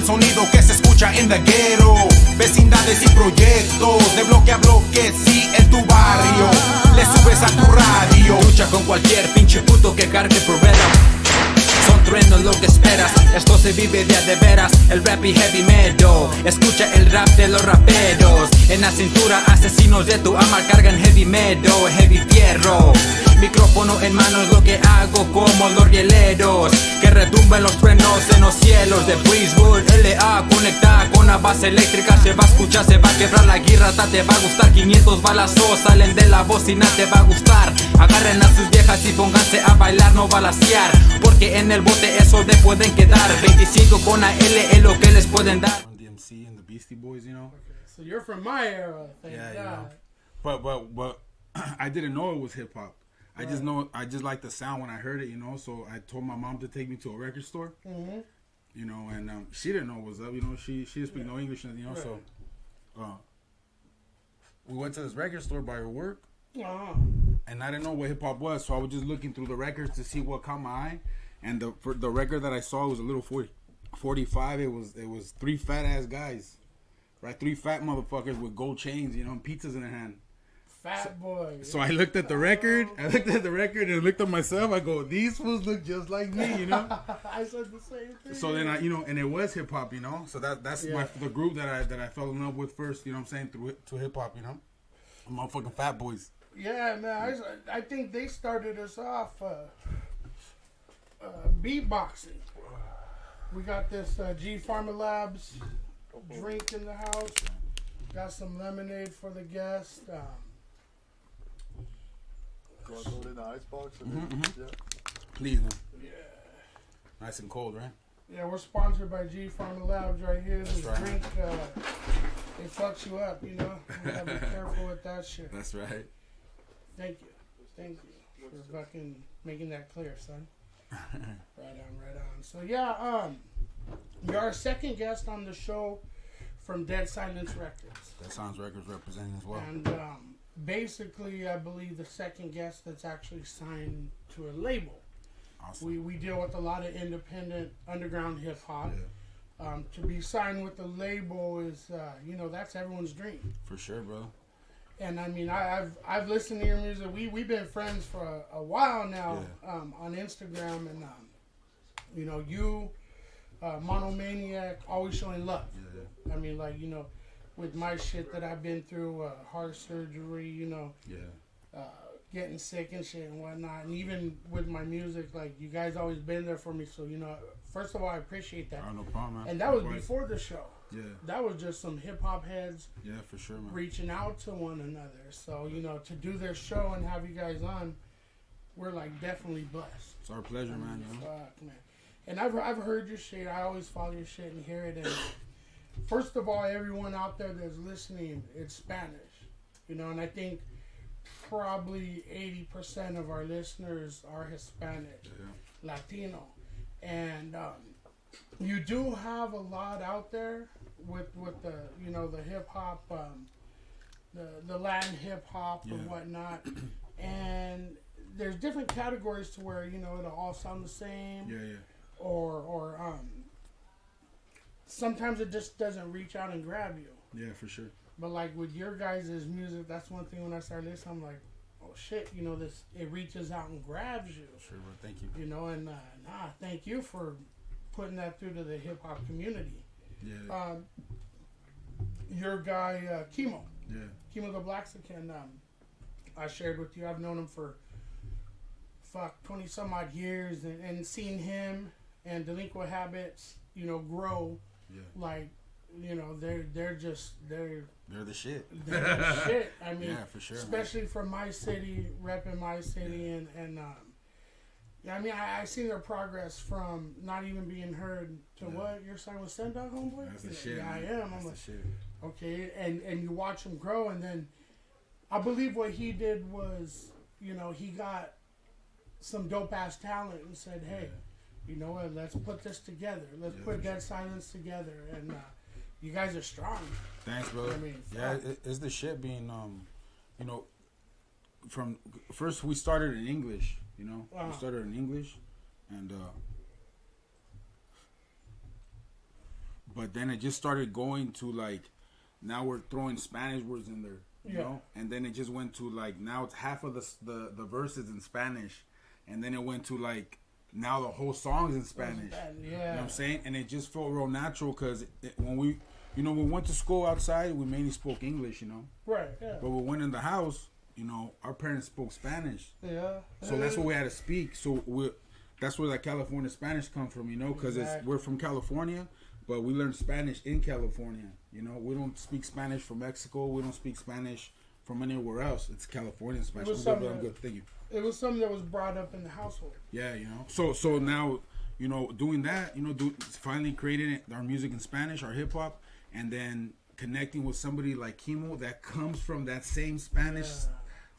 sonido que se escucha en the ghetto. Vecindades y proyectos, de bloque a bloque, sí, en tu barrio. Le subes a tu radio. Lucha con cualquier pinche puto que cargue problema. Son truenos lo que esperas, esto se vive de veras. El rap y heavy metal, escucha el rap de los raperos. En la cintura asesinos de tu ama cargan heavy metal, heavy fierro. Micrófono en mano es lo que hago como los rieleros. Que retumben los truenos en los cielos de Bridgewood. LA conectada con la base eléctrica. Se va a escuchar, se va a quebrar la guirrata. Te va a gustar, 500 balazos salen de la bocina, te va a gustar. Agarren a sus viejas y pónganse a bailar, no balasear. Porque en el bote eso le pueden quedar. 25 con AL es lo que les pueden dar. DMC and the Beastie Boys, you know. Okay, so you're from my era, thank Yeah, God. you know. But I didn't know it was hip hop. I just know, I just liked the sound when I heard it, you know. So I told my mom to take me to a record store, you know, and she didn't know what was up, you know. She didn't speak no English, you know. So we went to this record store by her work, and I didn't know what hip hop was, so I was just looking through the records to see what caught my eye. And the record that I saw was a little 45. It was three fat ass guys, right? Three fat motherfuckers with gold chains, you know, and pizzas in their hand. Fat boy. So I looked at the record. I looked at the record and looked at myself. I go, these fools look just like me, you know. I said the same thing. So then I, you know, and it was hip hop, you know. So that's the group that I fell in love with first, you know what I'm saying, to hip hop, you know. Motherfucking Fat Boys. Yeah, man. I think they started us off beatboxing. We got this G Pharma Labs drink in the house. Got some lemonade for the guest. Do I go in the icebox? Yeah. Please, man. Yeah. Nice and cold, right? Yeah, we're sponsored by G Pharma Labs right here. This That's right. drink, it fucks you up, you know. You gotta be careful with that shit. That's right. Thank you for fucking making that clear, son. Right on. So yeah, you're our second guest on the show from Dead Silence Records. Dead Silence Records representing as well. And basically, I believe the second guest that's actually signed to a label. Awesome. We deal with a lot of independent underground hip hop. Yeah. To be signed with the label is, you know, that's everyone's dream. For sure, bro. And I mean, I've listened to your music. We've been friends for a while now, on Instagram, and you know, you, Monomaniac, always showing love. Yeah. I mean, like, you know, with my shit that I've been through, heart surgery, you know, getting sick and shit and whatnot, and even with my music, like, you guys always been there for me. So, you know, first of all, I appreciate that. Oh, no problem, man. And that was before the show. Yeah. That was just some hip hop heads. Yeah, for sure, man. Reaching out to one another. So, you know, to do their show and have you guys on, we're like definitely blessed. It's our pleasure, man. You know? Fuck, man. And I've heard your shit. I always follow your shit and hear it. And first of all, everyone out there that's listening, it's Spanish. You know, and I think probably 80% of our listeners are Hispanic, Latino. And you do have a lot out there with the, you know, the hip hop, the Latin hip hop and whatnot, and there's different categories to where, you know, it'll all sound the same, or sometimes it just doesn't reach out and grab you. Yeah, for sure. But like with your guys' music, that's one thing when I started listening, I'm like, oh shit, you know, this, it reaches out and grabs you. Sure, bro. Thank you. You know, and thank you for putting that through to the hip hop community. Yeah. Your guy, Chemo. Yeah. Chemo the Blaxican, I shared with you. I've known him for 20 some odd years, and seen him and Delinquent Habits, you know, grow. Yeah. Like, you know, they're the shit. They're the shit. I mean, yeah, for sure, especially from my city, repping my city, and yeah, I mean, I see their progress from not even being heard to what your son was sent out, homeboy. That's the shit. Yeah, man. I am. That's I'm like, the shit. okay, and you watch him grow, and then I believe what he did was, you know, he got some dope ass talent and said, hey, you know what? Let's put this together. Let's put Dead Silence together, and you guys are strong. Thanks, bro. I mean, yeah, it's the shit being, you know, from first we started in English, you know, we started in English, and but then it just started going to like, now we're throwing Spanish words in there, you know, and then it just went to like, now it's half of the verses in Spanish, and then it went to like, now the whole song's in Spanish. You know what I'm saying? And it just felt real natural because when we, you know, we went to school outside, we mainly spoke English, you know. Right. Yeah. But we went in the house, you know, our parents spoke Spanish. Yeah. So that's what we had to speak. So that's where that California Spanish comes from, you know, because we're from California, but we learn Spanish in California. You know, we don't speak Spanish from Mexico. We don't speak Spanish from anywhere else. It's Californian Spanish. I'm good. Thank you. It was something that was brought up in the household. Yeah, you know. So now, you know, doing that, you know, finally creating our music in Spanish, our hip hop, and then connecting with somebody like Kimo that comes from that same Spanish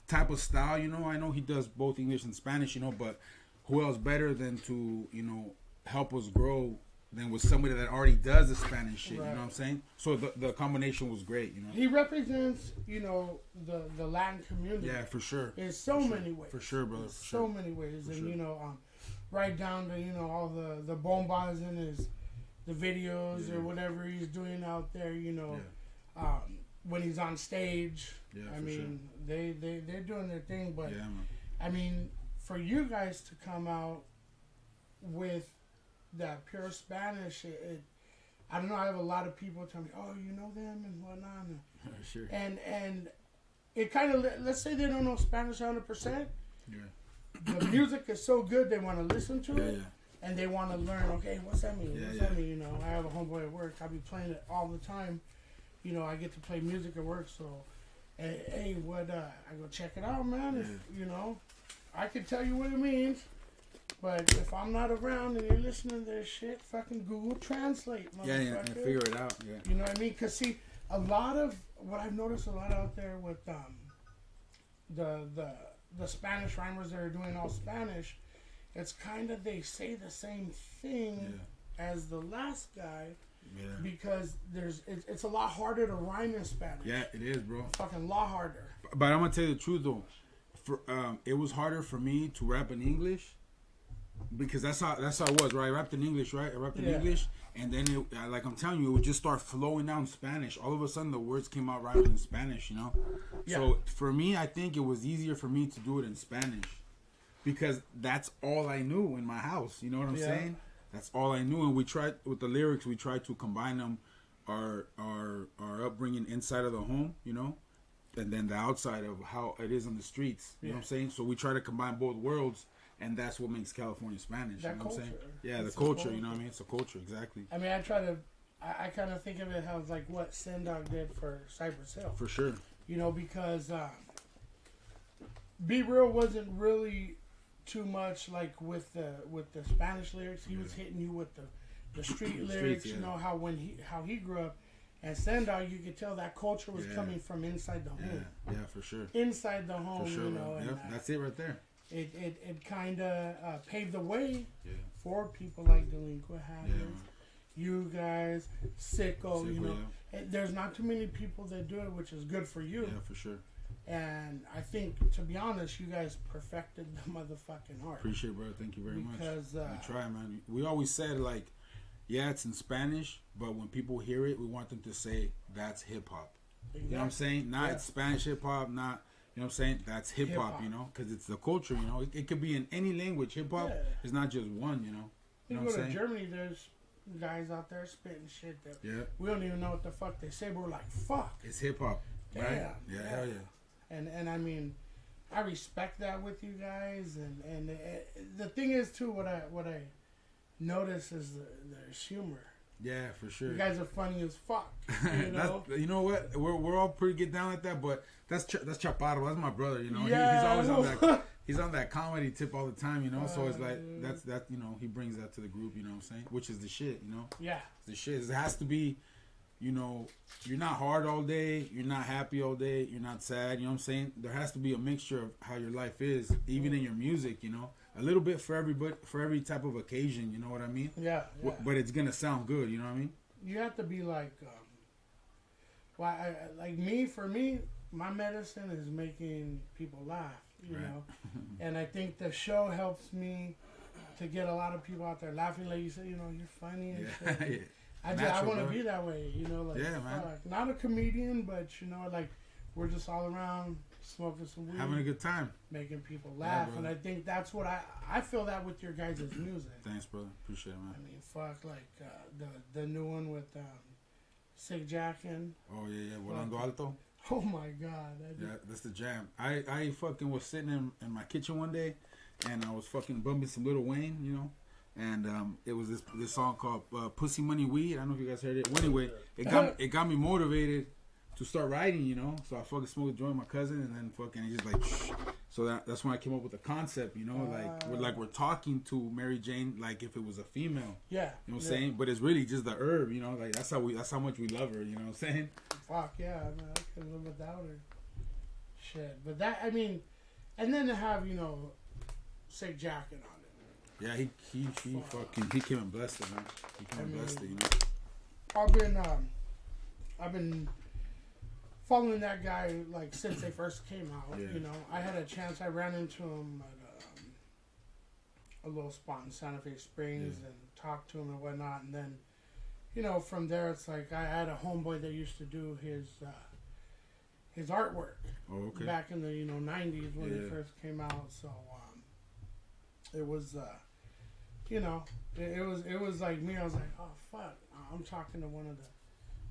type of style. You know, I know he does both English and Spanish, you know, but who else better than to, you know, help us grow than with somebody that already does the Spanish shit, you know what I'm saying? So the combination was great, you know. He represents, you know, the Latin community. Yeah, for sure. In so many ways. For sure, brother. So many ways. And, you know, right down to, you know, all the bombas in the videos or whatever he's doing out there, you know. When he's on stage, I mean, they're doing their thing. But, I mean, for you guys to come out with that pure Spanish, I don't know, I have a lot of people tell me, oh, you know them and whatnot. Sure. And it kind of, let's say they don't know Spanish 100%. The music is so good, they want to listen to it. And they want to learn, okay, what's that mean? What's that mean? You know, I have a homeboy at work. I be playing it all the time. You know, I get to play music at work. So, hey, I go check it out, man. If, you know, I can tell you what it means. But if I'm not around and you're listening to this shit, fucking Google Translate, motherfucker. And figure it out, You know what I mean? Because, see, a lot of, what I've noticed a lot out there with the Spanish rhymers that are doing all Spanish, it's kind of, they say the same thing as the last guy. Because it's a lot harder to rhyme in Spanish. Yeah, it is, bro. Fucking lot harder. But I'm gonna tell you the truth though. It was harder for me to rap in English because that's how it was, right? I rapped in English, right? I rapped in English, and then like I'm telling you, it would just start flowing down Spanish. All of a sudden, the words came out rhyming in Spanish, you know. So for me, I think it was easier for me to do it in Spanish because that's all I knew in my house. You know what I'm saying? That's all I knew, and we tried with the lyrics. We tried to combine them, our upbringing inside of the home, you know, and then the outside of how it is on the streets. You know what I'm saying? So we try to combine both worlds, and that's what makes California Spanish. That you know what I'm saying? Yeah, the culture. You know what I mean? It's a culture, exactly. I mean, I kind of think of it how like what Sendog did for Cypress Hill. For sure. You know, because Be Real wasn't really too much like with the Spanish lyrics. He was hitting you with the street lyrics. You know how he grew up, and Sendog, you could tell that culture was coming from inside the home. Yeah, for sure. Inside the home, for sure, you know. And, that's it right there. It kind of paved the way for people like Delinquent Habits, you guys, Sicko. You know, there's not too many people that do it, which is good for you. Yeah, for sure. And I think, to be honest, you guys perfected the motherfucking art. Appreciate it, bro. Thank you very much. Because we try, man. We always said, like, yeah, it's in Spanish, but when people hear it, we want them to say, that's hip-hop. Exactly. You know what I'm saying? Not it's Spanish hip-hop, not, you know what I'm saying? That's hip-hop, you know? Because it's the culture, you know? It could be in any language. Hip-hop is not just one, you know? You know go to Germany, there's guys out there spitting shit that we don't even know what the fuck they say, but we're like, fuck. It's hip-hop, right? Yeah, hell yeah. And I mean, I respect that with you guys, and the thing is too, what I notice is there's humor. Yeah, for sure. You guys are funny as fuck. You know, you know what? We're all pretty get down like that, but that's Chaparro. That's my brother. You know, he's always on that. He's on that comedy tip all the time. You know, so it's like that's you know, he brings that to the group. You know what I'm saying? Which is the shit. You know. Yeah. The shit. It has to be. You know, you're not hard all day, you're not happy all day, you're not sad, you know what I'm saying? There has to be a mixture of how your life is, even in your music, you know? A little bit for everybody, for every type of occasion, you know what I mean? Yeah. But it's going to sound good, you know what I mean? You have to be like, for me, my medicine is making people laugh, you know? And I think the show helps me to get a lot of people out there laughing, like you said, you know, you're funny and shit. I want to be that way, you know, like, yeah, man. Not a comedian, but, you know, like, we're just all around smoking some weed. Having a good time. Making people laugh. Yeah, and I think that's what I feel that with your guys' music. Thanks, brother. Appreciate it, man. I mean, fuck, like, the new one with Sig Jackin. Oh, yeah. Volando Alto. Oh, my God. Yeah, that's the jam. I fucking was sitting in my kitchen one day, and I was fucking bumping some Lil Wayne, you know. And it was this song called Pussy Money Weed. I don't know if you guys heard it. Well, anyway, it got me motivated to start writing, you know. So I fucking smoked a joint with my cousin, and then fucking he just like, shh. So that's when I came up with the concept, you know, we're talking to Mary Jane like if it was a female. Yeah. You know what I'm saying? But it's really just the herb, you know, like that's how much we love her, you know what I'm saying? Fuck yeah, I mean, I couldn't live without her. Shit. But that, I mean, and then to have, you know, Sig Jackin on it. Yeah, he came and blessed it, man. He came and blessed it, you know. I've been following that guy like since they first came out. Yeah. You know, I had a chance. I ran into him at a little spot in Santa Fe Springs and talked to him and whatnot. And then, you know, from there it's like I had a homeboy that used to do his artwork. Oh, okay. Back in the 90s when they first came out. So it was you know, it was like me. I was like, oh fuck, I'm talking to one of the,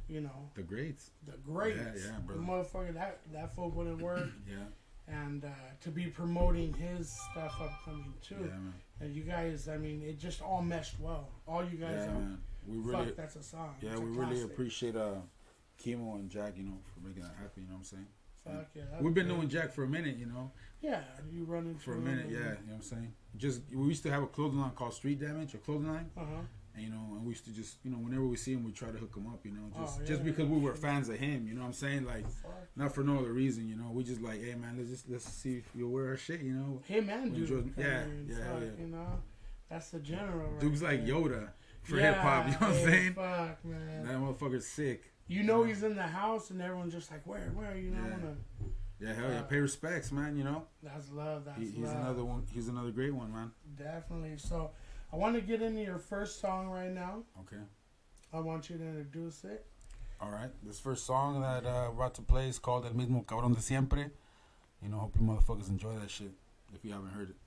you know, the greats. The greats. Yeah, brother. The motherfucker that fool wouldn't work. Yeah. And to be promoting his stuff upcoming too. Yeah, man. And you guys, I mean, it just all meshed well. All you guys. Yeah, man. We really. Fuck, that's a song. Yeah, it's we a really classic. appreciate Chemo and Jack, you know, for making that happen. You know what I'm saying? Fuck yeah. We've been knowing Jack for a minute, you know. Yeah, you run into for a minute. Yeah, you know what I'm saying. We used to have a clothing line called Street Damage, a clothing line. And, you know, and we used to just, you know, whenever we see him, we try to hook him up, you know, just because we were fans of him, you know what I'm saying? Like, not for no other reason, you know. We just like, hey, man, let's see if you'll wear our shit, you know. Hey, man, Duke. Yeah. You know, that's the general. Right Duke's there. Like Yoda for hip hop, you know what I'm saying? Fuck, man. That motherfucker's sick. You know he's in the house, and everyone's just like, where, you know, Yeah, hell yeah. Pay respects, man, you know. That's love. He's another one. He's another great one, man. Definitely. So, I want to get into your first song right now. Okay. I want you to introduce it. All right. This first song that we're about to play is called El Mismo Cabrón de Siempre. You know, hope you motherfuckers enjoy that shit if you haven't heard it.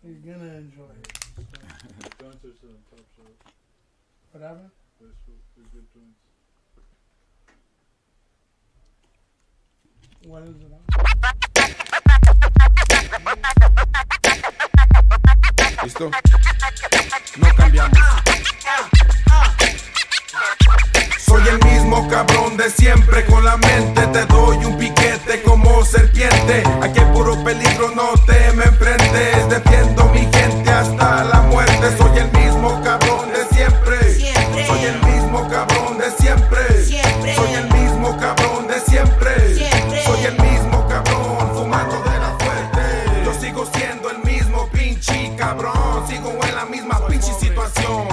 You're going to enjoy it. So. What happened? What is it on? ¿Listo? No cambiamos. Soy el mismo cabrón de siempre, con la mente te doy un piquete como serpiente. Aquí hay puro peligro, no te me enfrentes. Defiendo mi gente hasta la muerte. Soy el mismo cabrón de siempre. Soy el mismo cabrón de siempre. Soy el mismo cabrón de siempre. Soy el mismo cabrón fumando de la fuerte. Yo sigo siendo el mismo pinche cabrón. Sigo en la misma pinche situación.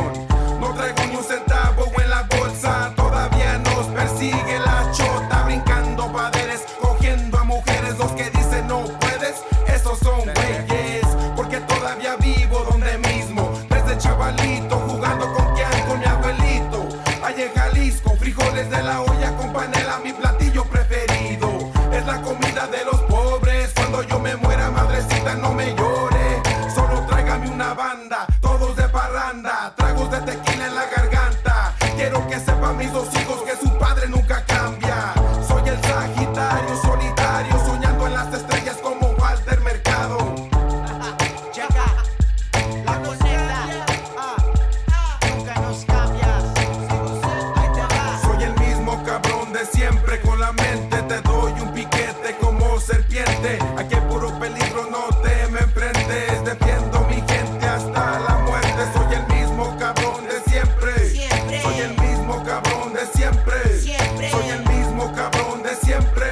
No traigo ni un centavo en la bolsa. Todavía nos persigue la chota. Brincando paredes, cogiendo a mujeres. Los que dicen no puedes, esos son güeyes. Porque todavía vivo donde mismo. Desde chavalito jugando con mi abuelito. Allá en Jalisco, frijoles de la olla con panela, mi platillo preferido. Es la comida de los pobres. Cuando yo me muera, madrecita, no me llore. Solo tráigame una banda, todos de parranda, tragos de tequila en la garganta. Quiero que sepan mis dos hijos que su padre nunca cambia. Soy el Sagitario solitario, soñando en las estrellas como Walter Mercado. Checa, la conecta, nunca nos cambias. Ahí te va. Soy el mismo cabrón de siempre, con la mente te doy un piquete como serpiente. Aquí hay puro peligro, no te me enfrentes. Defiendo mi gente hasta la muerte. Soy el mismo cabrón de siempre. Soy el mismo cabrón de siempre. Soy el mismo cabrón de siempre.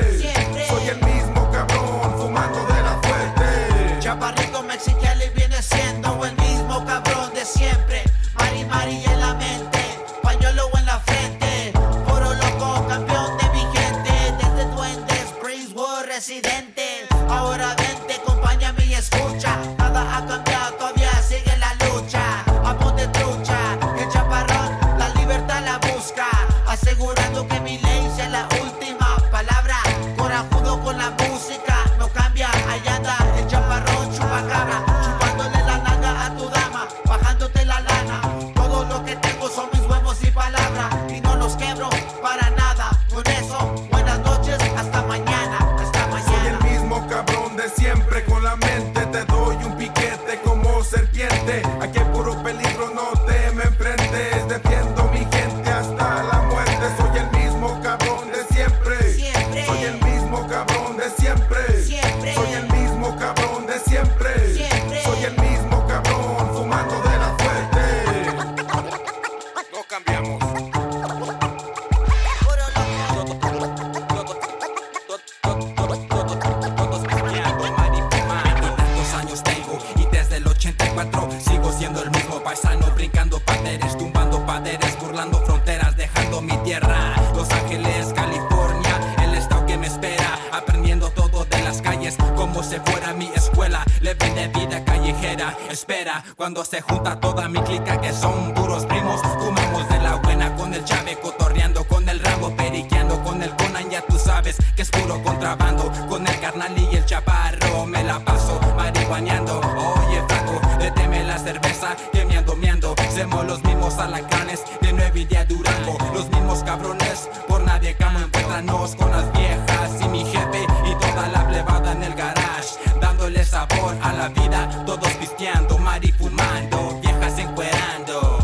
espera cuando se junta toda mi clica que son puros primos. Fumamos de la buena con el Chave, cotorreando con el Rambo, periqueando con el Conan, ya tú sabes que es puro contrabando. Con el carnal y el chaparro me la paso marihuaneando. Oye flaco, déteme la cerveza que meando. Somos los mismos alacranes de 9 y 10 Durango. Los mismos cabrones, por nadie camo, encuéntranos con las viejas y mi jefe y toda la plebada en el garage, dándole sabor a la vida, todos pisteando, mari fumando, viejas encuerando.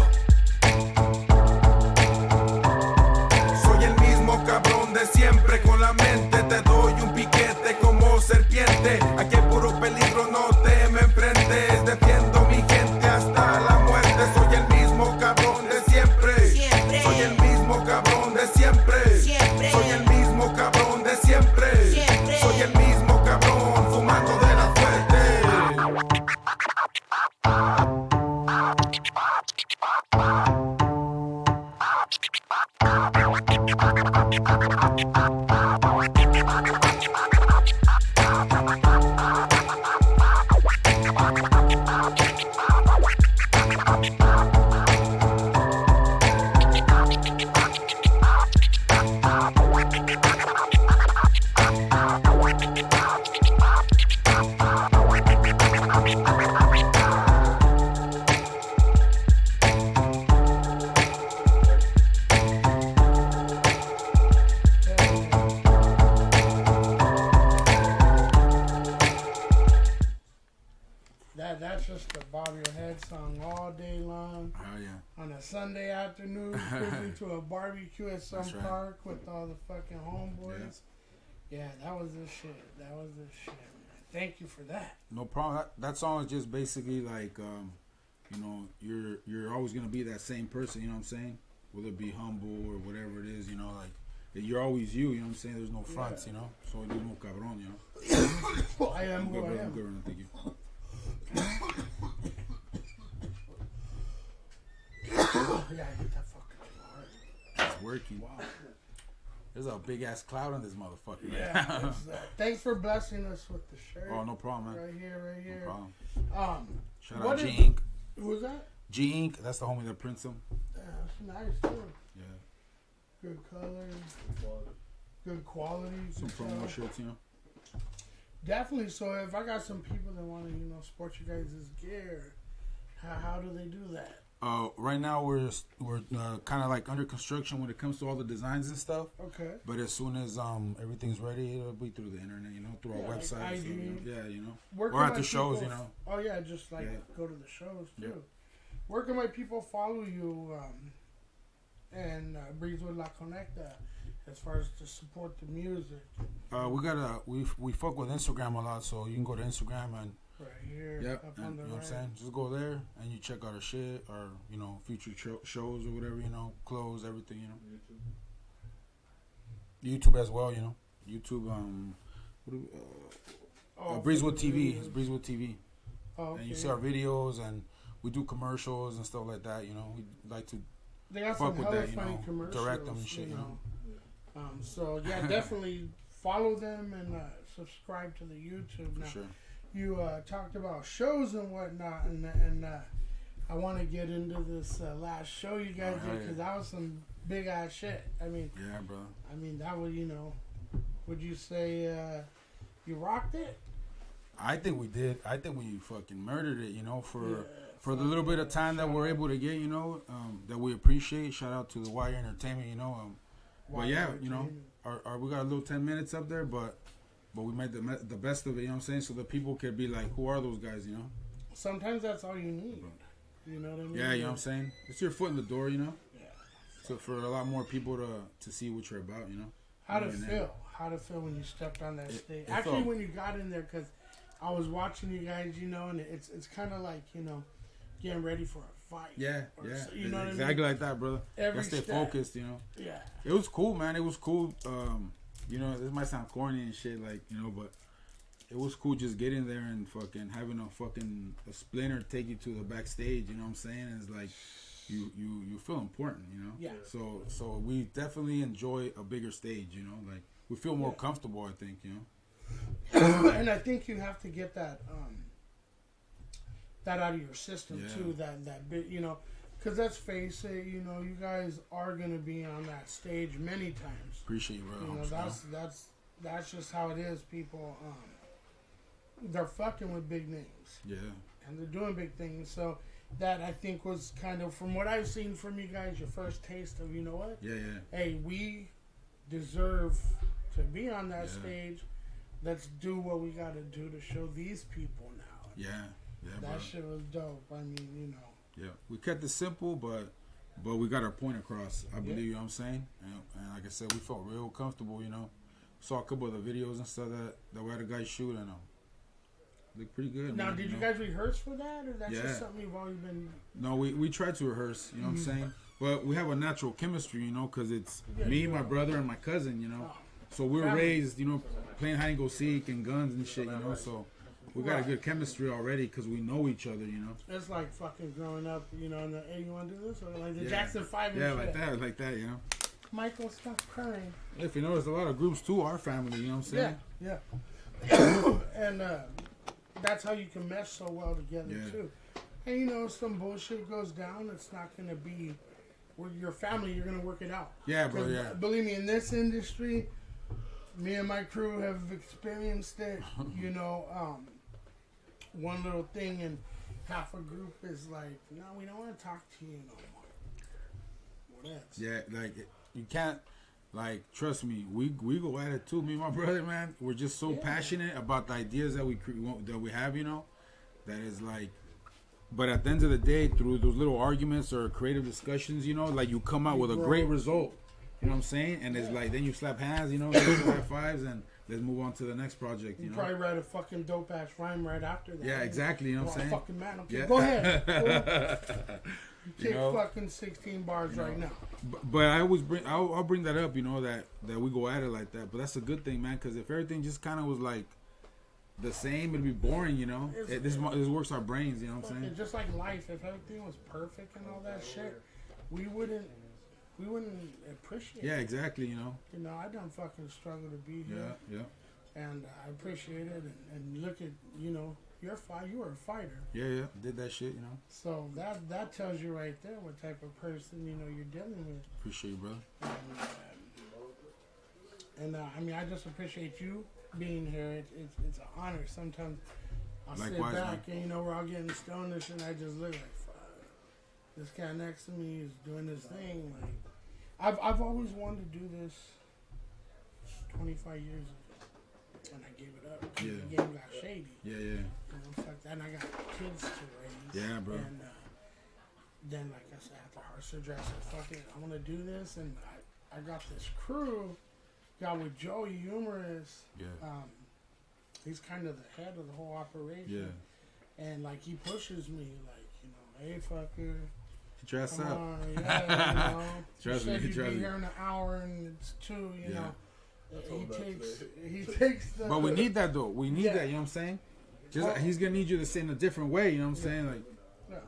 Soy el mismo cabrón de siempre, con la mente te doy un piquete como serpiente. Aquí hay puro peligro, no te me enfrentes, defiendo mi gente hasta la muerte. Soy el mismo cabrón de siempre, soy el mismo cabrón de siempre, soy el mismo cabrón de siempre, soy el mismo cabrón fumando de la fuerte. That's just a bob your head song all day long. Oh yeah. On a Sunday afternoon, cruising to a barbecue at some That's right. park with all the fucking homeboys. Yeah, that was the shit. That was the shit, man. Thank you for that. No problem. That song is just basically like, you know, you're always gonna be that same person. You know what I'm saying? Whether it be humble or whatever it is. You know, like you're always you. You know what I'm saying? There's no fronts. You know. So you're no cabrón. You know. Well, I am who Good, I brother. am. Good, brother. Thank you. Yeah, I get that fucking hard. It's working. Wow. There's a big ass cloud on this motherfucker. Yeah. Thanks for blessing us with the shirt. Oh, no problem, man. Right here, right here. No problem. Shout what out G is- Inc. Who was that? G Inc. That's the homie that prints them. Yeah, that's nice too. Yeah. Good color, good quality. Some good promo stuff. shirts, you know. Definitely. So if I got some people that want to, you know, sport you guys' gear, how do they do that? Right now we're kind of like under construction when it comes to all the designs and stuff. Okay. But as soon as everything's ready, it'll be through the internet, you know, through our Like website. IG. So, yeah, you know. Where Or can at my the shows, people- you know. Oh yeah, just like Yeah. go to the shows too. Yeah. Where can my people follow you and Breezewood La Conecta as far as to support the music? We fuck with Instagram a lot, so you can go to Instagram and Right here, yeah, up and, on the you know what I'm right. saying. Just go there and you check out our shit, our you know future shows or whatever, you know, clothes, everything, you know. YouTube as well, you know. YouTube, Breezewood TV. It's Breezewood TV. Oh, okay. And you see our videos, and we do commercials and stuff like that. You know, we like to They got fuck some with hella that, you funny know, commercials. direct them and shit, you know. So yeah, definitely follow them and subscribe to the YouTube. Now, For sure. you talked about shows and whatnot, and I want to get into this last show you guys did because that was some big ass shit. I mean, Yeah, bro. I mean that was, you know, would you say you rocked it? I think we did. I think we fucking murdered it, you know, for the little bit of time that we're able to get, you know, that we appreciate. Shout out to the Wire Entertainment, you know. But yeah, you know, we got a little 10 minutes up there, but we made the best of it, you know what I'm saying? So the people could be like, who are those guys, you know? Sometimes that's all you need. You know what I mean? Yeah, you know what I'm saying? It's your foot in the door, you know? Yeah. So for a lot more people to see what you're about, you know? How to Yeah, feel? How to feel when you stepped on that stage? it Actually, felt- when you got in there, because I was watching you guys, you know, and it's kind of like, you know, getting ready for a fight. Yeah, Or yeah. so- you know what I mean? Exactly like that, brother. Every Gotta stay step. focused, you know? Yeah. It was cool, man. It was cool. You know, this might sound corny and shit, like, you know, but it was cool just getting there and fucking having a splinter take you to the backstage, you know what I'm saying? And it's like, you feel important, you know? Yeah. So we definitely enjoy a bigger stage, you know? Like, we feel more comfortable, I think, you know? And I think you have to get that that out of your system too. That bit, you know, because let's face it, you know, you guys are gonna be on that stage many times. Appreciate you, bro. You know, that's just how it is. People, they're fucking with big names. Yeah. And they're doing big things. So that I think was kind of, from what I've seen from you guys, your first taste of, you know what? Yeah. Hey, we deserve to be on that stage. Let's do what we got to do to show these people now. Yeah, that bro. shit was dope. I mean, you know. Yeah, we kept it simple, but we got our point across. I believe, you know what I'm saying? And like I said, we felt real comfortable, you know. Saw a couple of the videos and stuff that we had a guy shoot, and looked pretty good. Now, man, did you guys rehearse for that, or that's just something you've always been? No, we tried to rehearse, you know what I'm saying? But we have a natural chemistry, you know, because it's me, my brother, and my cousin, you know. So we were raised, you know, playing hide and go seek and guns and shit, you know. So we got a good chemistry already because we know each other, you know. It's like fucking growing up, you know. And hey, you want to do this? Or like the Jackson 5 and shit. like that, you know. Michael, stop crying. If you notice, a lot of groups too are family, you know what I'm saying? Yeah. And that's how you can mesh so well together too. And you know, some bullshit goes down, it's not gonna be with your family. You're gonna work it out. Yeah, bro. Yeah. Believe me, in this industry, me and my crew have experienced it. You know, one little thing and half a group is like, no, we don't want to talk to you no more. Well, that's like you can't. Like, trust me, we go at it too. Me and my brother, man, we're just so passionate about the ideas that we have, you know, that is like. But at the end of the day, through those little arguments or creative discussions, you know, like you come out with a great result. You know what I'm saying? And it's like then you slap hands, you know, high fives, and let's move on to the next project. You know? Probably write a fucking dope ass rhyme right after that. Yeah, exactly. You know what I'm saying? Fucking man, okay, go ahead. You take fucking 16 bars right now. But I always I'll bring that up, you know, that we go at it like that. But that's a good thing, man, because if everything just kind of was like the same, it'd be boring, you know. This works our brains, you know what I'm saying? Just like life, if everything was perfect and all that shit, we wouldn't appreciate it. Yeah, exactly, you know. You know, I done fucking struggle to be here. Yeah. And I appreciate it. And look at, you know, you were a fighter. Yeah. Did that shit, you know. So that tells you right there what type of person, you know, you're dealing with. Appreciate you, brother. And I mean, I just appreciate you being here. It's an honor. Sometimes I'll sit back and, you know, we're all getting stoned and I just look like, fuck, this guy next to me is doing this thing. Like, I've always wanted to do this 25 years ago. And I gave it up. Yeah. The game got shady. Yeah. You know, fuck that. And I got kids to raise. Yeah, bro. And then, like I said, after heart surgery, I said, fuck it, I want to do this. And I got this crew. Got with Joey Humorous. Yeah. He's kind of the head of the whole operation. Yeah. And, like, he pushes me, like, you know, hey, fucker. Dress come up. on, yeah, you know. Trust me, you said you'd be me. here in an hour and it's 2, you know. He told takes the... But we need that, though. We need that, you know what I'm saying? Just he's going to need you to say in a different way, you know what I'm saying? Like,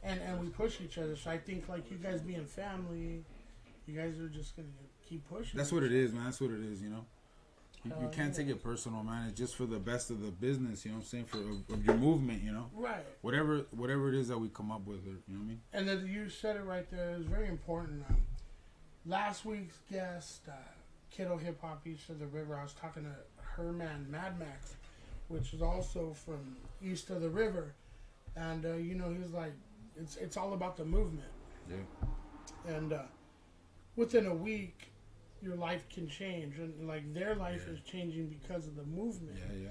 and we push each other. So I think, like, you guys being family, you guys are just going to keep pushing. That's what it is, man. That's what it is, you know? You can't take it personal, man. It's just for the best of the business, you know what I'm saying? Of your movement, you know? Right. Whatever it is that we come up with, you know what I mean? And then you said it right there. It was very important. Last week's guest, Kiddo Hip Hop East of the River, I was talking to her man, Mad Max, which is also from East of the River. And, you know, he was like, it's all about the movement. Yeah. And within a week, your life can change. And, like, their life is changing because of the movement. Yeah.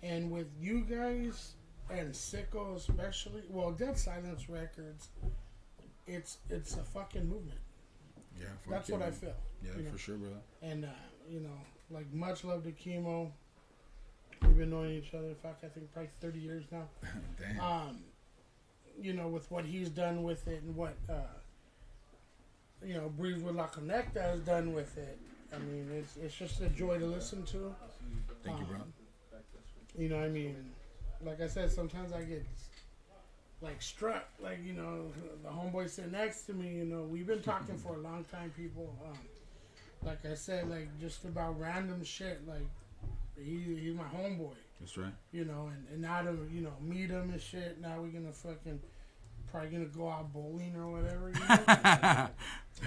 And with you guys, and Sicko especially, well, Dead Silence Records, it's a fucking movement. Yeah, that's what I feel. Yeah, you know? for sure, brother. And, you know, like, much love to Chemo. We've been knowing each other, I think probably 30 years now. Damn. You know, with what he's done with it and what, you know, Breathe with La Conecta has done with it. I mean, it's just a joy to listen to. Thank you, bro. You know, I mean, like I said, sometimes I get, like, struck. Like, you know, the homeboy sitting next to me, you know, we've been talking for a long time, people. Like I said, like, just about random shit. Like, He's my homeboy. That's right. You know, and now to, you know, meet him and shit. Now we're gonna fucking probably gonna go out bowling or whatever. You know?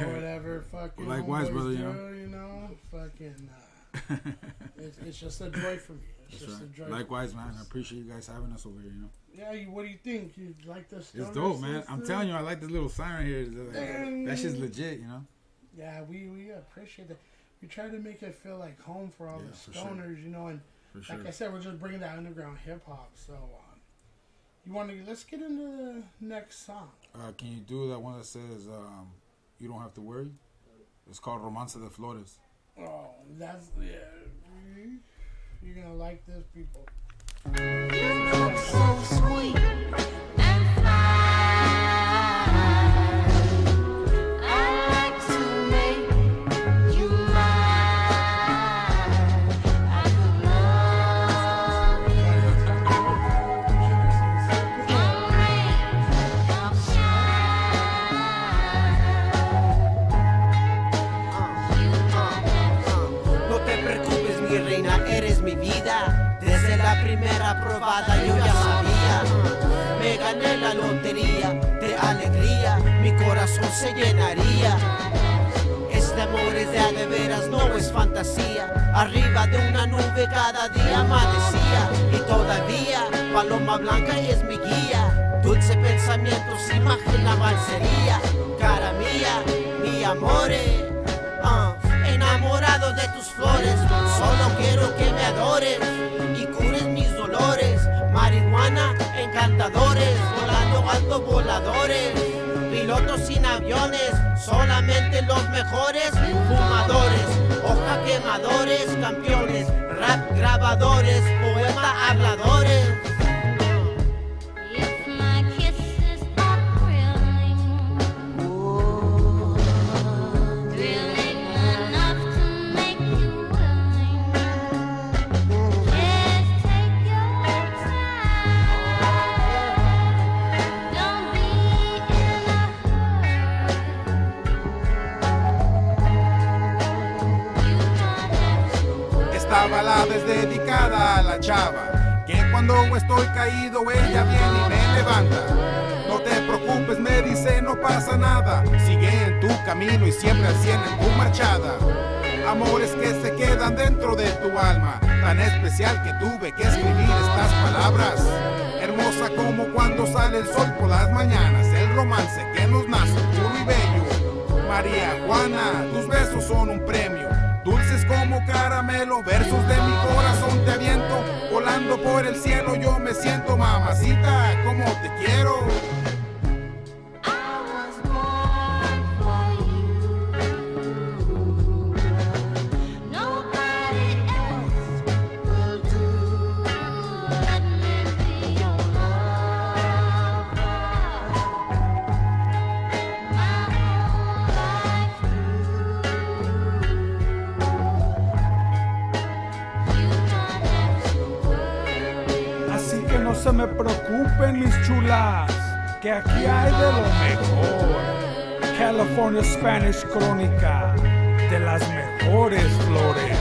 Or whatever. Fucking. Likewise, brother. You know, fucking. It's just a joy for me. It's just a joy. Likewise, man. I appreciate you guys having us over here. You know. Yeah. What do you think? You like this? It's dope, man. I'm telling you, I like this little sign right here. That shit's legit, you know. Yeah, we appreciate that. We try to make it feel like home for all the stoners, you know, and like I said, we're just bringing that underground hip hop. So, let's get into the next song. Can you do that one that says "You Don't Have to Worry"? It's called "Romance de Flores." Oh, that's you're gonna like this, people. You look so sweet and fine. I like to make you mine. I could love you. Your rays of shine. No te preocupes, mi reina, eres mi vida. Desde la primera probada yo ya sabía. Me gané la lotería de alegría, mi corazón se llenaría. Este amor es de veras, no es fantasía. Arriba de una nube cada día amanecía. Y todavía paloma blanca es mi guía. Dulce pensamientos, imaginaban sería. Cara mía, mi amore. Enamorado de tus flores, solo quiero que me adores y cures mis dolores. Marihuana, encantadores, volando alto voladores. Pilotos sin aviones, solamente los mejores. Fumadores, hoja quemadores, campeones, rap grabadores, poeta habladores. If my kisses are thrilling enough to make you willing, just take your time. Don't be in a hurry. You don't have to worry. Esta balada es dedicada a la chava, que cuando estoy caído ella viene y me levanta. No te preocupes, me dice, no pasa nada. Sigue en tu camino y siempre al 100 en tu marchada. Amores que se quedan dentro de tu alma, tan especial que tuve que escribir estas palabras. Hermosa como cuando sale el sol por las mañanas, el romance que nos nace puro y bello. María Juana, tus besos son un premio. Dulces como caramelo, versos de mi corazón te aviento. Volando por el cielo yo me siento mamacita, como te quiero. I was born for you. Nobody else will do. Let me be your lover, my whole life through. You don't have to worry. Así que no se me preocupen mis chulas, que aquí hay de lo mejor. California Spanish Crónica, de las mejores flores.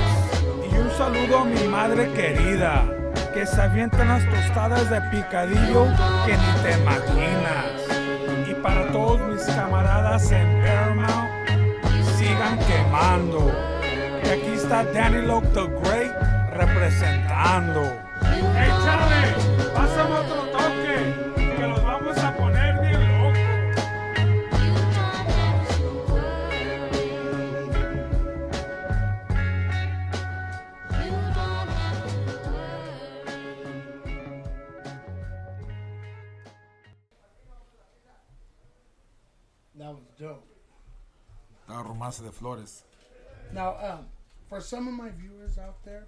Y un saludo a mi madre querida, que se avientan las tostadas de picadillo que ni te imaginas. Y para todos mis camaradas en Paramount, sigan quemando. Y aquí está Danny Loke the Great representando. ¡Hey, Chale! ¡Pásame otro toque! ¡Que los vamos a poner bien locos! That was dope. Romance de Flores. Now, for some of my viewers out there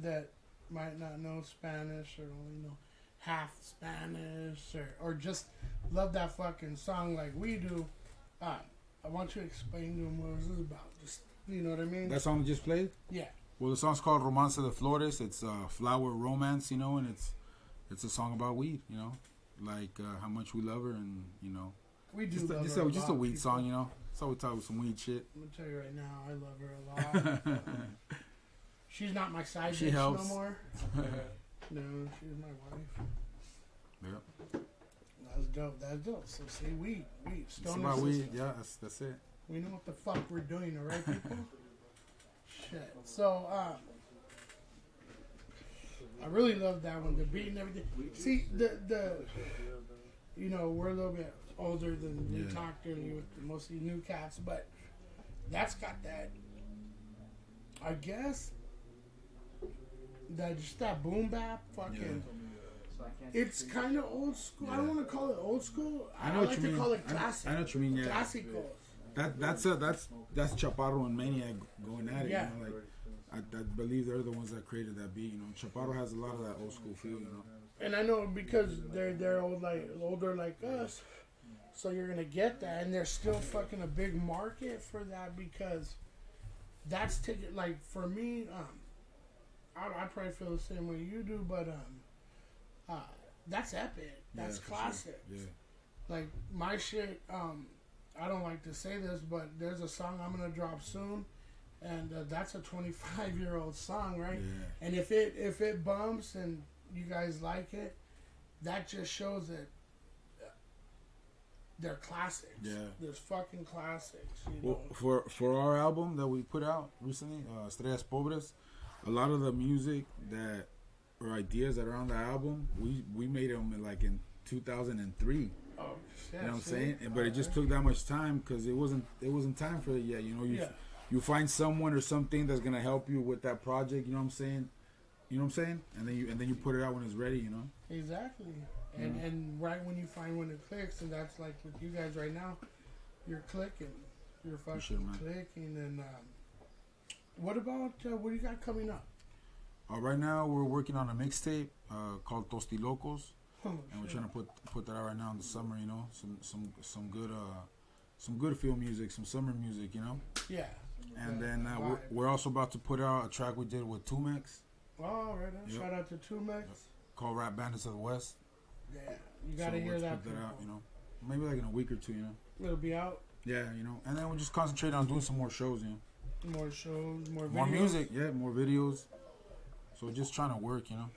that might not know Spanish or only know half Spanish or just love that fucking song like we do, I want you to explain to them what this is about. Just, you know what I mean? That song you just played? Yeah. Well, the song's called Romance de Flores. It's flower romance, you know, and it's a song about weed, you know, like how much we love her, and you know, We do just love just her a, just a lot, weed people. song, you know. So we talk with some weed shit. I'm gonna tell you right now, I love her a lot. She's not my side She bitch helps. no more. No, she's my wife. Yeah. That's dope. That's dope. So say weed. It's Stoner about weed. system. Yeah, that's it. We know what the fuck we're doing, all right, people? Shit. So, I really love that one. The beat and everything. See, the you know, we're a little bit older than we talked earlier with mostly new cats, but that's got that, I guess, that just that boom bap fucking. It's kind of old school. I don't want to call it old school. I know what like you to mean. call it classic. I know what you mean. Yeah. Classical. That's Chaparro and Maniac going at it. Yeah. You know, like I believe they're the ones that created that beat. You know, Chaparro has a lot of that old school feel. You know. And I know because they're old older like us, so you're gonna get that, and there's still fucking a big market for that because that's taking like for me. I probably feel the same way you do, but that's epic. That's classic. Sure. Yeah. Like my shit. I don't like to say this, but there's a song I'm gonna drop soon, and that's a 25-year-old song, right? Yeah. And if it bumps and you guys like it, that just shows that they're classics. Yeah. There's fucking classics. You Well, know? for our album that we put out recently, Estrellas Pobres, a lot of the music that or ideas that are on the album, we made them in 2003. Oh shit! You know what I'm saying? But it just took that much time because it wasn't time for it yet. You know, you find someone or something that's gonna help you with that project. You know what I'm saying? You know what I'm saying? And then you put it out when it's ready. You know? Exactly. And right when you find when it clicks, and that's like with you guys right now, you're clicking, you're fucking clicking. And what about what do you got coming up? Right now we're working on a mixtape called Tosti Locos. Oh, and we're trying to put that out right now in the summer, you know, some good feel music, some summer music, you know. Yeah. And then we're also about to put out a track we did with Tumex. Oh, right on. Shout out to Tumex. Called Rap Bandits of the West. Yeah, you gotta hear that. Put that out, you know, maybe like in a week or two, you know. It'll be out. Yeah, you know, and then we'll just concentrate on doing some more shows, you know. More shows, more videos. More music, yeah, more videos. So we're just trying to work, you know.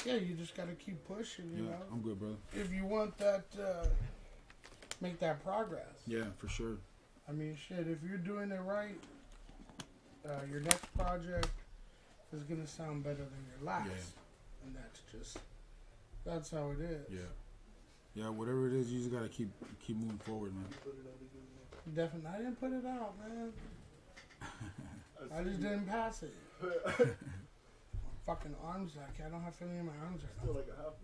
Yeah, you just gotta keep pushing, you know. I'm good, brother. If you want that, make that progress. Yeah, for sure. I mean, shit, if you're doing it right, your next project is gonna sound better than your last. Yeah. And that's how it is. Yeah. Yeah, whatever it is, you just gotta keep moving forward, man. Definitely. I didn't put it out, man. I just didn't pass it. Fucking arms like I don't have feeling in my arms right now. Still like a half.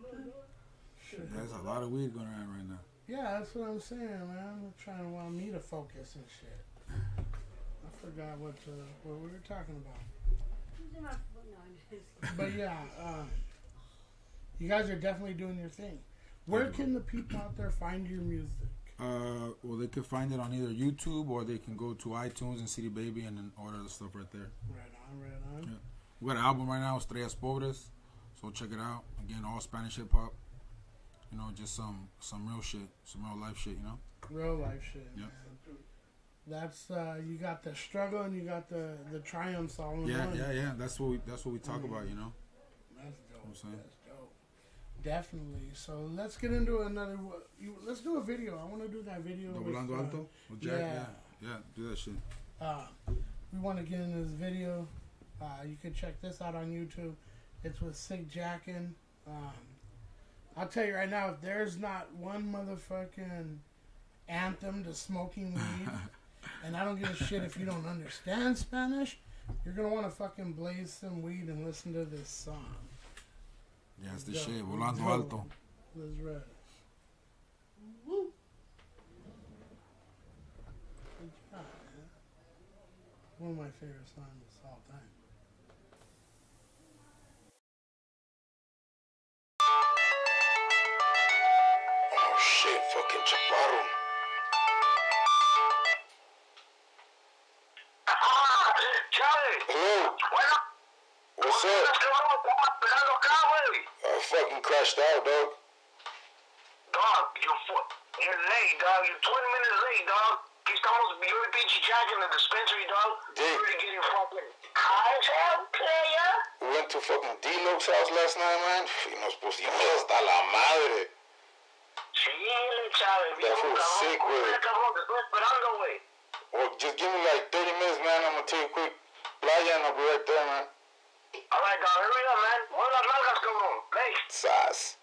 There's a lot of weed going around right now. Yeah, that's what I'm saying, man. I'm trying to want me to focus and shit. I forgot what we were talking about. But yeah, you guys are definitely doing your thing. Where can the people out there find your music? Well, they can find it on either YouTube or they can go to iTunes and CD Baby and then order the stuff right there. Right on. Yeah. We got an album right now, Estrellas Pobres, so check it out. Again, all Spanish hip hop. You know, just some real shit, some real life shit. You know. Real life shit. Yeah. Man. That's you got the struggle and you got the triumphs all in Yeah, one. yeah. That's what we talk about. You know. That's dope. I'm saying? That's dope. Definitely. So let's get into another. Let's do a video. I want to do that video. Volando Alto. With Jack. Yeah. Do that shit. We want to get into this video. You can check this out on YouTube. It's with Sick Jackin. I'll tell you right now, if there's not one motherfucking anthem to smoking weed, and I don't give a shit if you don't understand Spanish, you're gonna want to fucking blaze some weed and listen to this song. Yeah, it's the shit. Volando Alto. Let's ride. Woo. Good job, man. One of my favorite songs of all time. Oh shit, fucking Chaparro. Hello. What's up? I fucking crashed out, dog. Dog, you're late, dog. You're 20 minutes late, dog. Aquí estamos, yo y pinche Jack in the dispensary, dog. Jake. We're getting fucking high as hell, player. We went to fucking D-Lo's house last night, man. Y nos pusimos hasta la madre. Sí, le chave. That fool's sick, güey. Cabrón, te estoy esperando, güey. Well, just give me like 30 minutes, man. I'm gonna take a quick playa and I'll be right there, man. Alright, dog, hurry up, man. Mueve las nalgas, cabrón. Hey. Sas.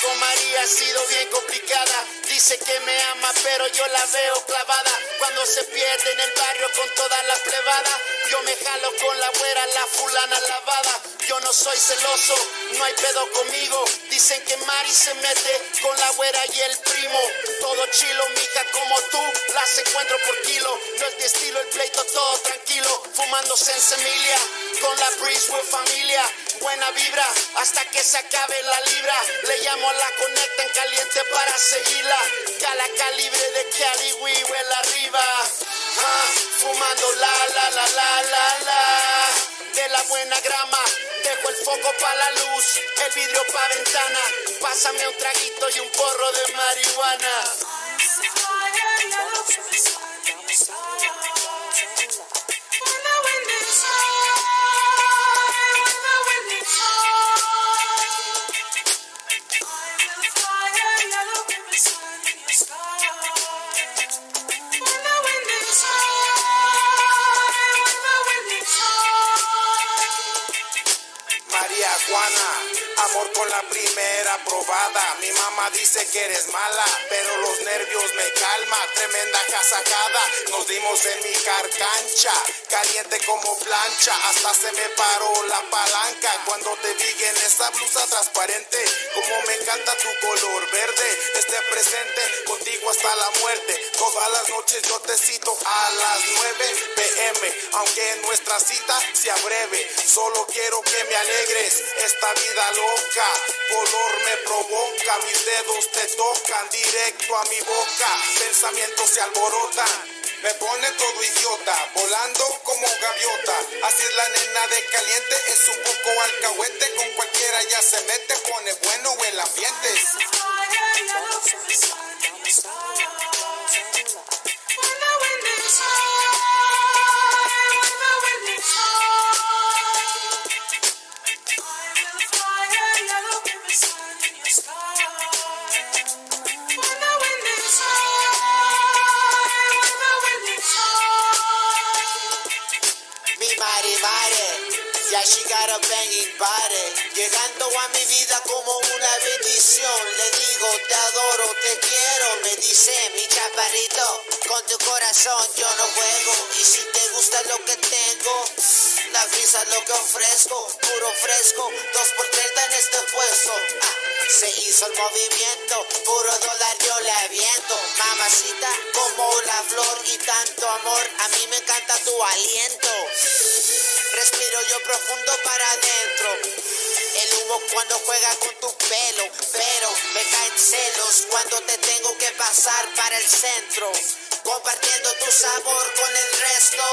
Con María ha sido bien complicada. Dice que me ama, pero yo la veo clavada. Cuando se pierde en el barrio con toda la plebada, yo me jalo con la güera, la fulana lavada. Yo no soy celoso, no hay pedo conmigo. Dicen que Mari se mete con la güera y el primo. Todo chilo, mija, como tú, las encuentro por kilo. No es mi estilo, el pleito todo tranquilo. Fumándose en Semilia, con la breeze with familia. Buena vibra, hasta que se acabe la libra. Le llamo a la conecta en caliente para seguirla. Cala calibre de Cali, huel arriba. Fumando la. De la buena grama, dejo el foco pa' la luz, el vidrio pa' ventana. Pásame un traguito y un porro de marihuana. Juana, amor con la primera probada. Mi mamá dice que eres mala, pero los nervios me calma. Tremenda casacada, nos dimos en mi carcancha, caliente como plancha, hasta se me paró la palanca cuando te vi en esa blusa transparente. Como me encanta tu color verde, esté presente contigo hasta la muerte. Todas las noches yo te cito a las 9 p.m. aunque nuestra cita sea breve. Solo quiero que me alegres esta vida loca. Color me provoca, mis dedos te tocan directo a mi boca. Pensamientos se alborotan, me pone todo idiota, volando como gaviota. Así es la nena de caliente, es un poco alcahuete. Con cualquiera ya se mete, pone bueno el ambiente. Ya she got a banging body, llegando a mi vida como una bendición. Le digo te adoro, te quiero, me dice mi chaparrito. Con tu corazón yo no juego, y si te gusta lo que tengo, la brisa lo que ofrezco, puro fresco, 2x30 en este puesto. Se hizo el movimiento, puro dólar yo le aviento. Mamacita como la flor y tanto amor, a mí me encanta tu aliento. Respiro yo profundo para adentro. El humo cuando juega con tu pelo, pero me caen celos cuando te tengo que pasar para el centro. Compartiendo tu sabor con el resto.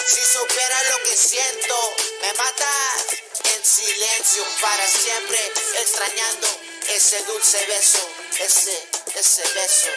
Si supiera lo que siento, me matas en silencio para siempre, extrañando ese dulce beso, ese beso.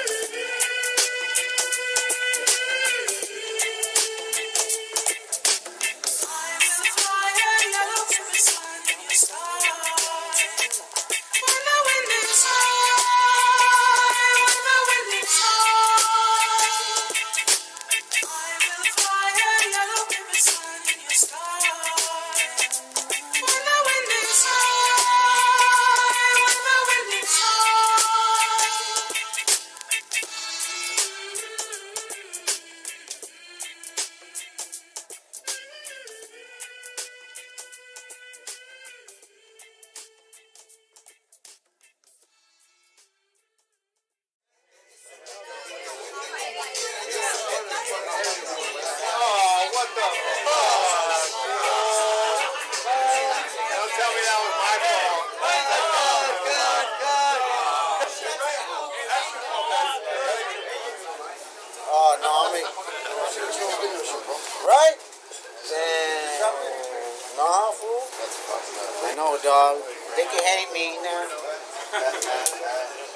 I know, dog. They can hate me now.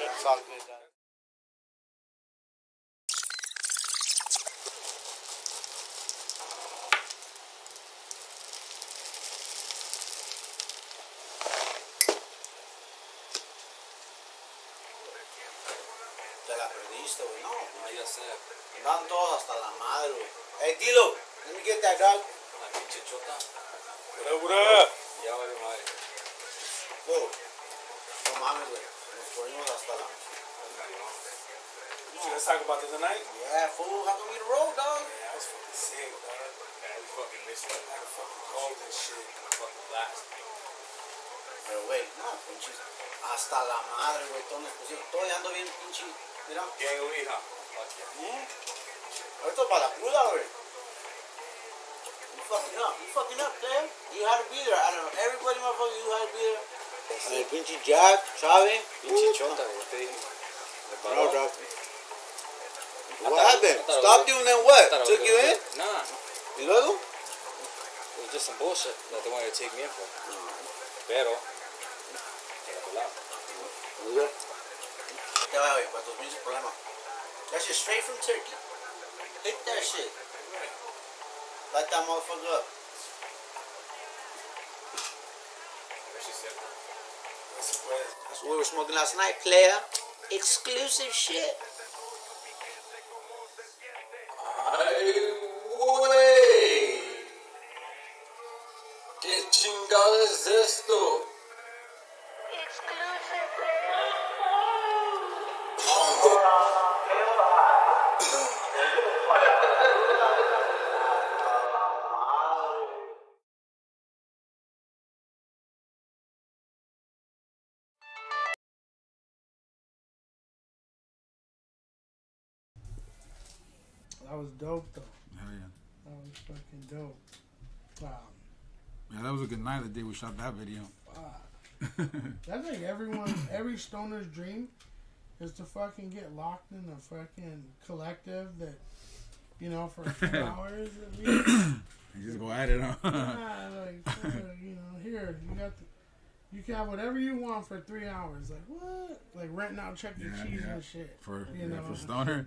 It's all good, dog. Te la perdiste, güey. No, Ya sé. andan todos hasta la madre, güey. Hey, Dilo, let me get that, dog. La pinche chota. What up? Ya vale madre. Whoa. No mames, güey. Nos ponimos hasta la... Let's talk about this tonight. Yeah, fool. How come we the road, dog? Yeah, I was fucking sick, dog. Man, we fucking missed it. I had a fucking cold and shit. Fucking blast. Pero, güey, no, pinches. Hasta la madre, güey. Todos nos pusimos. Todo ando bien, pinche. Mira. Bien, güey, hija. Esto es para la cruda, güey. You fucking up. You fucking up, player. You had to be there. I don't know. Everybody, motherfucker, you had to be there. El pinche Jack, Chave. Pinche chota, güey. Te dije. No, dog. What happened? Stop doing that what? Took you in? Nah. ¿Y luego? It was just some bullshit that they wanted to take me in for. Pero, en tu lado. Ya va, güey, para tus pinches problemas. That shit straight from Turkey. Hit that shit. Light that motherfucker up. That's what we were smoking last night, player. Exclusive shit. Ay, güey. ¿Qué chingado es esto? That was dope, though. Hell yeah. That was fucking dope. Wow. Yeah, that was a good night the day we shot that video. That's like every stoner's dream is to fucking get locked in a fucking collective that, you know, for a few hours at least. You just go at it, huh? Yeah, like, you know, here, you can have whatever you want for 3 hours. Like, what? Like renting out Chuck E. Cheese and shit. For for Stoner.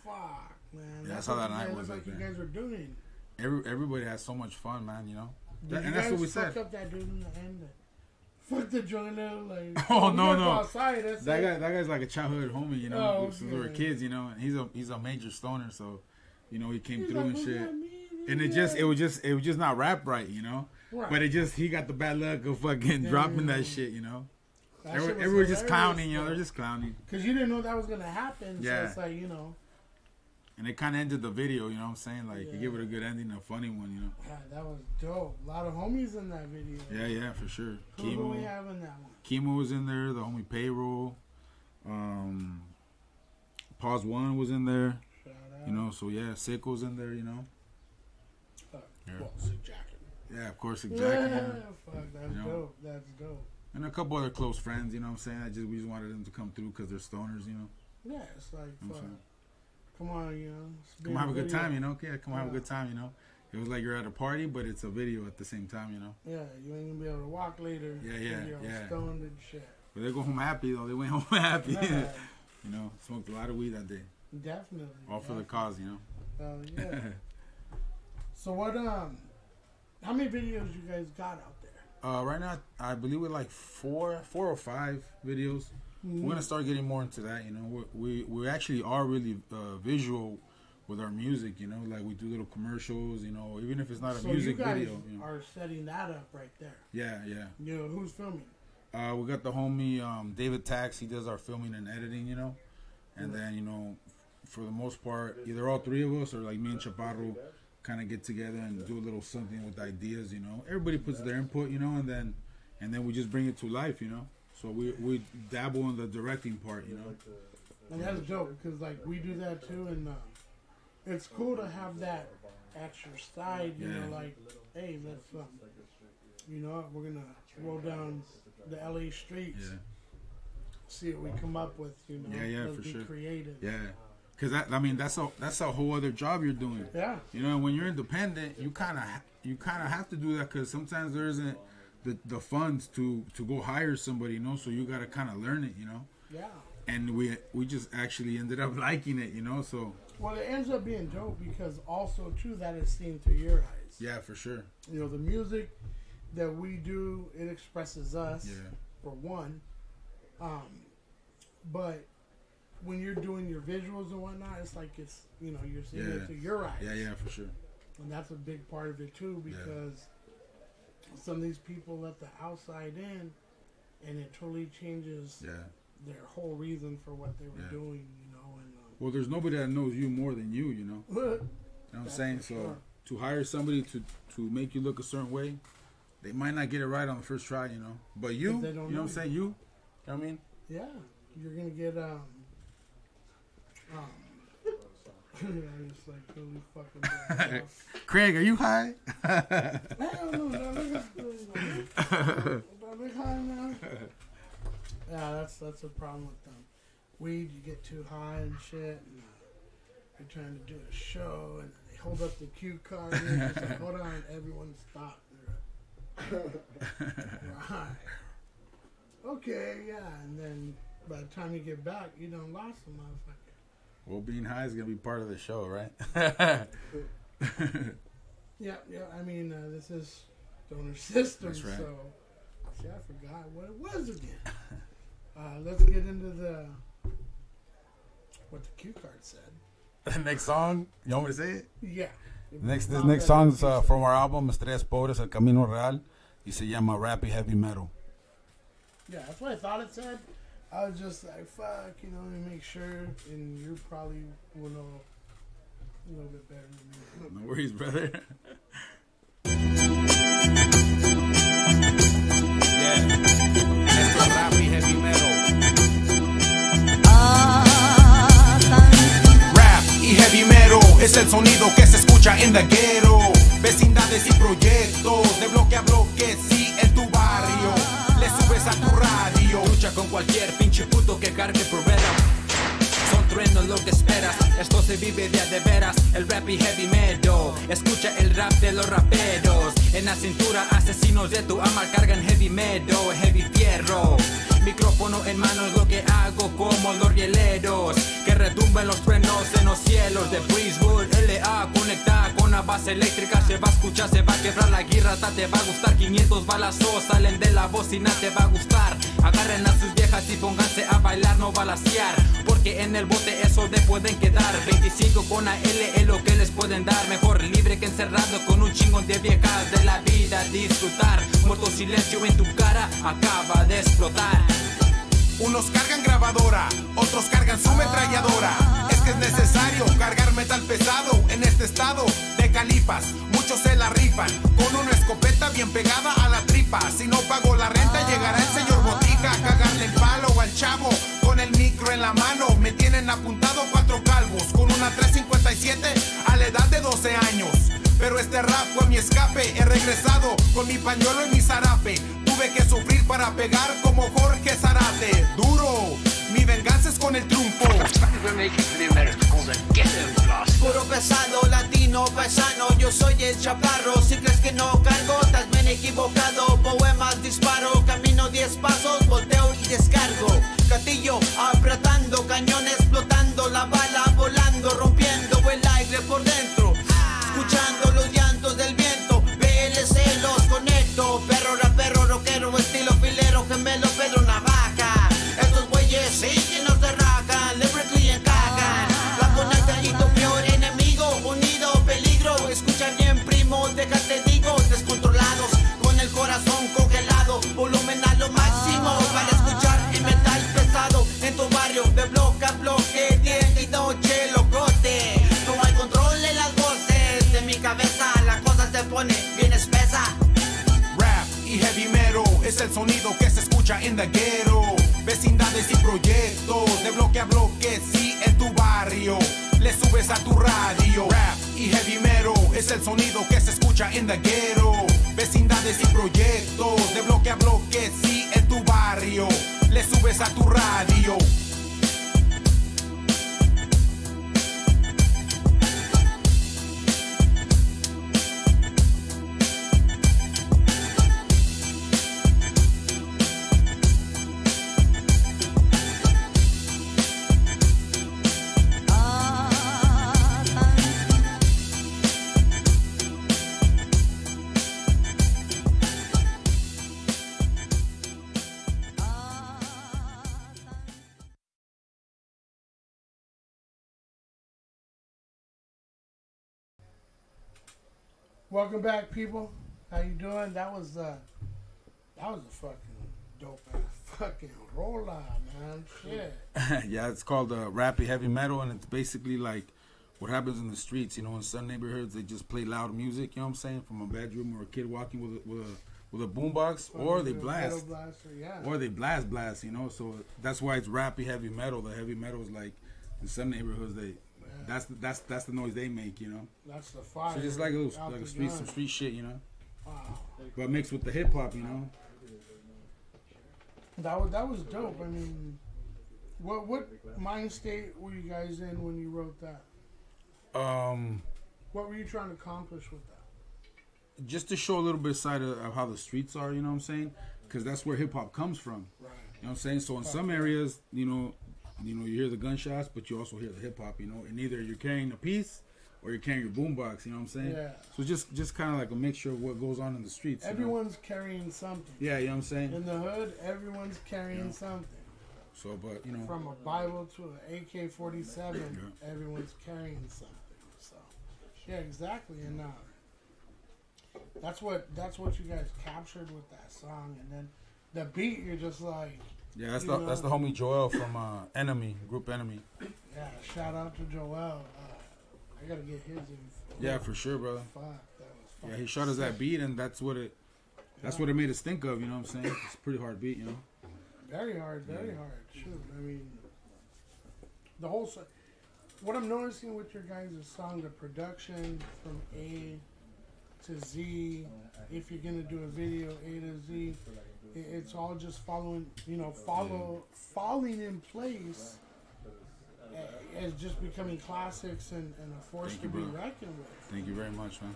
Fuck, man. Yeah, that's how that night was. Like you guys were doing. Everybody had so much fun, man. You know. And that's what we said. Fuck up that dude in the end. Fuck the joint out, like. Oh no. Outside, that guy's like a childhood homie, you know. Oh, since we were kids, you know, and he's a major stoner, so you know he came through like, and shit. And it was just not rap right, you know. Right. But he got the bad luck of fucking dropping that shit, you know. Everyone just clowning, you know. They're just clowning. Because you didn't know that was gonna happen. Yeah. So it's like, you know. And it kind of ended the video, you know what I'm saying? Like, you give it a good ending, a funny one, you know. Yeah, that was dope. A lot of homies in that video. Yeah, for sure. Who do we have in that one? Kimo was in there, the homie Payroll. Pause One was in there. Shout out. You know, so yeah, Sicko's in there, you know. Well, Sick Jacket. Yeah, of course, Sick Jacket. Yeah, fuck, that's dope. That's dope. And a couple other close friends, you know what I'm saying? We just wanted them to come through because they're stoners, you know. Yeah, it's like, fuck. Come on, you know. Come have a good time, you know. Yeah, come have a good time, you know. It was like you're at a party, but it's a video at the same time, you know. Yeah, you ain't gonna be able to walk later. Yeah. Stoned and shit. But they go home happy though. They went home happy. You know, smoked a lot of weed that day. Definitely. All for the cause, you know. Yeah. So what? How many videos you guys got out there? Right now, I believe we're like four or five videos. Mm-hmm. We're gonna start getting more into that. You know, we actually are really visual with our music. You know, like we do little commercials. You know, even if it's not a music video. You are setting that up right there. Yeah. You know, who's filming? We got the homie David Tax. He does our filming and editing. You know, and then you know, for the most part, either all three of us or like me and Chaparro kind of get together and do a little something with ideas. You know, everybody puts their input. You know, and then we just bring it to life. You know. So we dabble in the directing part, you know. And that's dope because like we do that too, and it's cool to have that extra side. You know, like hey, let's you know, we're gonna roll down the LA streets, see what we come up with. You know, let's for be sure. Creative. Yeah, because that's a whole other job you're doing. Yeah. You know, when you're independent, you kind of have to do that because sometimes there isn't the funds to go hire somebody, you know. So you gotta kind of learn it, you know. Yeah. And we just actually ended up liking it, you know. So. Well, it ends up being dope because also too that is seen through your eyes. Yeah, for sure. You know, the music that we do, it expresses us. Yeah. For one, but when you're doing your visuals and whatnot, it's like it's, you know, you're seeing it through your eyes. Yeah, for sure. And that's a big part of it too, because some of these people let the outside in, and it totally changes their whole reason for what they were doing, you know. And well, there's nobody that knows you more than you, you know. You know what I'm saying? So to hire somebody to make you look a certain way, they might not get it right on the first try, you know. But you know what I'm saying? You know what I mean? Yeah, you're gonna get just like totally fucking. Craig, are you high? I don't know. Look high now. Yeah, that's a problem with them. Weed, you get too high and shit, and you're trying to do a show, and they hold up the cue card, and it's like, hold on, everyone stop. Right. Okay, yeah, and then by the time you get back, you done lost a motherfucker. Well, being high is gonna be part of the show, right? Yeah. I mean, this is Stoner System, That's right. so see, I forgot what it was again. Let's get into what the cue card said. The next song, you want me to say it? Yeah. This next song is from our album Tres Pobres, El Camino Real, y se llama Rap y Heavy Metal. Yeah, that's what I thought it said. I was just like, fuck, you know, to make sure, and you probably will know a little bit better than me. No worries, brother. Esto es rap y heavy metal. Rap y heavy metal es el sonido que se escucha en the ghetto. Vecindades y proyectos, de bloque a bloque, sí, en tu barrio. Le subes a tu radio. Lucha con cualquier pinche puto que cargue Provera. Son truenos lo que esperas. Esto se vive de a de veras. El rap y heavy metal. Escucha el rap de los raperos. En la cintura asesinos de tu ama cargan heavy metal, heavy fierro. Micrófono en mano es lo que hago como los rieleros. Que retumben los truenos en los cielos de Breezewood. LA conectada con la base eléctrica. Se va a escuchar, se va a quebrar la guirrata. Te va a gustar, 500 balazos salen de la bocina. Te va a gustar, agarren a sus viejas y pónganse a bailar, no balasear. Porque en el bote eso de pueden quedar. 25 con AL es lo que les pueden dar. Mejor libre que encerrado con un chingón de viejas. De la vida disfrutar. Muerto silencio en tu cara acaba de explotar. Unos cargan grabadora, otros cargan su metralladora. Es que es necesario cargar metal pesado en este estado de calipas. Muchos se la rifan con una escopeta bien pegada a la tripa. Si no pago la renta llegará el señor Botica a cagarle el palo al chavo con el micro en la mano. Me tienen apuntado 4 calvos con una 357 a la edad de 12 años. Pero este rap fue mi escape. He regresado con mi pañuelo y mi zarape. Tuve que sufrir para pegar como Jorge Zarate. Duro, mi venganza es con el triunfo. Puro pesado, latino, paisano, yo soy el chaparro. Si crees que no cargo, estás bien equivocado. Poemas disparo, camino 10 pasos, volteo y descargo. Gatillo apretando, cañón explotando, la bala volando, rompiendo el aire por dentro. Escuchando los llantos del viento, VLC los conecto. Perro, rapero, rockero, estilo filero, gemelo, Pedro Navaja. Estos güeyes siguen, no se rajan, lyrically encajan. La conecta y tu peor enemigo, unido, peligro. Escucha bien, primo, déjate digo, descontrolados, con el corazón congelado. Volumen a lo máximo para escuchar el metal pesado. En tu barrio, de bloque a bloque, día y noche, locote. No hay control en las voces de mi cabeza, la cosa se pone bien espesa. Rap y heavy metal es el sonido que se escucha en the ghetto. Vecindades y proyectos, de bloque a bloque, sí, en tu barrio. Le subes a tu radio. Rap y heavy metal es el sonido que se escucha en the ghetto. Vecindades y proyectos, de bloque a bloque, sí, en tu barrio. Le subes a tu radio. Welcome back, people. How you doing? That was a fucking dope ass fucking roll-on, man. Shit. Yeah, it's called rappy heavy metal, and it's basically like what happens in the streets. You know, in some neighborhoods they just play loud music. You know what I'm saying? From a bedroom, or a kid walking with a boombox, or they blast, or they blast. You know, so that's why it's rappy heavy metal. The heavy metal is like in some neighborhoods that's the noise they make. You know, that's the fire. So just like some street shit. You know, wow. But mixed with the hip hop. You know. That was dope. I mean, what mind state were you guys in when you wrote that? What were you trying to accomplish with that? Just to show a little bit side of how the streets are, you know what I'm saying? Because that's where hip hop comes from. Right. You know what I'm saying? So in some areas, you hear the gunshots, but you also hear the hip hop. You know, and either you're carrying a piece or you're carrying your boombox. You know what I'm saying? Yeah. So just kind of like a mixture of what goes on in the streets. Everyone's carrying something. Yeah, you know what I'm saying? In the hood, everyone's carrying something. So, but from a Bible to an AK-47, everyone's carrying something. So, yeah, exactly, and that's what you guys captured with that song, and then the beat, you're just like. Yeah, that's the homie Joel from Group Enemy. Yeah, shout out to Joel. I gotta get his info. Yeah, for sure, brother. Fuck, that was fun. Yeah, he shot us that beat, and that's what it made us think of. You know what I'm saying? It's a pretty hard beat, you know. Very hard. Shoot, I mean, the whole. What I'm noticing with your guys' song, the production from A to Z. If you're gonna do a video, A to Z, it's all just falling in place. As just becoming classics and a force to be reckoned with. Thank you very much, man.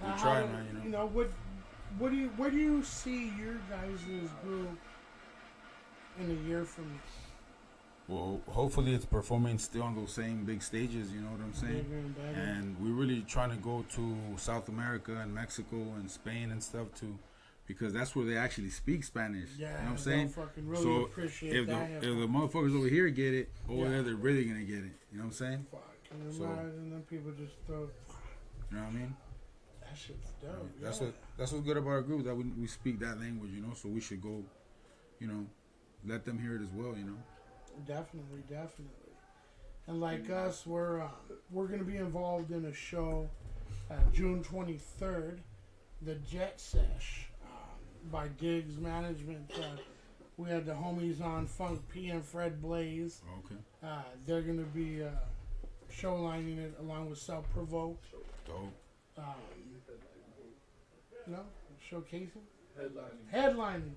We're trying, man. You know where do you see your guys' group in a year from now? Well, hopefully it's performing still on those same big stages. You know what I'm saying? Bigger. And we're really trying to go to South America and Mexico and Spain and stuff too, because that's where they actually speak Spanish. Yeah, you know what I'm saying? Really so if the motherfuckers over here get it, over there they're really gonna get it. You know what I'm saying? So, and then people just throw. You know what I mean? That shit's dope. That's what's good about our group, that we speak that language. You know, so we should go, let them hear it as well. You know. Definitely. And like us, we're gonna be involved in a show, June 23rd, the Jet Sesh. By Diggs Management. We had the homies on Funk P and Fred Blaze. Okay. They're going to be show lining it along with Self Provoked. Dope. Showcasing? Headlining.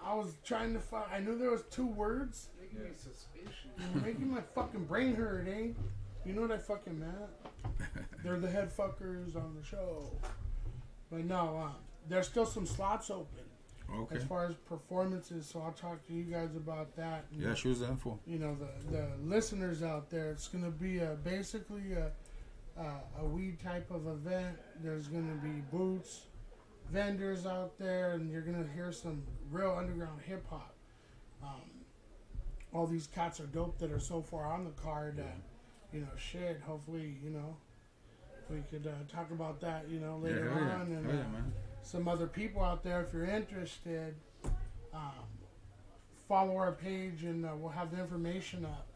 I was trying to find. I knew there was 2 words. Making me suspicious. You're making my fucking brain hurt, eh? You know what I fucking meant? They're the head fuckers on the show. But no, there's still some slots open as far as performances, so I'll talk to you guys about that. And, yeah, shoot the info. You know, the listeners out there, it's going to be basically a weed type of event. There's going to be booths, vendors out there, and you're going to hear some real underground hip-hop. All these cats are dope that are so far on the card. Hopefully, we could talk about that, later on. And man. Some other people out there, if you're interested, follow our page and we'll have the information up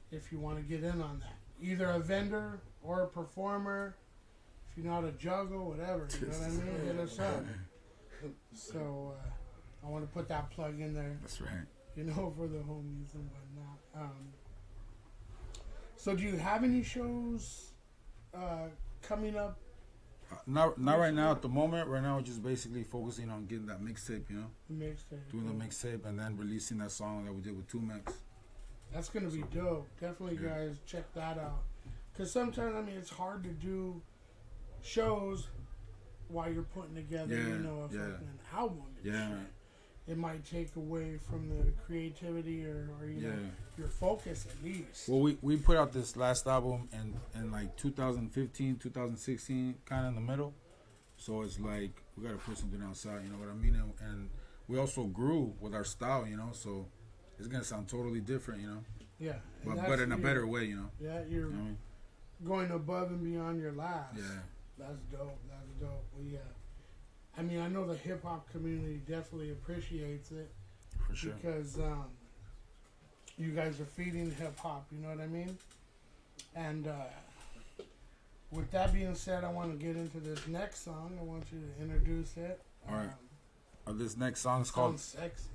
if you want to get in on that. Either a vendor or a performer, if you know how to juggle, whatever, you know what I mean? Hit us up. So I want to put that plug in there. That's right. For the homies and whatnot. So do you have any shows coming up? Not right now at the moment. Right now we're just basically focusing on getting that mixtape, Doing the mixtape and then releasing that song that we did with 2Max. That's going to be dope. Definitely, guys, check that out. Because sometimes, it's hard to do shows while you're putting together, a fucking album and shit. It might take away from the creativity or your focus at least. Well, we put out this last album in like 2015, 2016, kind of in the middle. So it's like we got to put something outside, you know what I mean? And we also grew with our style, so it's going to sound totally different, Yeah. But in a better way, Yeah, you're going above and beyond your last. Yeah. That's dope. That's dope. We, I mean, I know the hip hop community definitely appreciates it. For sure. Because you guys are feeding hip hop, you know what I mean? And with that being said, I want to get into this next song. I want you to introduce it. All right. This next song is called Sexy.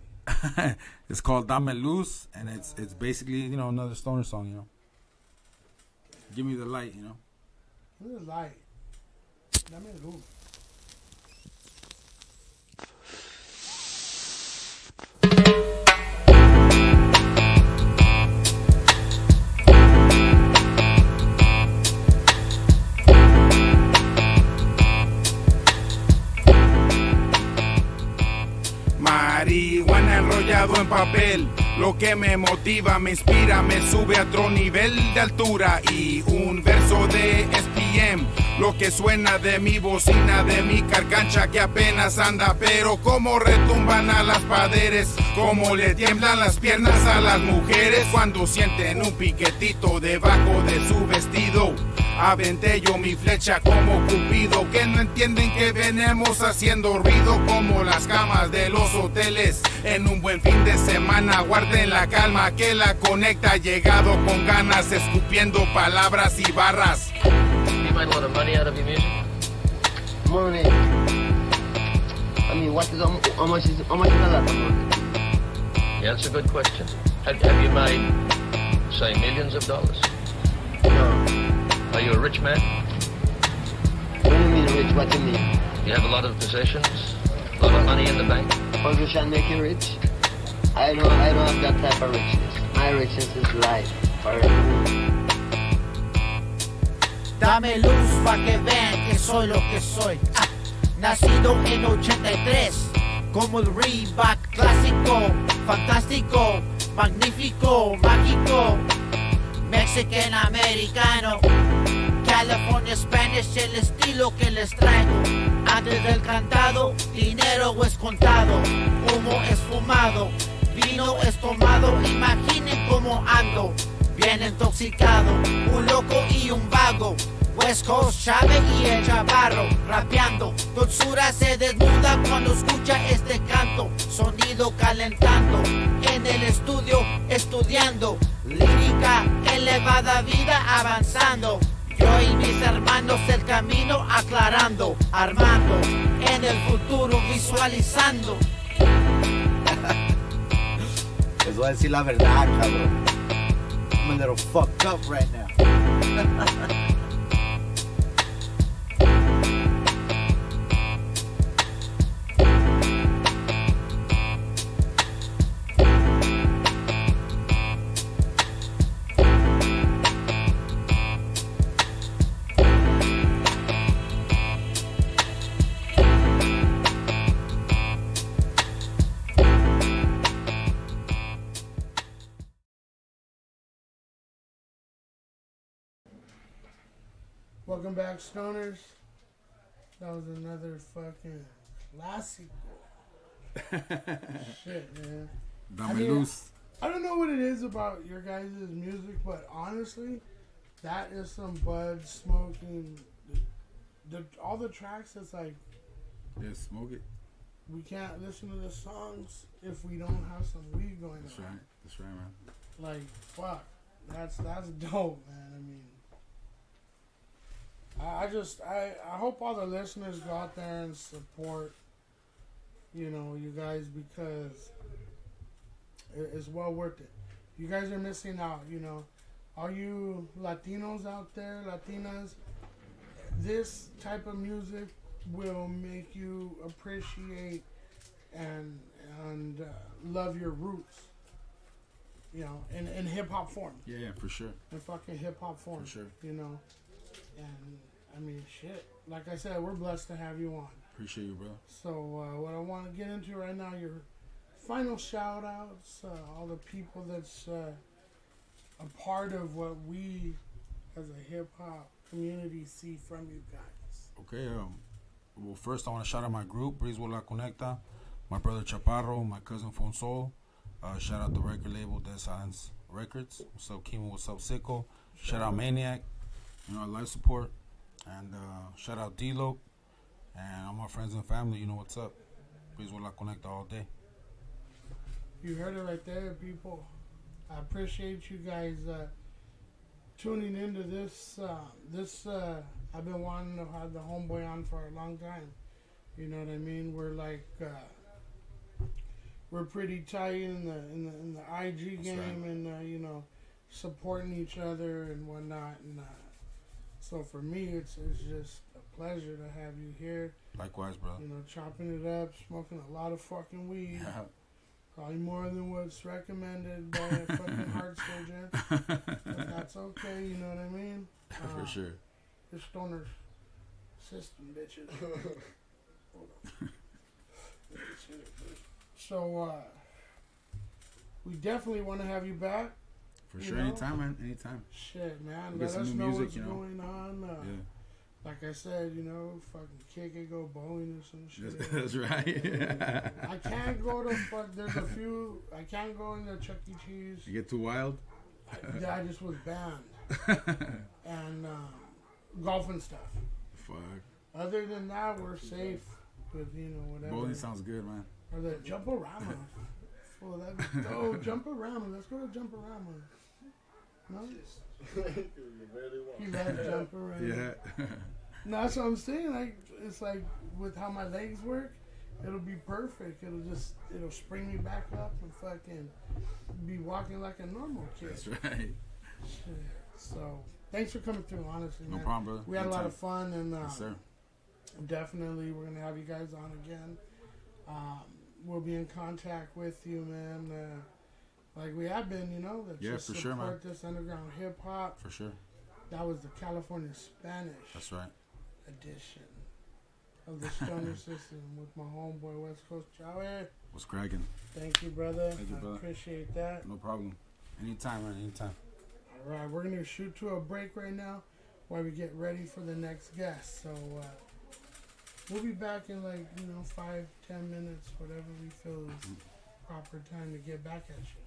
It's called Dame Luz, and it's basically, you know, another stoner song, you know. Give me the light, you know. Give me the light. Dame luz. Marihuana enrollado en papel, lo que me motiva, me inspira, me sube a otro nivel de altura. Y un verso de SPM, lo que suena de mi bocina, de mi carcancha que apenas anda, pero como retumban a las paredes, como le tiemblan las piernas a las mujeres cuando sienten un piquetito debajo de su vestido. Aventé yo mi flecha como Cupido, que no entienden que venimos haciendo ruido como las camas de los hoteles. En un buen fin de semana guarden la calma que la conecta, llegado con ganas, escupiendo palabras y barras. You make a lot of money out of your music? Money. I mean, how much is a lot of money? Yeah, that's a good question. Have you made, say, millions of dollars? No. Are you a rich man? What do you mean rich? What do you mean? You have a lot of possessions? A lot of money in the bank? Hustle shall make you rich? I don't have that type of richness. My richness is life. Forever. Dame luz pa' que vean que soy lo que soy. Nacido en 83, como el REWATCH clásico, fantástico, magnífico, mágico, Mexican americano, California Spanish, el estilo que les traigo. Antes del cantado, dinero es contado, humo es fumado, vino es tomado. Imaginen cómo ando, bien intoxicado, un loco y un vago. West Coast Chave y el Chavarro rapeando, dulzura se desnuda cuando escucha este canto, sonido calentando, en el estudio estudiando, lírica elevada, vida avanzando, yo y mis hermanos el camino aclarando, armando, en el futuro visualizando. Les voy a decir la verdad, cabrón. I'm a little fucked up right now. Welcome back, stoners. That was another fucking classic. Shit, man. Dame luz. I don't know what it is about your guys' music, but honestly, that is some bud smoking. All the tracks, it's like, yeah, smoke it. We can't listen to the songs if we don't have some weed going on. That's right. That's right, man. Like, fuck. That's dope, man. I mean, I hope all the listeners go out there and support, you know, you guys, because it's well worth it. You guys are missing out, you know. All you Latinos out there, Latinas, this type of music will make you appreciate and love your roots, you know, in hip-hop form. Yeah, for sure. In fucking hip-hop form. For sure. You know. And, I mean, shit. Like I said, we're blessed to have you on. Appreciate you, bro. So, what I want to get into right now, your final shout-outs, all the people that's a part of what we, as a hip-hop community, see from you guys. Okay, well, first I want to shout out my group, Brisbane La Conecta, my brother Chaparro, my cousin Fonsol. Shout out the record label, Dead Silence Records. What's up, Kimo? What's up, Sicko? Shout out Maniac. You know, our live support. And shout out D-Lo. And all my friends and family, you know what's up. Please will connect all day. You heard it right there, people. I appreciate you guys tuning into this. I've been wanting to have the homeboy on for a long time. You know what I mean? We're like, we're pretty tight in the IG game, right. And you know, supporting each other and whatnot. And so for me, it's just a pleasure to have you here. Likewise, bro. You know, chopping it up, smoking a lot of fucking weed. Yeah. Probably more than what's recommended by a fucking heart surgeon. But that's okay, you know what I mean? For sure. The stoner system, bitches. So, we definitely want to have you back. For sure, anytime, man. Anytime. Shit, man. Let us know what's going on. Like I said, you know, fucking kick it, go bowling or some shit. That's right. I can't go to there's a few. I can't go into Chuck E. Cheese. You get too wild? I just was banned. And golf and stuff. Fuck. Other than that, we're safe with, you know, whatever. Bowling sounds good, man. Or the Jump-A-Rama. Oh, Jump-A-Rama. Let's go to Jump-A-Rama. No? He loves Jump-A-Rama. Yeah. No, that's what I'm saying. Like, it's like with how my legs work, it'll be perfect. It'll spring me back up and fucking be walking like a normal kid. That's right. Shit. So, thanks for coming through, honestly, man. No problem, brother. We had a lot of fun, and yes, sir. Definitely we're going to have you guys on again. We'll be in contact with you, man. Like we have been, you know. Yeah, for sure, man. Support this underground hip-hop. For sure. That was the California Spanish. That's right. Edition of the Stoner System with my homeboy WESTCOASTCHAVE. What's cracking? Thank you, brother. Thank you, brother. I appreciate that. No problem. Anytime, man. Anytime. All right, we're going to shoot to a break right now while we get ready for the next guest. So we'll be back in 5-10 minutes, whatever we feel is proper time to get back at you.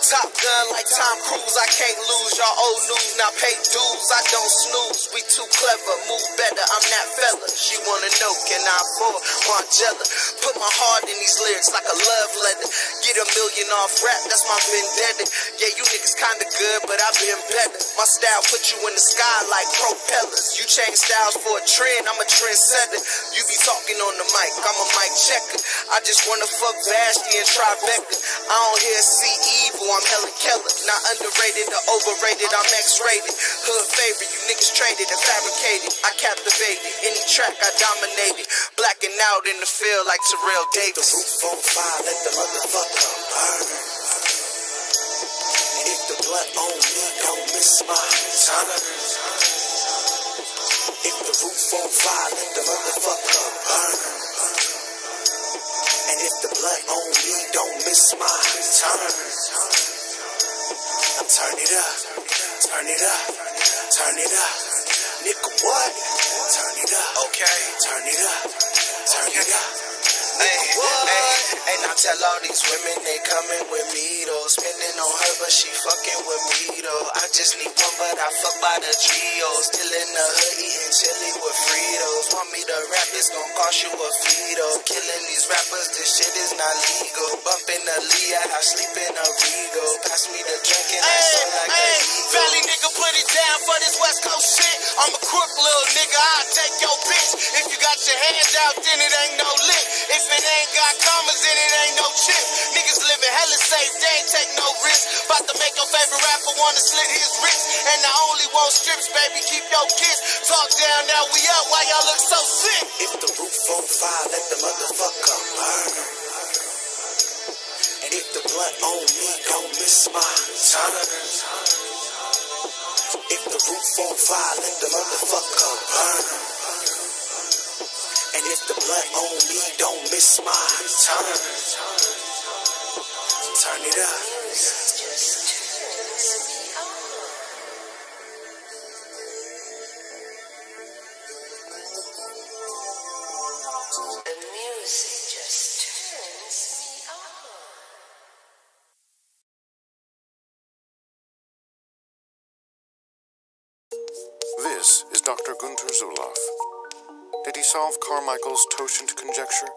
Top gun like Tom Cruise, I can't lose. Y'all old news, now pay dues. I don't snooze, we too clever, move better. I'm that fella. She wanna know, can I afford Margella? Put my heart in these lyrics like a love letter. Get $1 million off rap, that's my vendetta. Yeah, you niggas kinda good, but I've been better. My style put you in the sky like propellers. You change styles for a trend, I'm a trendsetter. You be talking on the mic, I'm a mic checker. I just wanna fuck Vashti and Tribeca. I don't hear see evil, I'm Helen Keller. Not underrated or overrated, I'm X-rated. Hood favorite, you niggas traded and fabricated. I captivated, any track I dominated. Blacking out in the field like Terrell Davis. The roof on fire, let the motherfucker burn. And if the blood on me, don't miss my time. If the roof on fire, let the motherfucker burn. And if the blood on me, don't miss my time. Now turn it up, turn it up, turn it up. Nigga, what? Turn it up, okay, turn it up, turn it up. Hey, now tell all these women they coming with me though. Spending on her, but she fucking with me though. I just need one, but I fuck by the trio. Still in the hood, eating chili with Fritos. Want me to rap, it's gon' cost you a fee though. Killing these rappers, this shit is not legal. Bumping the Leah, I sleep in a Rego. Pass me the drink and I sound like a Valley nigga put it nigga, I'll take your bitch. If you got your hands out, then it ain't no lick. If it ain't got commas, then it ain't no chip. Niggas living hella safe, they ain't take no risk. About to make your favorite rapper wanna slit his wrist. And I only want strips, baby, keep your kiss. Talk down, now we up, why y'all look so sick? If the roof on fire, let the motherfucker burn. And if the blood on me, don't miss my turn. If the roof on fire, let the motherfucker burn. And if the blood on me, don't miss my turn. Turn it up. This is Dr. Gunter Zuloff. Did he solve Carmichael's totient conjecture?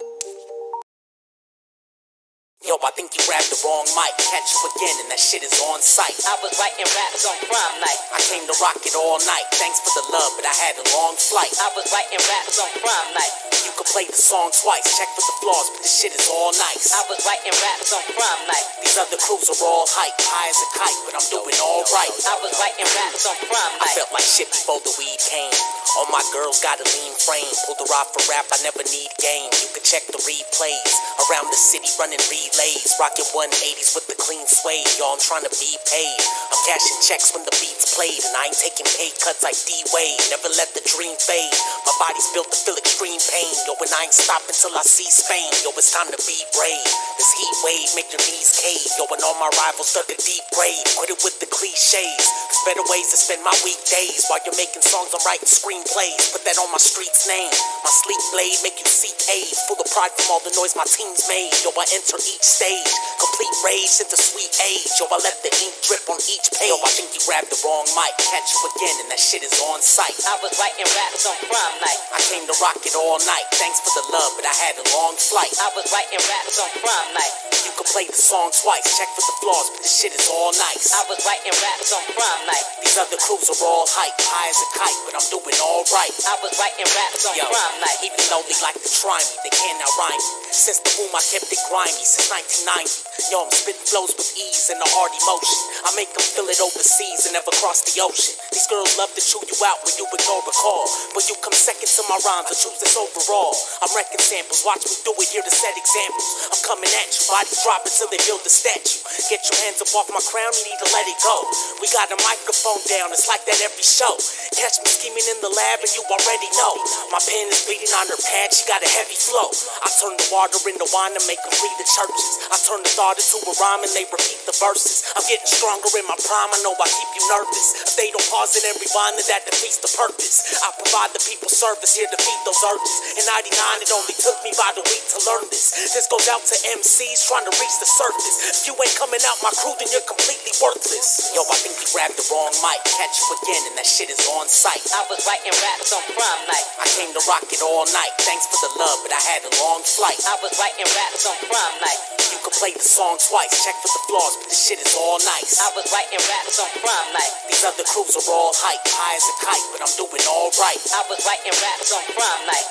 Yo, I think you grabbed the wrong mic. Catch you again, and that shit is on sight. I was writing raps on prom night. I came to rock it all night. Thanks for the love, but I had a long flight. I was writing raps on prom night. You could play the song twice. Check for the flaws, but this shit is all nice. I was writing raps on prom night. These other crews are all hype, high as a kite, but I'm doing all right. I was writing raps on prom night. I felt like shit before the weed came. All my girls got a lean frame. Pulled her off for rap, I never need game. You could check the replays. Around the city running relays. Rocking 180s with the clean suede. Y'all, I'm trying to be paid. I'm cashing checks when the beat's played. And I ain't taking pay cuts like D-Wade. Never let the dream fade. My body's built to feel extreme pain. Yo, and I ain't stopping till I see Spain. Yo, it's time to be brave. This heat wave make your knees cave. Yo, and all my rivals dug a deep grave. Quit it with the cliches. There's better ways to spend my weekdays. While you're making songs, I'm writing screenplays. Put that on my street's name. My sleep blade make you seek aid. Full of pride from all the noise my team's made. Yo, I enter each stage. Complete rage into sweet age. Yo, I let the ink drip on each page. Yo, I think you grabbed the wrong mic. Catch you again, and that shit is on sight. I was writing raps on prom night. I came to rock it all night. Thanks for the love, but I had a long flight. I was writing raps on prom night. You could play the song twice. Check for the flaws, but this shit is all nice. I was writing raps on prom night. These other crews are all hype, high as a kite, but I'm doing all right. I was writing raps on prom night. Even though they like to try me, they cannot rhyme me. Since the womb, I kept it grimy. Since 1990, yo, I'm spitting flows with ease and a hard emotion. I make them feel it overseas and never cross the ocean. These girls love to chew you out when you ignore a call. When you come second to my rhymes, I choose this overall. I'm wrecking samples, watch me do it here to set examples. I'm coming at you, bodies dropping till they build a statue. Get your hands up off my crown, you need to let it go. We got a microphone down, it's like that every show. Catch me scheming in the lab and you already know. My pen is beating on her pad, she got a heavy flow. I turn the water into wine to make them flee the churches. I turn the thought into a rhyme and they repeat the verses. I'm getting stronger in my prime, I know I keep you nervous. If they don't pause it and rewind, then that defeats the purpose. I provide the people service here to feed those urges. In 99, it only took me about a week to learn this. This goes out to MCs trying to reach the surface. If you ain't coming out my crew, then you're completely worthless. Yo, I think you grabbed the wrong mic. Catch you again, and that shit is on sight. I was writing raps on prom night. I came to rock it all night. Thanks for the love, but I had a long flight. I was writing raps on prom night. You could play the song twice. Check for the flaws, but this shit is all nice. I was writing raps on prom night. These other crews are all hype, high as a kite, but I'm doing all right. I was writing raps on prom night.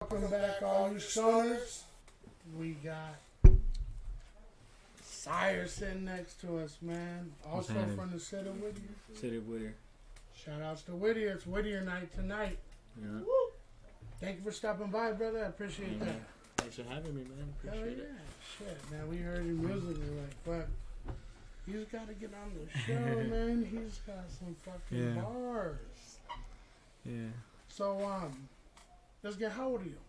Welcome back, all you stoners. We got SIGHER sitting next to us, man. Also from the city of Whittier. City of Whittier. Shout outs to Whittier. It's Whittier night tonight. Yeah. Woo! Thank you for stopping by, brother. I appreciate that. Thanks for having me, man. Appreciate it. Shit, man. We heard your music. We're like, fuck. He's got to get on the show, man. He's got some fucking bars. Yeah. So, let's get, how old are you?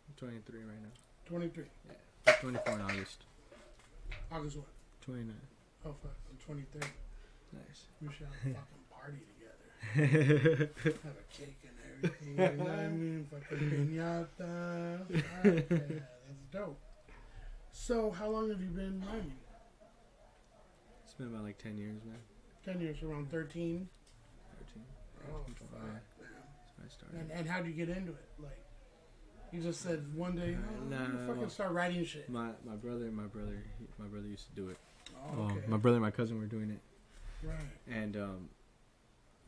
I'm 23 right now. 23? Yeah. 24 in August. August what? 29. Oh, fuck. I'm 23. Nice. We should have a fucking party together. Have a cake and everything. You know what I mean? Fucking piñata. Okay, that's dope. So, how long have you been writing? It's been about like 10 years, man. 10 years, around 13? 13. Oh, fuck, man. That's when I started. And how'd you get into it? Like, you just said one day, fucking start writing shit. My brother used to do it. Oh, okay. My brother and my cousin were doing it. Right. And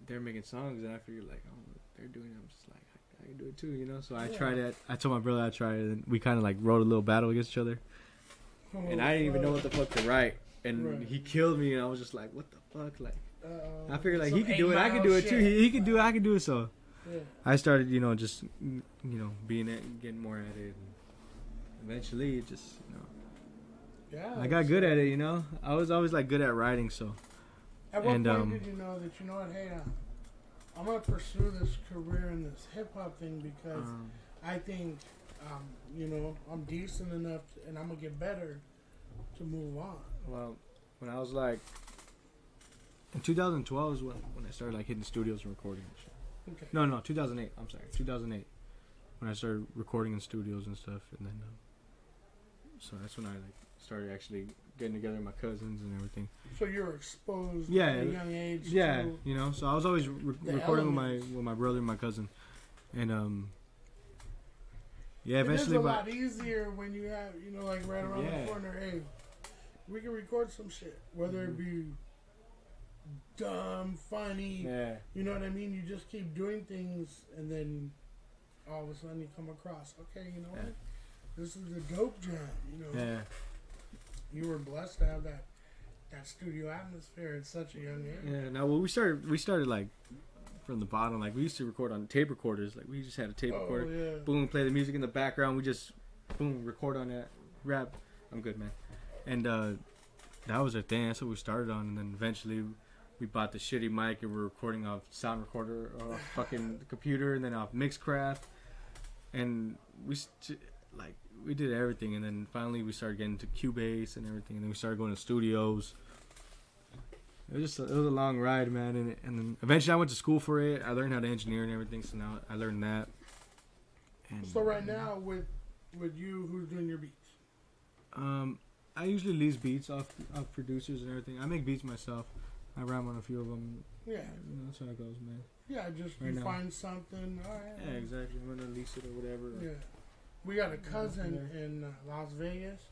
they're making songs, and I figured like, oh, they're doing it. I'm just like, I can do it too, you know. So I tried it. I told my brother I tried it, and we kind of like wrote a little battle against each other. Oh, and I didn't even know what the fuck to write. And he killed me, and I was just like, what the fuck? Like, I figured like he could do it, I could do it too. He could do it, I could do it. So I started, you know, just being it, getting more at it, and eventually it just, I got good at it, you know. I was always like good at writing, so. At what point did you know that, you know what, hey, I'm gonna pursue this career in this hip hop thing because I think, you know, I'm decent enough and I'm gonna get better to move on. Well, when I was like, in 2012 is when I started like hitting studios and recording and shit. Okay. No, 2008. I'm sorry, 2008 when I started recording in studios and stuff, and then so that's when I like started actually getting together with my cousins and everything. So you were exposed at a young age. Yeah, to you know. So I was always recording with my brother and my cousin, and eventually. It's a lot easier when you have, you know, like right around the corner. Hey, we can record some shit, whether it be dumb, funny. Yeah. You know what I mean? You just keep doing things, and then all of a sudden you come across, okay, you know what? This is a dope jam. You know. Yeah. You were blessed to have that studio atmosphere at such a young age. Yeah. Now, well, we started like from the bottom. Like we used to record on tape recorders. Like we just had a tape recorder. Yeah. Boom, play the music in the background. We just boom record on that. Rap. I'm good, man. And that was our thing. That's what we started on. And then eventually we bought the shitty mic and we're recording off sound recorder or fucking computer, and then off Mixcraft. And we did everything, and then finally we started getting to Cubase and everything, and then we started going to studios. It was a long ride, man, and then eventually I went to school for it. I learned how to engineer and everything, so now I learned that. And so right now, with you, who's doing your beats? I usually lease beats off producers and everything. I make beats myself. I rhyme on a few of them. Yeah, you know, that's how it goes, man. Yeah, just right you find something. All right. Yeah, exactly. I'm gonna lease it or whatever. Yeah. We got a cousin in Las Vegas.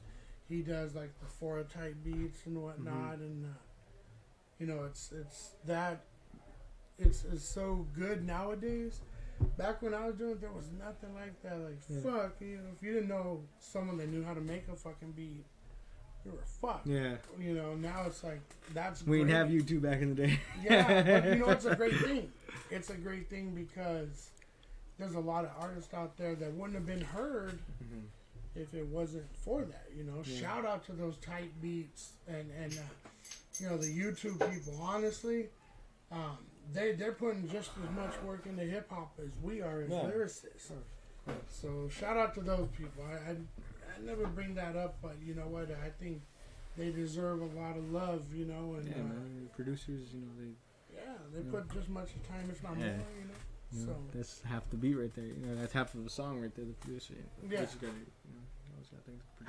He does like the 4 type beats and whatnot, and you know, it's so good nowadays. Back when I was doing it, there was nothing like that. Like fuck, you know, if you didn't know someone that knew how to make a fucking beat, you were fucked. Yeah. You know, now it's like that's. We didn't have YouTube back in the day. Yeah, but you know, it's a great thing. It's a great thing because there's a lot of artists out there that wouldn't have been heard if it wasn't for that, you know. Yeah. Shout out to those tight beats and you know, the YouTube people. Honestly, they're putting just as much work into hip hop as we are as lyricists. So shout out to those people. I never bring that up, but you know what? I think they deserve a lot of love, you know. And man, producers, you know, they put just much time, if not more, you know. You know, that's half the beat right there. You know, that's half of the song right there. The producer. Yeah. Gotta,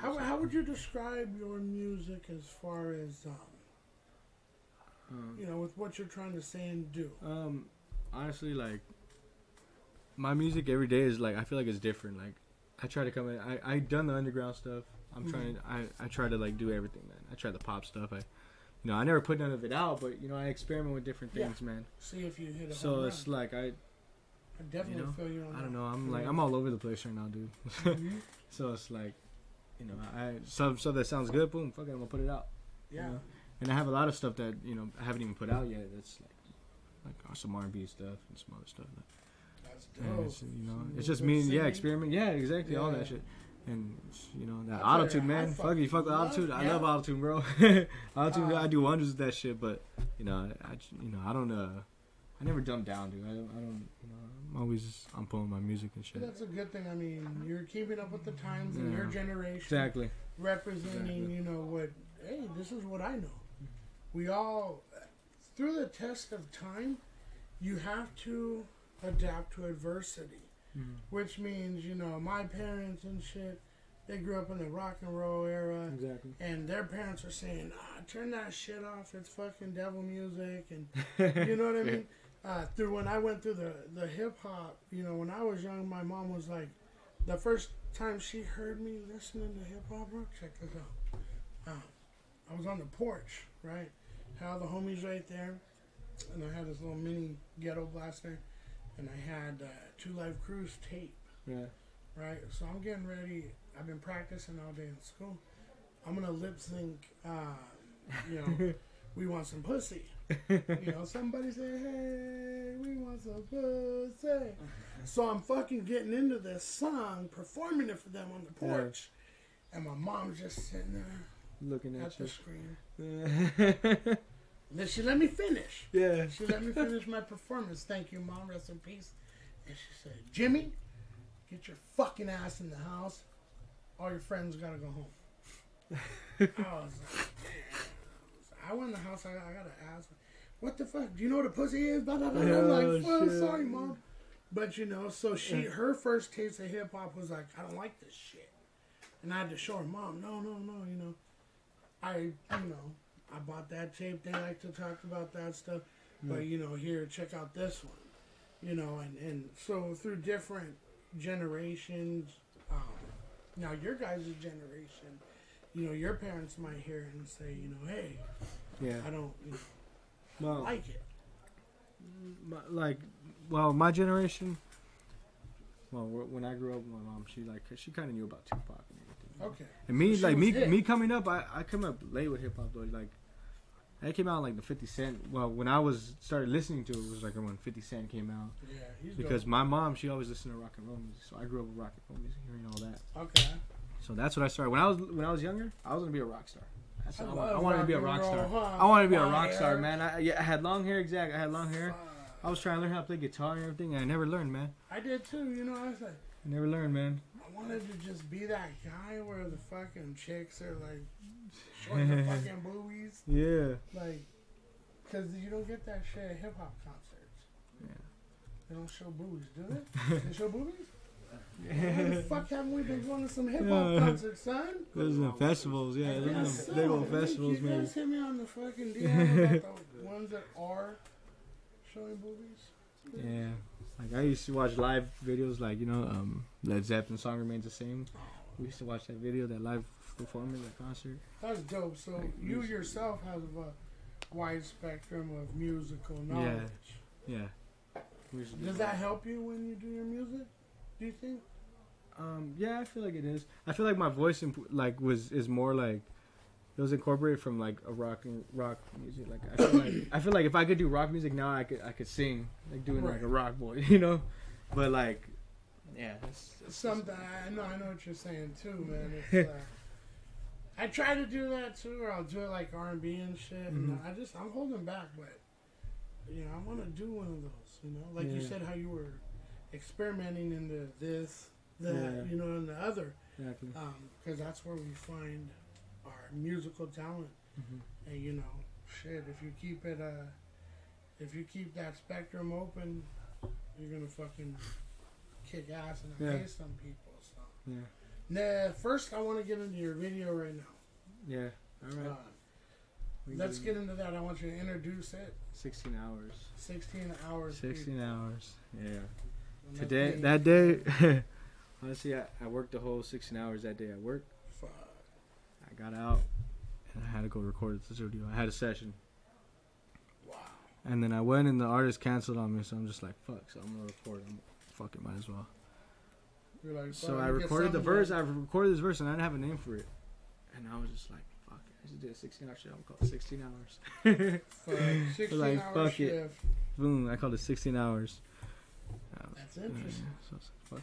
you know, how would you describe your music as far as you know, with what you're trying to say and do? Honestly, like my music every day is like, I feel like it's different. Like I try to come in. I done the underground stuff. I'm trying. I try to like do everything, man. I try the pop stuff. You know, I never put none of it out, but you know, I experiment with different things, man. See if you hit a So home it's run. like I definitely feel you on I don't know. I'm all over the place right now, dude. So it's like, you know, some stuff that sounds good, boom, fuck it, I'm gonna put it out. Yeah. You know? And I have a lot of stuff that, you know, I haven't even put out yet. That's like some R&B stuff and some other stuff. That's and dope. it's, you know, it's just me, yeah, experiment. Yeah, exactly, all that shit. And, you know, that auto-tune, man. Fuck with auto-tune. I love auto-tune, bro. Auto-tune, I do wonders with that shit, but, you know, I don't, I never dumb down, dude. I don't, you know, I'm always on point with my music and shit. That's a good thing. I mean, you're keeping up with the times in your generation. Exactly. Representing, you know, what, hey, this is what I know. We all, through the test of time, you have to adapt to adversity. Which means, you know, my parents and shit, they grew up in the rock and roll era. Exactly. And their parents are saying, turn that shit off. It's fucking devil music. And you know what I mean? Through when I went through the hip hop, you know, when I was young, my mom was like, the first time she heard me listening to hip hop, bro, check this out. I was on the porch, right? Had all the homies right there. And I had this little mini ghetto blaster. And I had 2 Live Crew's tape. Yeah. Right? So I'm getting ready. I've been practicing all day in school. I'm going to lip sync, you know, We Want Some Pussy. You know, somebody say, hey, we want some pussy. So I'm fucking getting into this song, performing it for them on the porch. Yeah. And my mom's just sitting there. Looking at the screen. Then she let me finish. Yeah. She let me finish my performance. Thank you, Mom. Rest in peace. And she said, Jimmy, get your fucking ass in the house. All your friends gotta go home. I was like, damn. I went in the house. I gotta ask, what the fuck? Do you know what a pussy is? Blah, blah, blah. I'm like, well, sorry, Mom. But, you know, so her first taste of hip hop was like, I don't like this shit. And I had to show her, Mom, no, you know. I bought that tape. They like to talk about that stuff. But, you know, here, check out this one. You know, and so through different generations, now your guys' generation, you know, your parents might hear it and say, you know, hey, I don't, you know, like it. My generation, when I grew up with my mom, she kind of knew about Tupac and everything. Okay. And me coming up, I come up late with hip hop though. Like, I came out like the 50 Cent. Well, when I started listening to it, was like when 50 Cent came out. Yeah, because my mom, she always listened to rock and roll music, so I grew up with rock and roll music, hearing all that. Okay. So that's what I started. When I was younger, I was gonna be a rock star. I wanted to be a rock star. I wanted to be a rock star, man. I had long hair. Exactly. I had long hair. I was trying to learn how to play guitar and everything, and I never learned, man. I did too. You know, I was like, I never learned, man. I wanted to just be that guy where the fucking chicks are like showing the fucking boobies. Yeah. Like, because you don't get that shit at hip hop concerts. Yeah. They don't show boobies, do they? They show boobies? Why the fuck haven't we been going to some hip hop concerts, son? There's some festivals, yeah. There's some big old festivals, man. You guys hit me on the fucking DM about the ones that are showing boobies. Yeah. Like, I used to watch live videos, like, you know, Led Zeppelin song Remains the Same. We used to watch that video, that live performance, that concert. That's dope. So you yourself have a wide spectrum of musical knowledge. Yeah. Does that help you when you do your music? Do you think? Yeah, I feel like it is. I feel like my voice is more like it was incorporated from like a rock music. Like I feel like if I could do rock music now, I could sing like doing like a rock boy, you know. But like, yeah, something I know what you're saying too, man. It's, I try to do that too, or I'll do it like R&B and shit. And I'm holding back, but you know, I want to do one of those. You know, like you said, how you were experimenting into this, that, you know, and the other. Exactly. Because that's where we find our musical talent. And you know, shit, if you keep that spectrum open, you're gonna fucking kick ass and amaze some people. So now, first I want to get into your video right now. Yeah. All right. Let's get into that. I want you to introduce it. 16 hours. 16 hours. 16 hours. Yeah. That day, honestly, I worked the whole 16 hours that day at work. Fuck. I got out and I had to go record at the studio. I had a session. Wow. And then I went and the artist canceled on me, so I'm just like, fuck. So I'm gonna record. Fuck it, might as well. You're like, so I recorded the verse. I recorded this verse and I didn't have a name for it. And I was just like, fuck it. I should do a 16-hour shift. I'm called 16 hours. 16 like, hour fuck shift. it. Boom, I called it 16 hours. That's interesting. So, fuck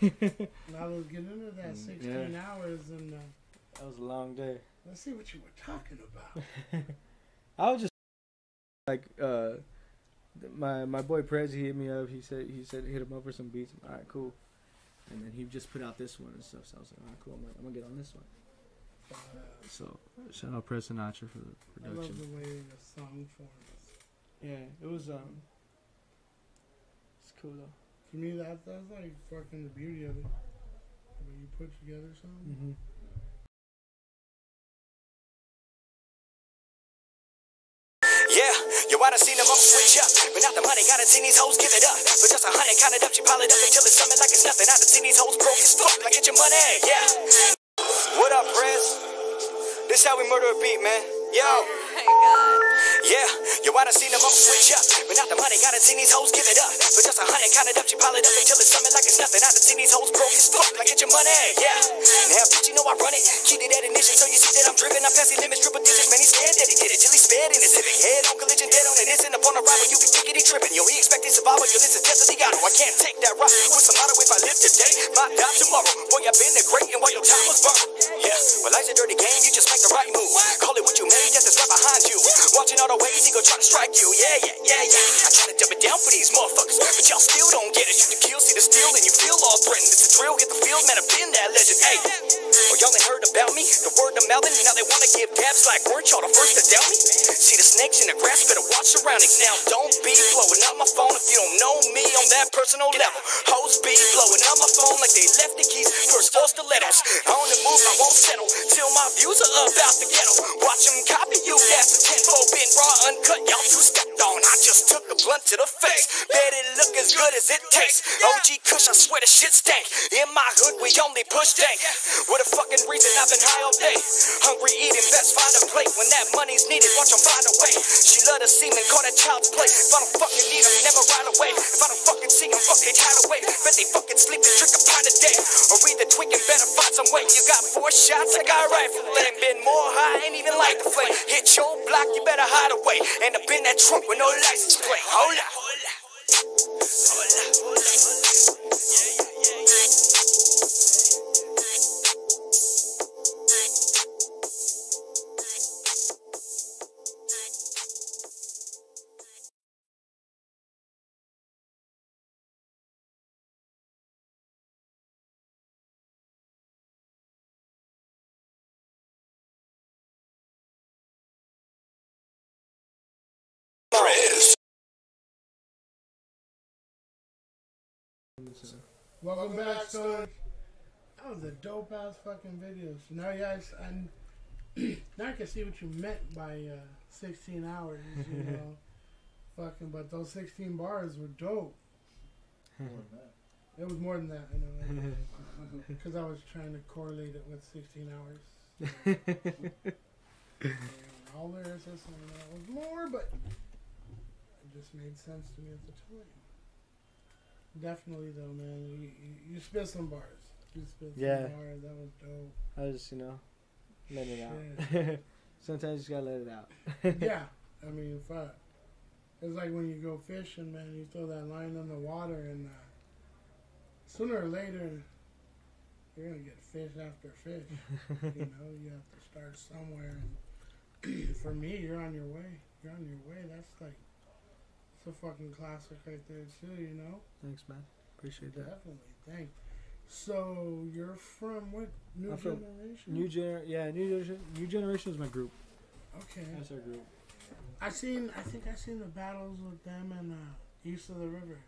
it. Now let's get into that 16 hours and that was a long day. Let's see what you were talking about. I was just like my boy Prez, he hit me up. He said hit him up for some beats. All right, cool. And then he just put out this one and stuff. So I was like, all right, cool. I'm gonna get on this one. So shout out Prez Sinatra for the production. I love the way the song forms. Yeah, it was it's cool though. To me, that's like fucking the beauty of it. When you put together something. Mm-hmm. Yeah, you wanna see them all switch up. But not the money, gotta see these hoes give it up. But just 100, count it up, you pile it up until it's something like it's nothing. I done seen these hoes broke as fuck, like get your money, yeah. What up, Prez? This how we murder a beat, man. Yo. Yeah, you wanna see them all switch up. But not the money, gotta see these hoes give it up. But just 100, count it up, you pile it up until it's something like it's nothing. I done seen these hoes broke as fuck, like get your money, yeah. Now, bitch, you know I run it. Keep it at ignition, so you see that I'm driven. I'm passing limits, triple digits, man, he scared that he did it. Till he spared in the Civic. Head on collision, dead on an instant upon arrival. You can think it, he tripping. Yo, he expecting survival. Yo, this is Tesla Legato. I can't take that rock. What's the motto if I live today? My die tomorrow. Boy, I've been the great and while your time was burned. Yeah, well, life's a dirty game. You just make the right move. Call it what you made, that's right behind you. Watching all the ways he gon' try to strike you. Yeah. I try to dumb it down for these motherfuckers, but y'all still don't get it. Shoot the kill, see the steel, and you feel all threatened. It's a drill, get the field, man, I've been that legend. Hey, oh, y'all ain't heard about me? The word of mouthing, now they wanna give dabs like weren't y'all the first to doubt me? See the snakes in the grass, better watch surroundings. Now don't be blowing up my phone if you don't know me on that personal level. Hoes be blowing up my phone like they left the keys, first or stilettos. On the move, I won't settle till my views are about the ghetto. Watch them copy you, that's a 10-4 been raw, uncut, y'all too stepped on. I just took a blunt to the face, bet it look as good as it tastes. OG Kush, I swear the shit stank. In my hood, we only push dank. What a fucking reason I've been high all day. Hungry eating, best find a plate. When that money's needed, watch them find a way. She love the semen, call that child's play. If I don't fucking need them, never ride away. If I don't fucking see them, fuck they hide away. Bet they fucking sleep and drink a pint a day. Or either tweak and better find some way. You got 4 shots, I got a rifle. Ain't been more high, ain't even like the flame. Hit your block, you better hide away. End up in that trunk with no license plate. Hold up. Welcome back, Stoner. That was a dope ass fucking video. So now, guys, now I can see what you meant by 16 hours. You know, fucking. But those 16 bars were dope. It was more than that, I know. Because I was trying to correlate it with 16 hours. All there is something that was more, but it just made sense to me at the time. Definitely though, man. You spit some bars. You spit some bars. That was dope. I was just, letting it out. Sometimes you just gotta let it out. Yeah. I mean, fuck. It's like when you go fishing, man. You throw that line in the water, and sooner or later, you're gonna get fish after fish. You have to start somewhere. And for me, you're on your way. You're on your way. That's like. It's a fucking classic right there too, Thanks, man. Appreciate that. Definitely, thanks. So you're from what? New Generation? New Generation is my group. Okay. That's our group. I think I seen the battles with them and East of the River.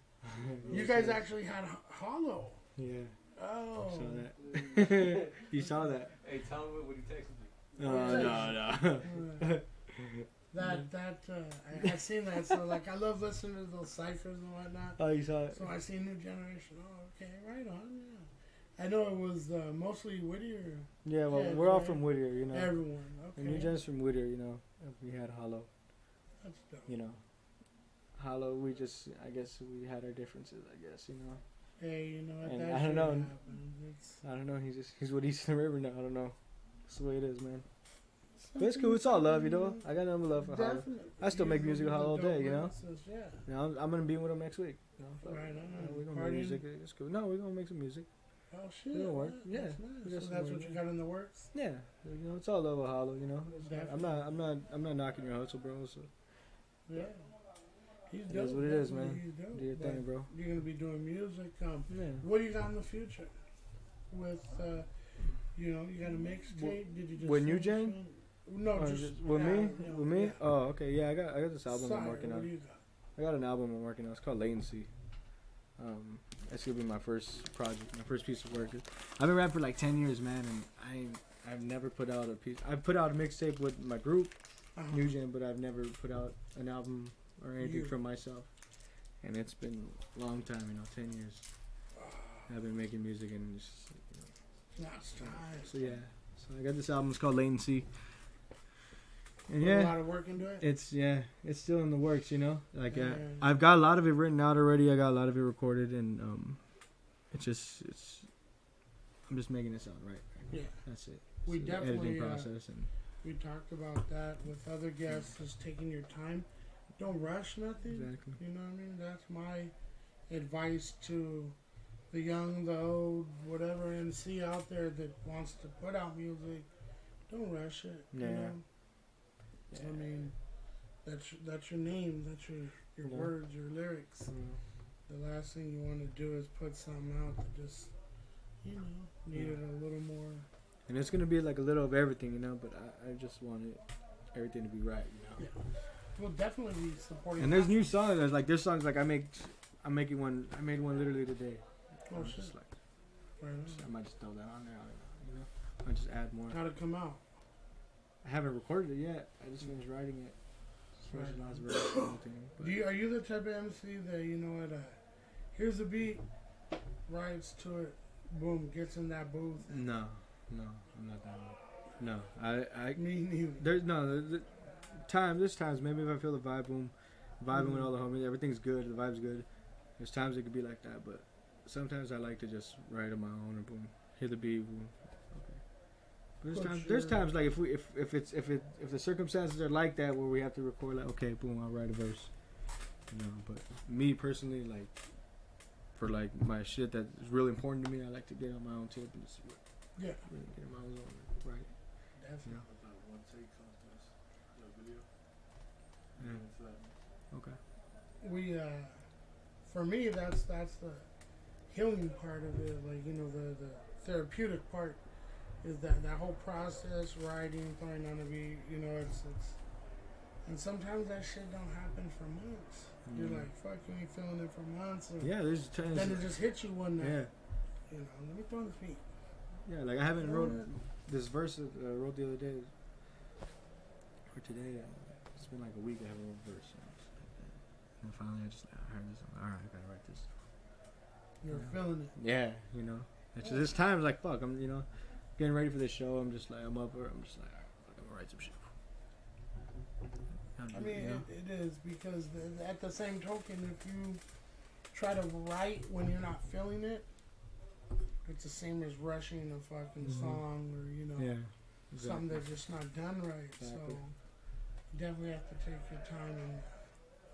You guys actually had Hollow. Yeah. Oh. I saw that. You saw that. Hey, tell me what he texted me. No. I've seen that. So like, I love listening to those ciphers and whatnot. Oh, you saw it. So I seen New Generation. Oh, okay, right on. Yeah. I know it was mostly Whittier. Yeah, well, we're all from Whittier, Everyone. Okay. And New Gen's from Whittier, We had Hollow. That's dope. Hollow. We just, I guess, we had our differences. Hey, and I don't know. I don't know. He's what East of the River now. I don't know. That's the way it is, man. But it's cool. It's all love, you know. I got nothing but love for Hollow. I still make music with Hollow all day, you know. Yeah. You know, I'm gonna be with him next week. You know, Right on. we're gonna make music. It's cool. No, we're gonna make some music. Oh shit. We're gonna work. Yeah. That's nice. So that's what you got in the works. Yeah. You know, it's all love with Hollow. You know. I'm not knocking your hustle, bro. So. Yeah. He's dope. That's what it is, man. He's dope. Do your thing, bro. You're gonna be doing music. Yeah. What do you got in the future? With you know, you got a mixtape? Did you just with New Gen? No, just with me. Yeah, With me? yeah. Oh, okay. Yeah, I got this album SIGHER, I'm working what on. do you got? I got an album I'm working on. It's called Latency. That's gonna be my first project, my first piece of work. I've been rapping for like 10 years, man, and I've never put out a piece. I've put out a mixtape with my group, New Gen, but I've never put out an album or anything from myself. And it's been a long time, you know, 10 years. I've been making music and just, you know. That's time. So yeah, so I got this album. It's called Latency. And Put a lot of work into it. It's still in the works, you know. Like I've got a lot of it written out already. I got a lot of it recorded, and I'm just making it sound right. Yeah, that's it. We it's definitely editing process and we talked about that with other guests. Just taking your time, don't rush nothing. Exactly. You know what I mean? That's my advice to the young, the old, whatever MC out there that wants to put out music. Don't rush it. Yeah. You know? Yeah. I mean, that's your name, that's your words, your lyrics. The last thing you want to do is put something out that just, you know, needed a little more. And it's gonna be like a little of everything, you know. But I just wanted everything to be right, you know. Yeah. We'll definitely be supporting. And there's new songs. There's songs like I'm making one. I made one literally today. Oh shit! Just like, right on. I might just throw that on there. I don't know, you know. I might just add more. How'd it come out? I haven't recorded it yet. I just finished writing it. Just last verse and everything, Are you the type of MC that, you know what, here's the beat, writes to it, boom, gets in that booth? No, I'm not that one. No, I me neither. There's times maybe if I feel the vibe, boom, vibing with all the homies, everything's good, the vibe's good. There's times it could be like that, but sometimes I like to just write on my own and boom, hear the beat, boom. There's times like if the circumstances are like that where we have to record, like, okay, boom, I'll write a verse, you know. But me personally, like for like my shit that is really important to me, I like to get on my own tip and just really get on my own, right? Definitely. About one take contest, the video. Yeah. Okay. We for me that's the healing part of it, like, you know, the therapeutic part. Is that whole process, writing, throwing on a beat, you know, it's and sometimes that shit don't happen for months. You're like, fuck, you ain't feeling it for months. There's times. Then it just hits you one night. Yeah. You know, let me throw on this beat. Yeah, like I haven't wrote this verse that I wrote the other day. Or today, it's been like a week I haven't wrote a verse. And finally I heard this. I'm like, alright, I gotta write this. You're feeling it. Yeah, you know. It's just times like, fuck, I'm, you know, getting ready for this show. I'm just like, I'm up, or I'm just like, I'm gonna write some shit. I mean, it is, because at the same token, if you try to write when you're not feeling it, it's the same as rushing a fucking song, or, you know, something that's just not done right. Exactly. So you definitely have to take your time and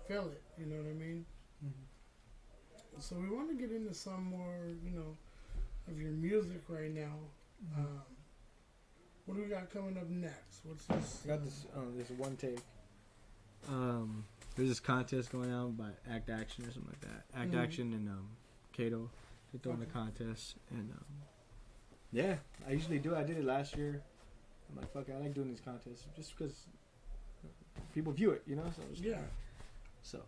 feel it. You know what I mean? So we want to get into some more, you know, of your music right now. What do we got coming up next? What's this? I got this one take. There's this contest going on by Act Action or something like that. Act Action and Kato. They're throwing a contest, and yeah, I usually do. I did it last year. I'm like, fuck it, I like doing these contests just because people view it, you know. So So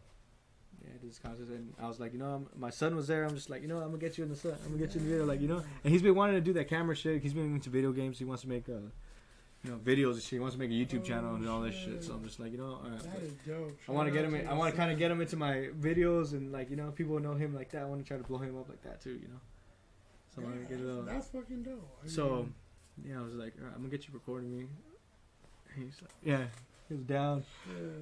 yeah, I did this contest, and I was like, you know, my son was there. I'm just like, you know, I'm gonna get you in the sun. I'm gonna get you in the video, like, you know. And he's been wanting to do that camera shit. He's been into video games. He wants to make you know, videos and shit. He wants to make a YouTube channel and all this shit. So I'm just like, you know, all right. That is dope. I want to get him in. I want to kind of get him into my videos, and, like, you know, people know him like that. I want to try to blow him up like that too, you know. So I want to get it all. That's fucking dope. So yeah, I was like, all right, I'm gonna get you recording me. And he's like, yeah. He was down.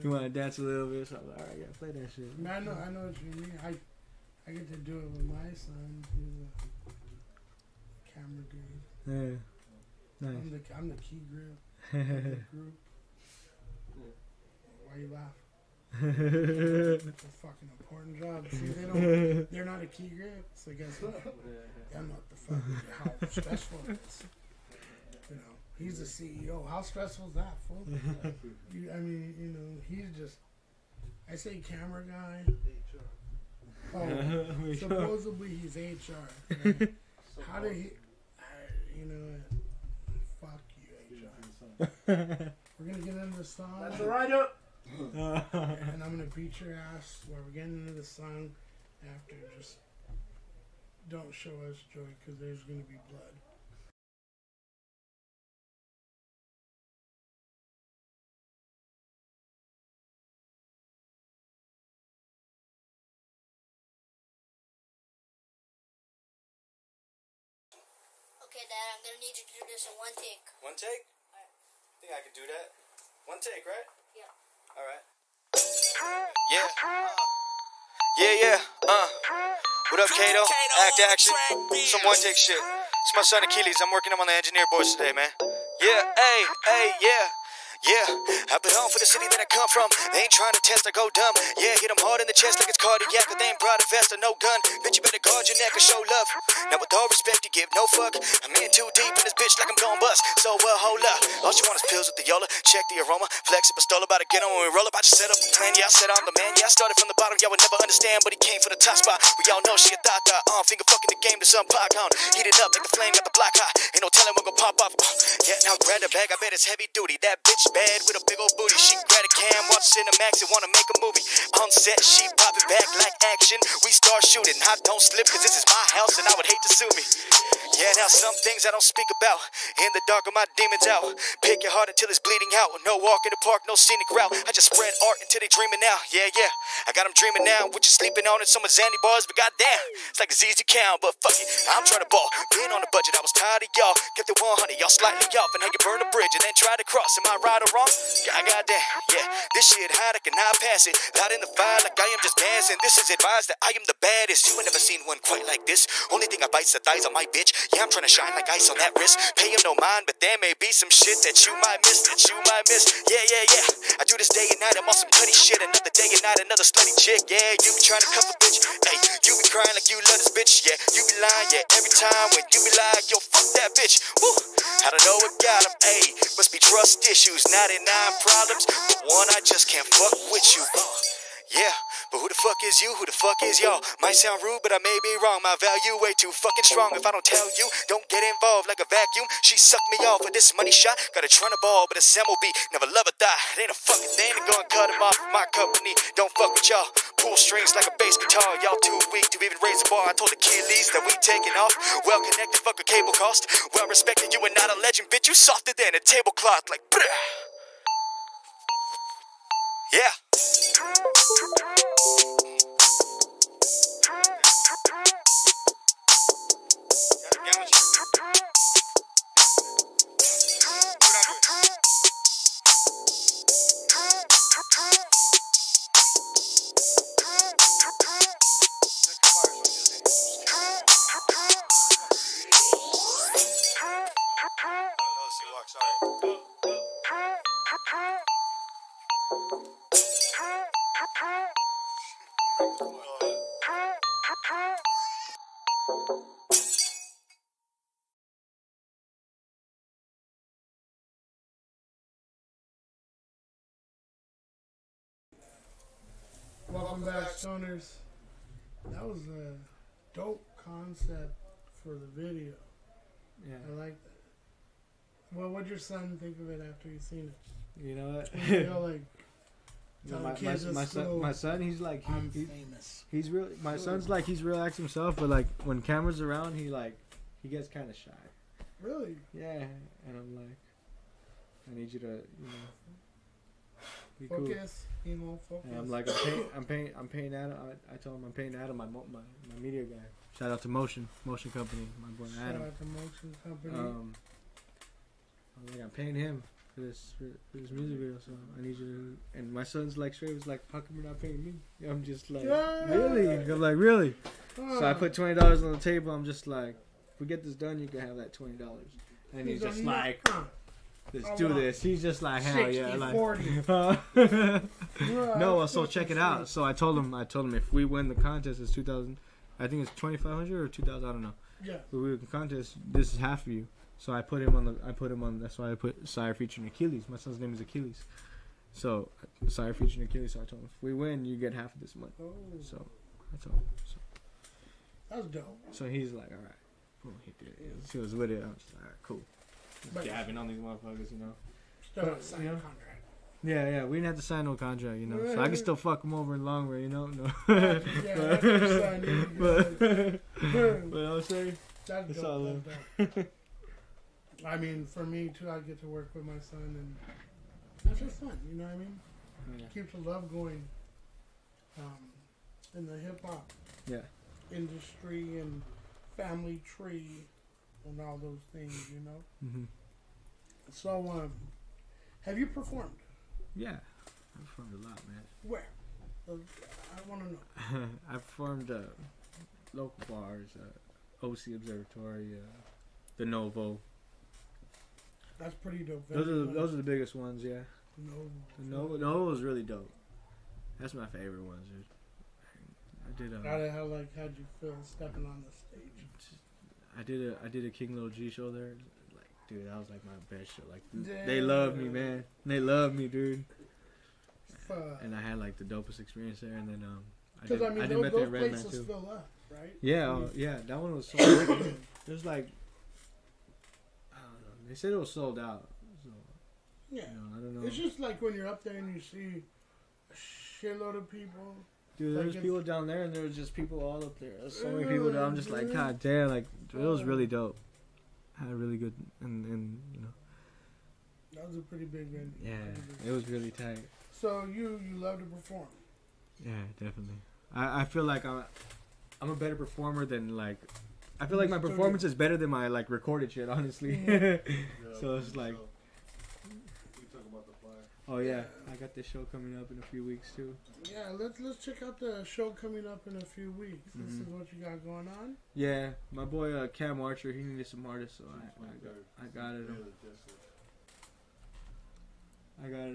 He wanted to dance a little bit. So I was like, all right, yeah, play that shit. Man, I know what you mean. I get to do it with my son. He's a camera dude. Yeah. Nice. I'm the key grip. Why you laugh? It's a fucking important job. See, they're not a key grip, so guess what? I'm not the fucking how stressful it is. You know, he's the CEO. How stressful is that, fool? I mean, you know, he's just. I say camera guy. Oh, supposedly he's HR. Right? How did he? You know, fuck you, HR. We're gonna get into the song. That's right up. And I'm gonna beat your ass while we're getting into the song. After, just don't show us joy, because there's gonna be blood. Okay, Dad, I'm gonna need you to do this in one take. One take? Alright. Think I can do that? One take, right? Yeah. Alright. Yeah. What up, Kato? Act action. Some one take shit. It's my son Achilles. I'm working him on the engineer boards today, man. Yeah, yeah. I put on for the city that I come from. They ain't trying to test or go dumb. Yeah, hit them hard in the chest like it's cardiac, but they ain't brought a vest or no gun. Bitch, you better guard your neck or show love. Now with all respect, you give no fuck. I'm in too deep in this bitch like I'm gon' bust. So hold up. All she want is pills with the Yola. Check the aroma. Flex a pistola, about to get on when we roll up. I just set up a plan. Yeah, I said I'm the man. Yeah, I started from the bottom. Y'all would never understand, but he came for the top spot. We all know she a thought. Finger fucking the game to some pop count. Heat it up like the flame got the block hot. Ain't no telling when gon' pop off. Yeah, now grab the bag. I bet it's heavy duty. That bitch bad with a big old booty. She grab a cam, watch Cinemax and wanna make a movie. On set, she pop it back like action. We start shooting. I don't slip, cause this is my house and I would hate to sue me. Yeah, now some things I don't speak about. In the dark of my demons out. Pick your heart until it's bleeding out. No walk in the park, no scenic route. I just spread art until they dreaming now. Yeah. I got them dreaming now. What you sleeping on in some of Zandy bars, but goddamn, it's like as easy you count. But fuck it, I'm trying to ball. Been on the budget, I was tired of y'all. Kept it 100, y'all slightly off, and how you burn the bridge and then try to cross. Am I right or wrong? Goddamn, yeah. This shit hot, I cannot pass it. Out in the fire like I am just dancing. This is advised that I am the baddest. You ain't never seen one quite like this. Only thing I bite's the thighs on my bitch. Yeah, I'm trying to shine like ice on that wrist. Pay him no mind, but there may be some shit that you might miss. Yeah. I do this day and night. I'm on some petty shit. Another day and night, another slutty chick. Yeah, you be trying to cuff a bitch. Hey, you be crying like you love this bitch. Yeah, you be lying. Yeah, every time when you be like, yo, fuck that bitch. Woo. I don't know what got him. Hey, must be trust issues. 99 problems, but one I just can't fuck with you. Yeah, but who the fuck is you? Who the fuck is y'all? Might sound rude, but I may be wrong. My value way too fucking strong. If I don't tell you, don't get involved like a vacuum. She sucked me off with this money shot. Got a trying to ball, but a Sam will be. Never love a thigh. It ain't a fucking thing to go and cut him off my company. Don't fuck with y'all. Pull strings like a bass guitar. Y'all too weak to even raise the bar. I told Achilles that we taking off. Well connected, fuck a cable cost. Well respected, you are not a legend, bitch. You softer than a tablecloth. Like, bruh. Yeah. Welcome back, Stoners. That was a dope concept for the video. Yeah. I like that. Well, what'd your son think of it after he's seen it? You know what? You know, like, my son, he's like, I'm famous. He's real. My son's like, he's relaxed himself, but like when cameras around, he gets kind of shy. Really? Yeah, and I'm like, I need you to, be focus. Cool. Focus. And I'm like, I'm paying Adam. I told him I'm paying Adam, my media guy. Shout out to Motion Company, my boy Adam. Shout out to Motion Company. I'm paying him for this music video, so I need you to. And my son's like straight was like, how come you're not paying me? I'm just like, really? I'm like, really? So I put $20 on the table. I'm just like, if we get this done, you can have that $20. And he's just like, let's do this. He's just like, hell yeah, 60, like. No, so check it out. So I told him if we win the contest, it's 2,000. I think it's 2,500 or 2,000. I don't know. Yeah. If we win the contest, this is half of you. So I put him on. That's why I put SIGHER featuring Achilles. My son's name is Achilles. So SIGHER featuring Achilles. So I told him if we win, you get half of this money. Oh. So I told him. So that's dope. So he's like, all right. Cool. He did it. He was with it. I was just like, all right, cool. Just gabbing on these motherfuckers, you know. Still not sign a contract. Yeah, we didn't have to sign no contract, you know. So I can still fuck him over in the long run, you know. No. But I'm saying, that's dope. I mean, for me too, I get to work with my son, and that's just fun. You know what I mean? Yeah. Keeps the love going in the hip hop industry and family tree and all those things. You know. Mm-hmm. So, have you performed? Yeah, I performed a lot, man. Where? I want to know. I performed local bars, OC Observatory, the Novo. That's pretty dope. Those are the biggest ones, yeah. The Novo was really dope. That's my favorite ones, dude. I did. How'd you feel stepping on the stage? I did a King Lil G show there. Dude, that was like my best show. Like, they love me, man. They love me, dude. And I had like the dopest experience there. And then I did Method Redman places too. Fill up, right? Yeah, yeah, that one was sold out. There's like, I don't know. They said it was sold out. So, yeah, I don't know. It's just like when you're up there and you see a shitload of people. Dude, there's people down there, and there's just people all up there. There's so many people that I'm just like, God damn, like it was really dope. Had a really good, and you know. That was a pretty big venue. Yeah, it was really tight. So you love to perform? Yeah, definitely. I feel like I'm a better performer than like. I feel like my performance is better than my like recorded shit, honestly. Yeah. So it's like. We talk about the flyer. Oh yeah, I got this show coming up in a few weeks too. Yeah, let's check out the show coming up in a few weeks. This is what you got going on. Yeah, my boy Cam Archer, he needed some artists, so I got it. I got it.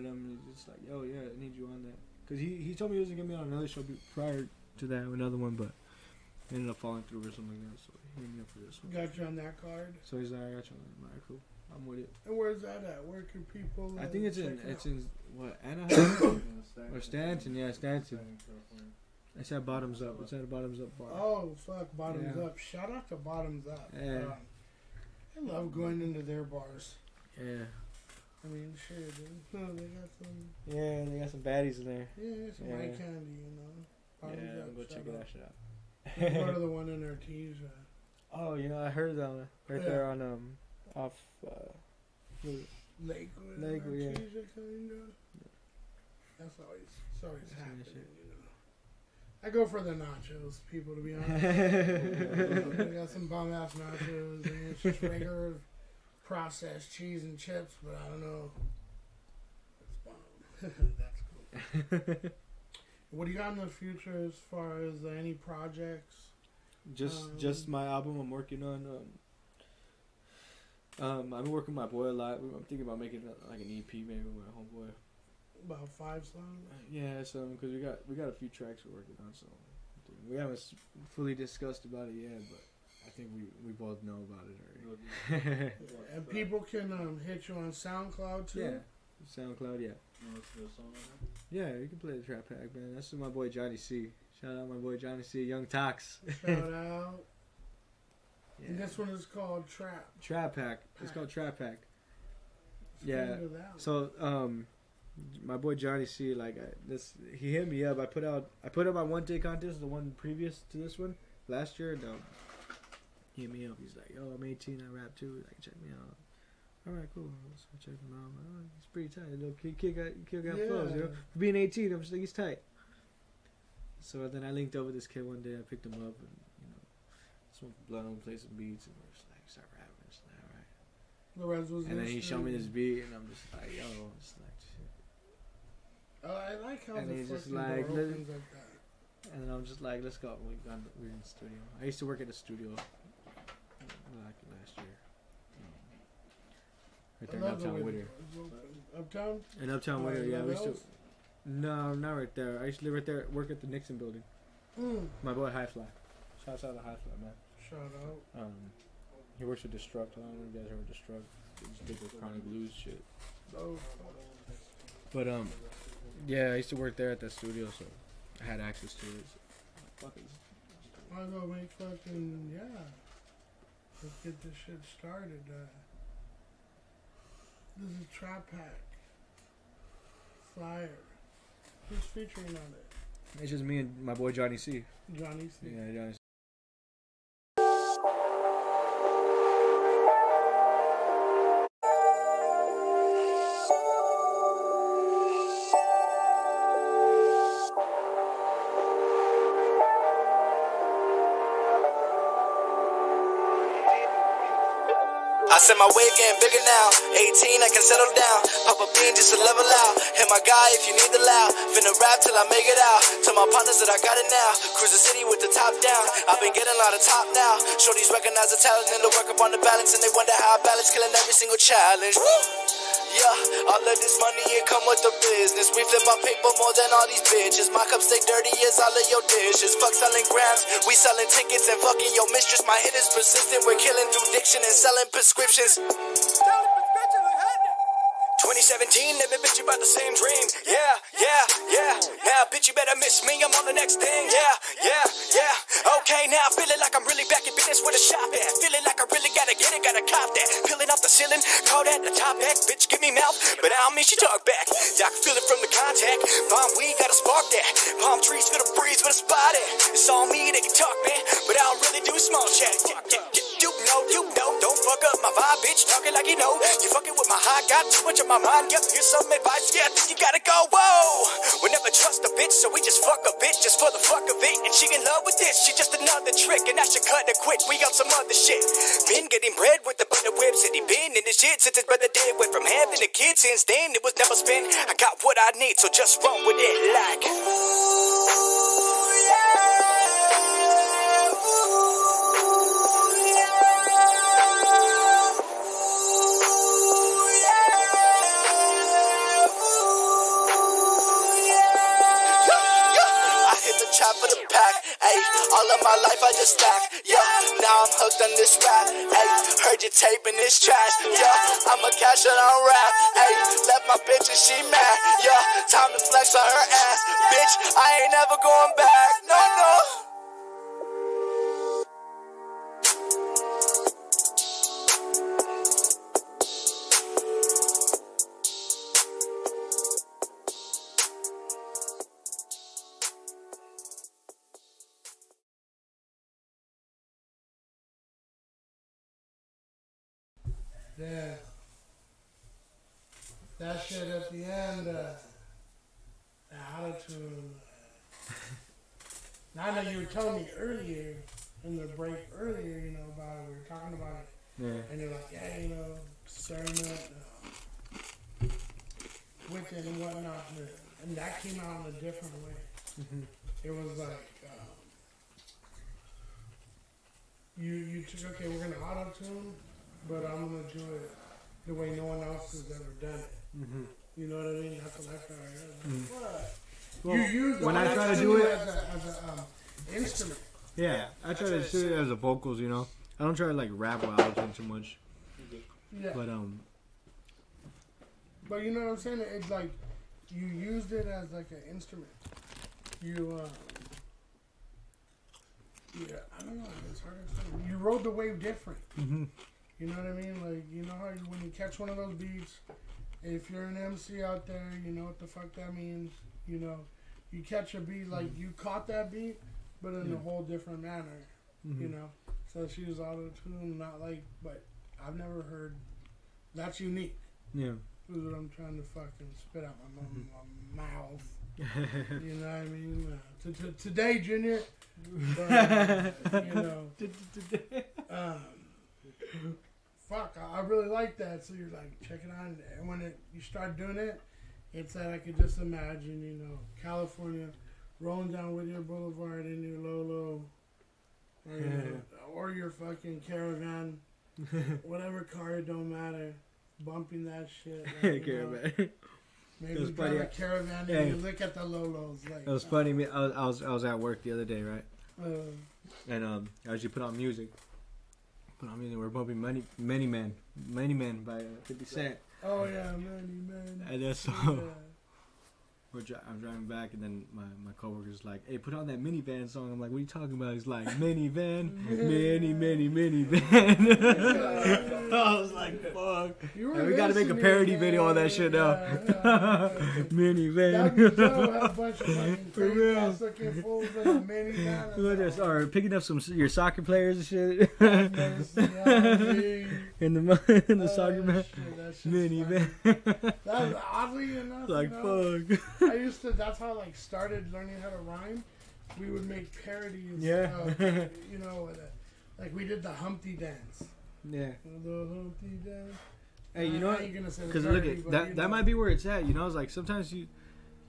I'm just like, yo, yeah, I need you on that. Cause he told me he was gonna get me on another show prior to that, another one, but it ended up falling through or something like that. So he hit me up for this one. Got you on that card. So he's like, I got you on that. I'm like, cool. I'm with it. And where's that at? Where can people? I think it's in what, Anaheim or Stanton? Yeah, Stanton. It's at Bottoms Up. It's at a Bottoms Up bar. Oh fuck, Bottoms Up! Shout out to Bottoms Up. Yeah. I love going into their bars. Yeah. I mean, shit, dude. They got some. Yeah, they got some baddies in there. Yeah, some white candy, you know. Bottoms yeah, Up, I'm gonna check that shit Go out. to the one in Artesia. Oh, you know, I heard that right there on off Lakewood, yeah. Kinda. That's always happening, you know. I go for the nachos, people, to be honest. I got some bum ass nachos, and it's just regular processed cheese and chips, but I don't know. It's bomb. That's cool. What do you got in the future as far as any projects? Just my album I'm working on. I've been working with my boy a lot. I'm thinking about making like an EP maybe with my homeboy. About 5 songs? Yeah, because we got a few tracks we're working on, so we haven't fully discussed about it yet, but I think we both know about it already. And people can hit you on SoundCloud too? Yeah, SoundCloud, yeah. Yeah, you can play the Trap Pack, man. That's my boy Johnny C. Shout out my boy Johnny C. Young Tox. Shout out. Yeah. And this one is called Trap Pack. It's called Trap Pack. Yeah. So my boy Johnny C. Like he hit me up. I put out my one take contest, the one previous to this one last year. And, he hit me up. He's like, "Yo, I'm 18. I rap too. Like, check me out." All right, cool. So I checked him out. I'm like, oh, he's pretty tight. Little kid got flows, you know. For being 18, I'm just like, he's tight. So then I linked up with this kid one day. I picked him up and smoked the blunt and play some beats, and we're just like start rapping. Just like, all right. The rest was. And then he showed me this beat, and I'm just like, yo, it's like shit. Oh, I like how and the he's just like like that. And I'm just like, let's go. We're in the studio. I used to work at a studio like last year. Right there in Uptown Whittier. Uptown? In Uptown Whittier, yeah. We used to. No, not right there. I used to live right there, work at the Nixon building. My boy High Fly. Shouts out to High Fly, man. Shout out. He works with Destruct. I don't know if you guys heard of Destruct. They just did the chronic blues shit. Oh. But yeah, I used to work there at that studio, so I had access to it. So, fuck it. Might as well make fucking let's get this shit started. This is Trap Pack. Flyer. Who's featuring on it? It's just me and my boy Johnny C. Johnny C. Yeah, Johnny C. I said my wave getting bigger now. 18, I can settle down. Pop a bean just to level out. Hit my guy if you need the loud. Finna rap till I make it out. Tell my partners that I got it now. Cruise the city with the top down. I've been getting a lot of top now. Shorties recognize the talent and the work up on the balance. And they wonder how I balance killing every single challenge. Yeah, all of this money, it come with the business. We flip our paper more than all these bitches. My cup stay dirty as all of your dishes. Fuck selling grams, we selling tickets and fucking your mistress. My hit is persistent, we're killing through diction and selling prescriptions. 2017, never bitch about the same dream. Yeah. Now, bitch, you better miss me. I'm on the next thing. Yeah. Okay, now feeling like I'm really back in business with a shop at. Feeling like I really gotta get it, gotta cop that. Peeling off the ceiling, call that the top back. Bitch, give me mouth, but I don't mean she talk back. Y'all can feel it from the contact. Bomb weed, gotta spark that. Palm trees, feel the breeze, with a spot at. It's all me, they can talk, man, but I don't really do small chat. You know, don't fuck up my vibe, bitch. Talking like you know. You fucking with my high, got too much on my mind. Yeah, here's some advice. Yeah, I think you gotta go. Whoa, we never trust a bitch, so we just fuck a bitch just for the fuck of it. And she in love with this. She just another trick, and I should cut her quick. We got some other shit. Been getting bread with the butter whips, and he been in this shit since his brother did. Went from having a kid since then. It was never spin. I got what I need, so just run with it like. Chop for the pack, ayy. All of my life I just stack, yeah. Now I'm hooked on this rap, ayy. Heard you taping this trash, yeah. I'ma cash it on rap, ayy. Left my bitch and she mad, yeah. Time to flex on her ass, bitch. I ain't never going back, no. Yeah. That shit at the end, the auto-tune. Now I know you were telling me earlier, in the break earlier, you know, about it. We were talking about it. Yeah. And you're like, yeah, you know, starting with it and whatnot. And that came out in a different way. Mm-hmm. It was like, you took, okay, we're going to auto-tune, but I'm going to do it the way no one else has ever done it. Mm-hmm. You know what I mean? That's what I thought. Mm-hmm. You use when I try to do it as an instrument. Yeah, I try to do it as a vocals, you know. I don't try to like rap while I'm doing too much. Yeah. But you know what I'm saying? It's like you used it as like an instrument. You yeah, I don't know. It's hard to explain. You rode the wave different. Mm-hmm. You know what I mean? Like, you know how when you catch one of those beats, if you're an MC out there, you know what the fuck that means. You know, you catch a beat like you caught that beat, but in a whole different manner. Mm-hmm. You know, so she was auto-tuned, not like, but I've never heard. That's unique. Yeah. This is what I'm trying to fucking spit out my mouth. You know what I mean? Today, Junior. But, you know. Fuck, I really like that. So you're like, check it out. And when you start doing it, it's that I could just imagine, you know, California rolling down Whittier Boulevard in your Lolo. Or, you know, or your fucking caravan. Whatever car, it don't matter. bumping that shit. Like, Caravan. Maybe It was we drive funny. a caravan Yeah. and you look at the Lolos. Like, It was funny. I was at work the other day, right? And I usually put on music. We're bumping Many Men by 50 Cent. Oh yeah, man. And then so I'm driving back, and then my coworker's like, "Hey, put on that minivan song." I'm like, "What are you talking about?" He's like, "Minivan, minivan." I was like, "Fuck!" And we gotta make a parody video on that shit now. Minivan. For real. Or picking up your soccer players and shit. in the soccer match. Minivan. That's oddly enough. Like, fuck. I used to. That's how I started learning how to rhyme. We would make parodies. Yeah. You know, like we did the Humpty dance. Yeah. The Humpty dance. Hey, you know what? Because look at that might be where it's at. You know, it's like sometimes you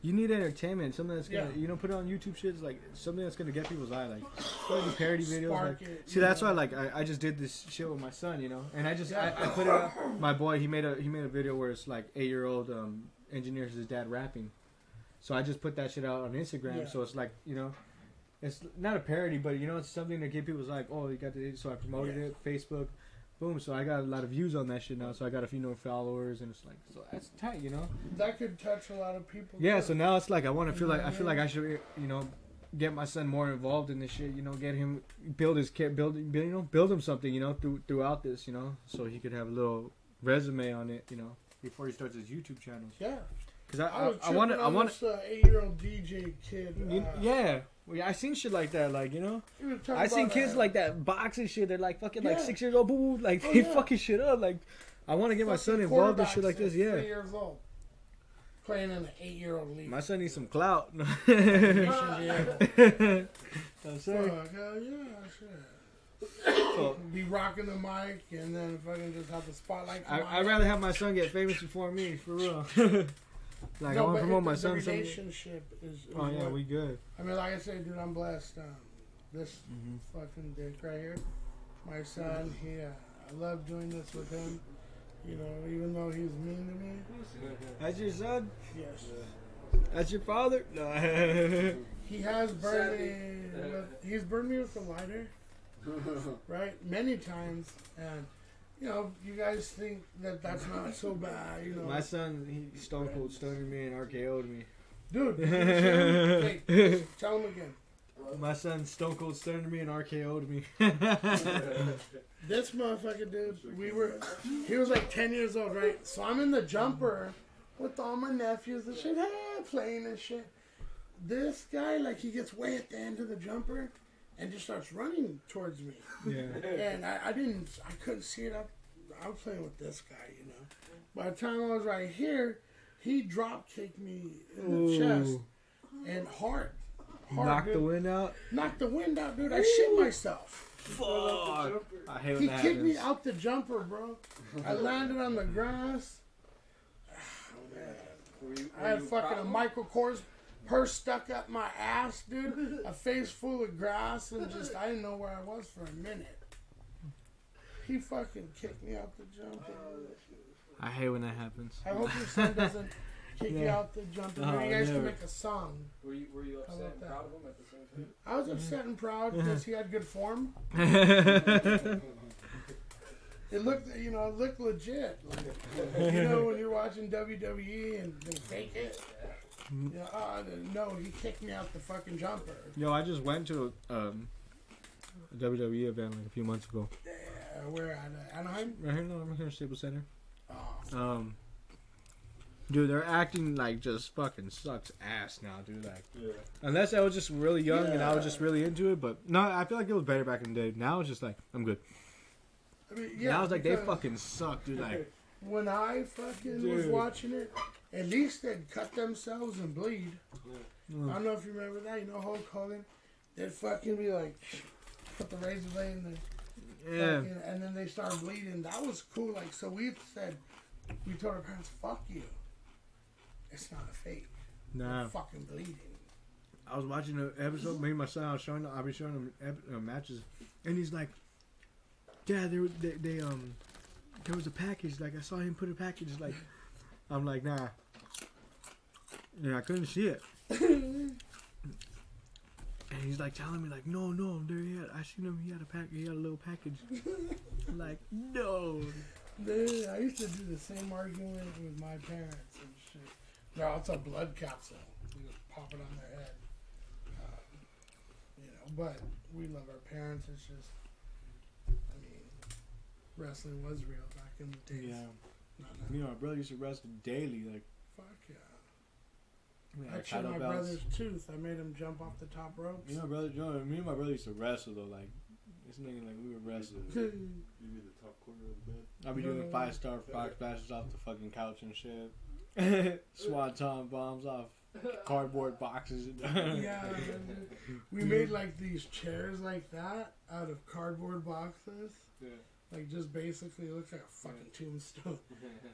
need entertainment, something that's gonna put it on YouTube shit. It's like something that's gonna get people's eye. Like parody videos. Like, see, that's why I just did this shit with my son. You know, and I put it up. My boy, he made a video where it's like 8-year-old engineers his dad rapping. So I just put that shit out on Instagram. Yeah. So it's like, you know, it's not a parody, but you know, it's something to get people's like, oh, you got the. So I promoted it, Facebook, boom. So I got a lot of views on that shit now. So I got a few more followers, and it's like, so that's tight, you know. That could touch a lot of people. Yeah. So now it's like I feel like I should, you know, get my son more involved in this shit. You know, get him build him something, you know, throughout this, you know, so he could have a little resume on it, you know, before he starts his YouTube channel. Yeah. Cause I want to 8-year-old DJ kid. Yeah, I seen shit like that, like, you know. I seen kids like that boxing shit. They're like fucking like 6 years old, boo, like they fucking shit up. Like, I want to get my son involved in shit like this. Yeah. 3 years old, playing in an 8-year-old league. My son needs some clout. I'm saying. So, be rocking the mic and then fucking just have the spotlight. I'd rather have my son get famous before me, for real. Like, I want to promote my son's relationship is oh yeah, we good. I mean, like I said, dude, I'm blessed. This fucking dick right here, my son. I love doing this with him. You know, even though he's mean to me. That's your son? Yes. That's your father? No. He has burned me. He's burned me with a lighter, right? Many times, and. You know, you guys think that that's not so bad, you know. My son, he stone cold stoned me and RKO'd me. Dude, hey, tell him again. My son stone cold stoned me and RKO'd me. This motherfucker, dude, he was like 10 years old, right? So I'm in the jumper with all my nephews and shit, playing and shit. This guy, like, he gets way at the end of the jumper. And just starts running towards me. Yeah. And I couldn't see it. I was playing with this guy, you know. By the time I was right here, he drop kicked me in the chest. And hard. Knocked the wind out? Knocked the wind out, dude. I shit myself. Fuck. I hate when he that kicked happens. me out the jumper, bro. I landed on the grass. Oh, man. I had fucking a Michael Kors purse stuck up my ass, dude. A face full of grass, and just I didn't know where I was for a minute. He fucking kicked me out the jumper. I hate when that happens. I hope your son doesn't kick you out the jumper. Maybe you guys can make a song. Were you upset and proud of him at the same time? I was upset and proud because he had good form. It looked legit. Like, you know, when you're watching WWE and they fake it. Yeah, no, he kicked me out the fucking jumper. Yo, I just went to a WWE event like a few months ago. Yeah, where at Anaheim? Right here, no, I'm here at Staples Center. Oh. Dude, they're acting like just fucking sucks ass now, dude. Like, unless I was just really young and I was just really into it, but no, I feel like it was better back in the day. Now it's just like I'm good. I mean, now it's like they fucking suck, dude. Like, when I fucking was watching it. At least they'd cut themselves and bleed. I don't know if you remember that. You know Hulk Hogan? They'd fucking be like, put the razor blade in there. And then they start bleeding. That was cool. Like, so we told our parents, fuck you. It's not a fake. Nah. They're fucking bleeding. I was watching an episode. Me and my son, I'll be showing him matches. And he's like, Dad, there was a package. Like I saw him put a package. Like I'm like, nah. And I couldn't see it. And he's like telling me like, no, there he had. I seen him. He had a pack. He had a little package. I'm like, no. Dude, I used to do the same argument with my parents and shit. No, it's a blood capsule. You just pop it on their head. You know, but we love our parents. It's just, I mean, wrestling was real back in the days. Yeah. You know, my brother used to wrestle daily. Like, fuck yeah. Yeah, I chipped my brother's tooth. I made him jump off the top ropes. You know, me and my brother used to wrestle though. Like this nigga, like we were wrestling. You be the top corner of the bed. I'll be doing 5-star frog splashes off the fucking couch and shit. Swanton bombs off cardboard boxes. Yeah, we made like these chairs like that out of cardboard boxes. Yeah. Like just basically it looks like a fucking tombstone.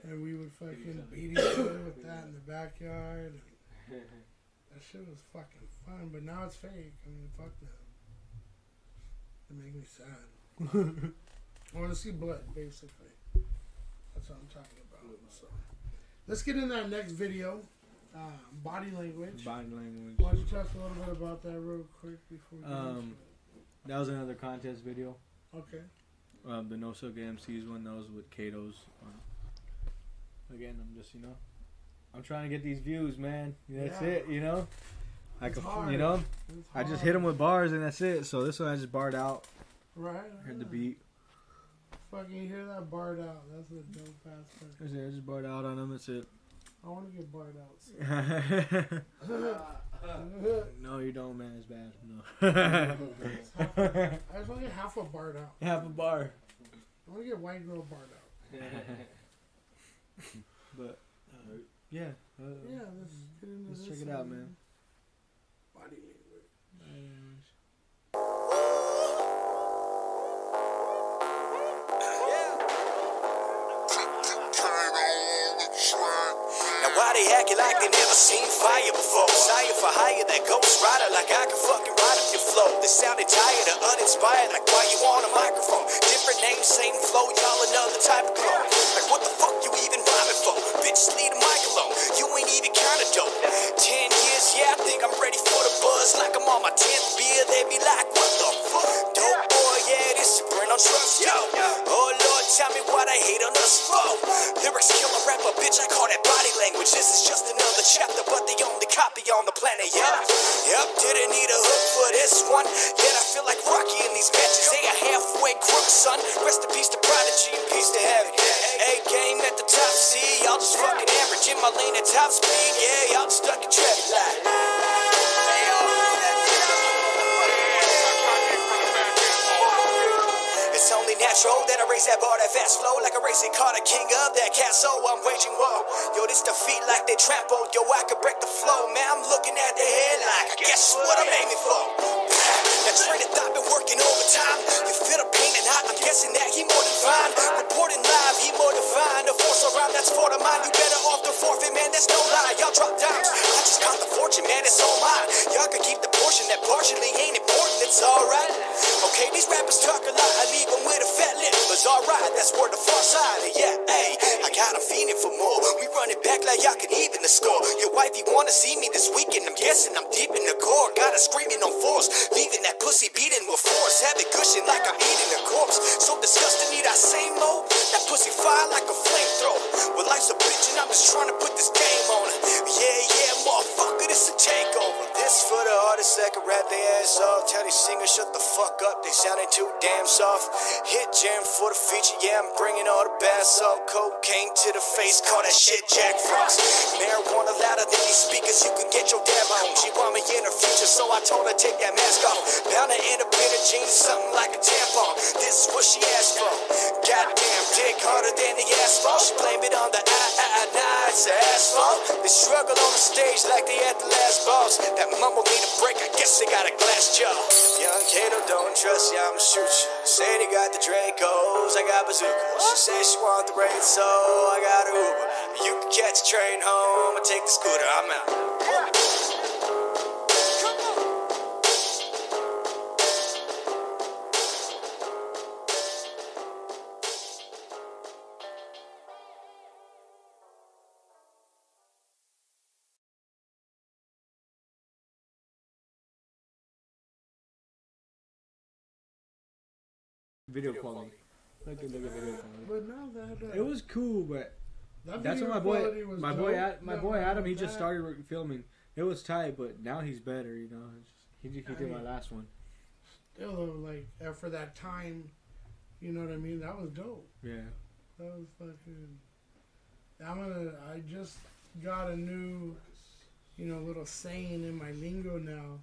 And we would fucking beat each other with that in the backyard. That shit was fucking fun, but now it's fake. I mean, fuck that. It makes me sad. I want to see blood, basically. That's what I'm talking about. So, let's get in that next video. Body language. Body language. Why don't you tell us a little bit about that real quick before we get into it? That was another contest video. Okay. The No Silk MCs one, that was with Kato's. Again, I'm just, you know, I'm trying to get these views, man. That's it, you know. I could, you know, I just hit them with bars and that's it. So this one I just barred out. Right. Heard the beat. Fucking hear that barred out. That's a dope ass thing. That's it. I just barred out on them. That's it. I want to get barred out. So. No, you don't, man. It's bad. No. I just want to get half a barred out. Half a bar. I want to get white girl barred out. But yeah. Yeah, let's get into let's this. check it out, man. Body language. Now why they acting like they never seen fire before? Sire for hire, that ghost rider, like I can fucking ride up your flow. They sounded tired or uninspired, like why you on a microphone? Different name, same flow, y'all another type of clone. Like what the fuck you even rhyming for? Bitch, leave the mic alone, you ain't even kinda dope. 10 years, yeah, I think I'm ready for the buzz. Like I'm on my 10th beer, they be like, what the fuck? Dope boy, yeah, this is burn on trust, yo. Oh Lord, tell me what I hate on us for. Lyrics kill a rapper, bitch, I call that body language. This is just another chapter, but the only copy on the planet, yep, didn't need a hook for this one. Yet I feel like Rocky in these matches. They a halfway crook, son. Rest in peace to Prodigy and peace to heaven. A-game at the top, see, y'all just fucking average in my lane at top speed. Yeah, y'all just stuck in traffic light. It's only natural that I raise that bar, that fast flow, like a racing car, the king of that castle. I'm waging war. Yo, this defeat like they trampled. Yo, I could break the flow, man. I'm looking at the head like, I guess what I'm aiming for. That train of thought been working overtime. You feel the pain and hot, I'm guessing that he more than fine. Reporting live, he more than fine. The force around, that's for the mind. You better off the forfeit, man, that's no lie. Y'all drop dimes, I just caught the fortune, man, it's all mine. Y'all can keep the portion that partially ain't important, it's alright. Okay, these rappers talk a lot, I leave them with a fat lip. But it's alright, that's word the far side. And yeah, hey, I got them feeling for more. We run it back like y'all can even the score. Your wifey wanna see me this weekend, I'm guessing I'm deep in the core. Got her screaming on force, leaving that pussy beating with force. Have it gushing like I'm eating a corpse. So disgusting, need I say more? That pussy fire like a flamethrower. Well, life's a bitch and I'm just trying to put this game on her. Yeah, motherfucker, this a takeover. This for the artists that can rap their ass off. Tell these singers shut the fuck up, they sounding too damn soft. Hit jam for the feature, yeah, I'm bringing all the bass off. Cocaine to the face, call that shit Jack Frost. Marijuana louder than these speakers, you can get your dab on. She want me in her future, so I told her take that mask off. Bound to end up in her jeans, something like a tampon. This is what she asked for. Goddamn, dick harder than the asphalt. She blame it on the nah, it's the asphalt. They struggle on the stage like they at the last boss. That mumble need a break, I guess they got a glass jaw. Young Kato don't trust ya, I'ma shoot ya. Say they got the Dracos, I got bazookas. She say she want the rain, so I got an Uber. You can catch a train home, I take the scooter, I'm out. video quality. Look at video quality. But now that It was cool, but that that's video what quality was my dope. boy Adam, he that- just started filming. It was tight, but now he's better. You know, he did my last one. Still, though, like for that time, you know what I mean. That was dope. Yeah. That was fucking. I just got a new, little saying in my lingo now.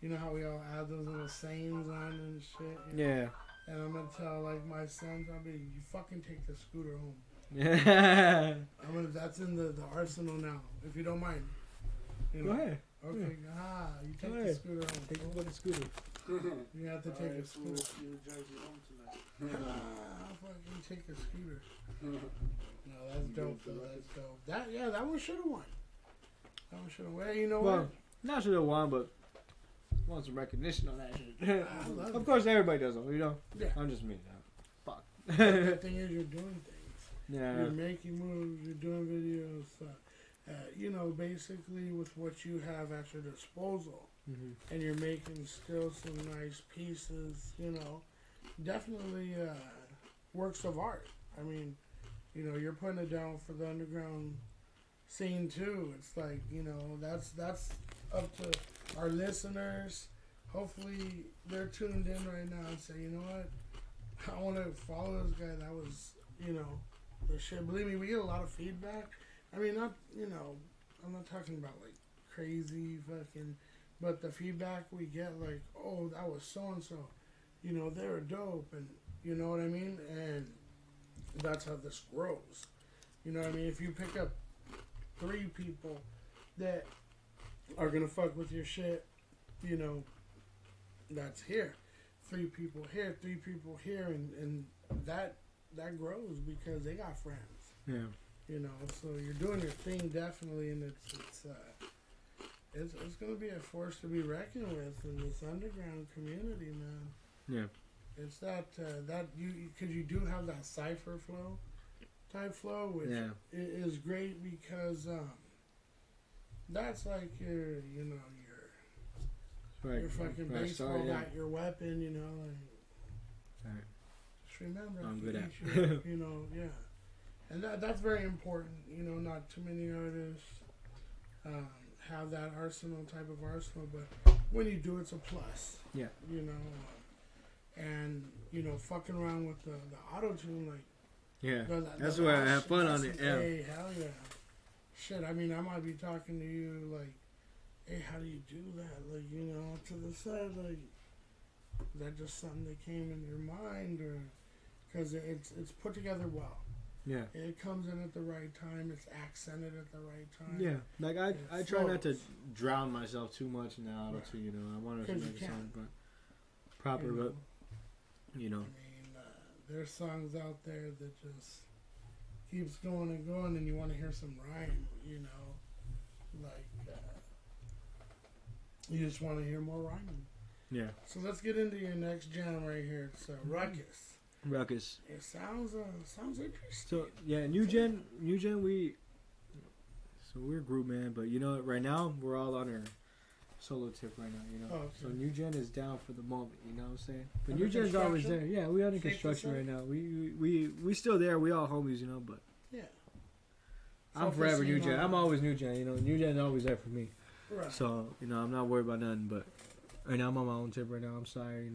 You know how we all add those little sayings on and shit. Yeah. And I'm gonna tell like my sons, I'll be, you fucking take the scooter home. Yeah. That's in the arsenal now, if you don't mind. Go ahead. Okay. Yeah. You take the scooter home. Take the scooter. You have to take a scooter. drive you home tonight. I'll fucking take a scooter. No, that's dope though. That's dope. That one should have won. That one should have won. You know what? Not should have won, but want some recognition on that shit. I love Of course, everybody does them. Yeah. I'm just me. Fuck. The thing is, you're doing things. Yeah. You're making moves. You're doing videos. Basically with what you have at your disposal, and you're making still some nice pieces. Definitely works of art. I mean, you're putting it down for the underground scene too. It's like, that's up to our listeners. Hopefully they're tuned in right now and say, you know what, I want to follow this guy. That was, the shit. Believe me, we get a lot of feedback. I mean, I'm not talking about like crazy fucking, but the feedback we get, like, oh, that was so and so, they were dope, and you know what I mean. And that's how this grows. You know what I mean? If you pick up 3 people that are gonna fuck with your shit, that's here. 3 people here, 3 people here, and that grows because they got friends. Yeah. So you're doing your thing definitely, and it's gonna be a force to be reckoned with in this underground community, man. Yeah. It's that because you do have that cipher flow type flow, which is great because that's like your fucking baseball bat, your weapon, like, just remember, I'm good at yeah. And that's very important, not too many artists have that type of arsenal, but when you do, it's a plus. Yeah. And, fucking around with the auto-tune, like... Yeah, that's where I have fun on it, yeah. Hey, hell yeah. Shit, I mean, I might be talking to you, like, hey, how do you do that? Like, to the side, like, is that just something that came in your mind, or... Because it's put together well. Yeah. It comes in at the right time. It's accented at the right time. Yeah. Like, I try not to drown myself too much in the auto-tune, I want to make a song but proper, but, I mean, there's songs out there that just keeps going and going, and you want to hear some rhyme, like, you just want to hear more rhyming. Yeah. So let's get into your next jam right here. It's Ruckus. Ruckus. It sounds interesting. So yeah, new gen, we're a group, man. But right now we're all on our solo tip right now. Oh, okay. So new gen is down for the moment. You know what I'm saying? But new gen's always there. Yeah, we are in construction right now. We still there. We all homies, But yeah, I'm forever new gen. I'm always new gen. New gen's always there for me. Right. So I'm not worried about nothing. But right now I'm on my own tip right now. I'm sorry,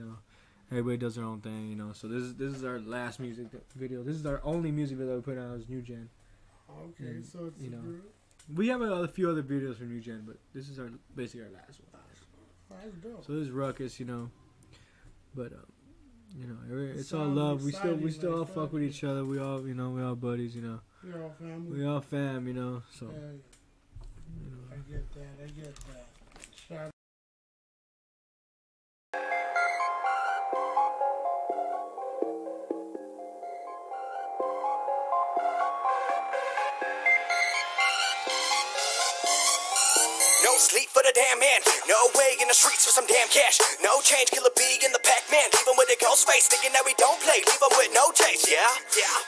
Everybody does their own thing, So this is our last music video. This is our only music video we put out as New Gen. Okay, and, so it's we have a few other videos from New Gen, but this is basically our last one. That's dope. So this is Ruckus, but it's all love. We still all fuck with each other. We all we all buddies, We're all family. We all fam, So I get that. Shout No sleep for the a damn man. No way in the streets for some damn cash. No change, kill a bee in the Pac-Man. Leave him with a ghost face, thinking that we don't play. Leave him with no taste, yeah?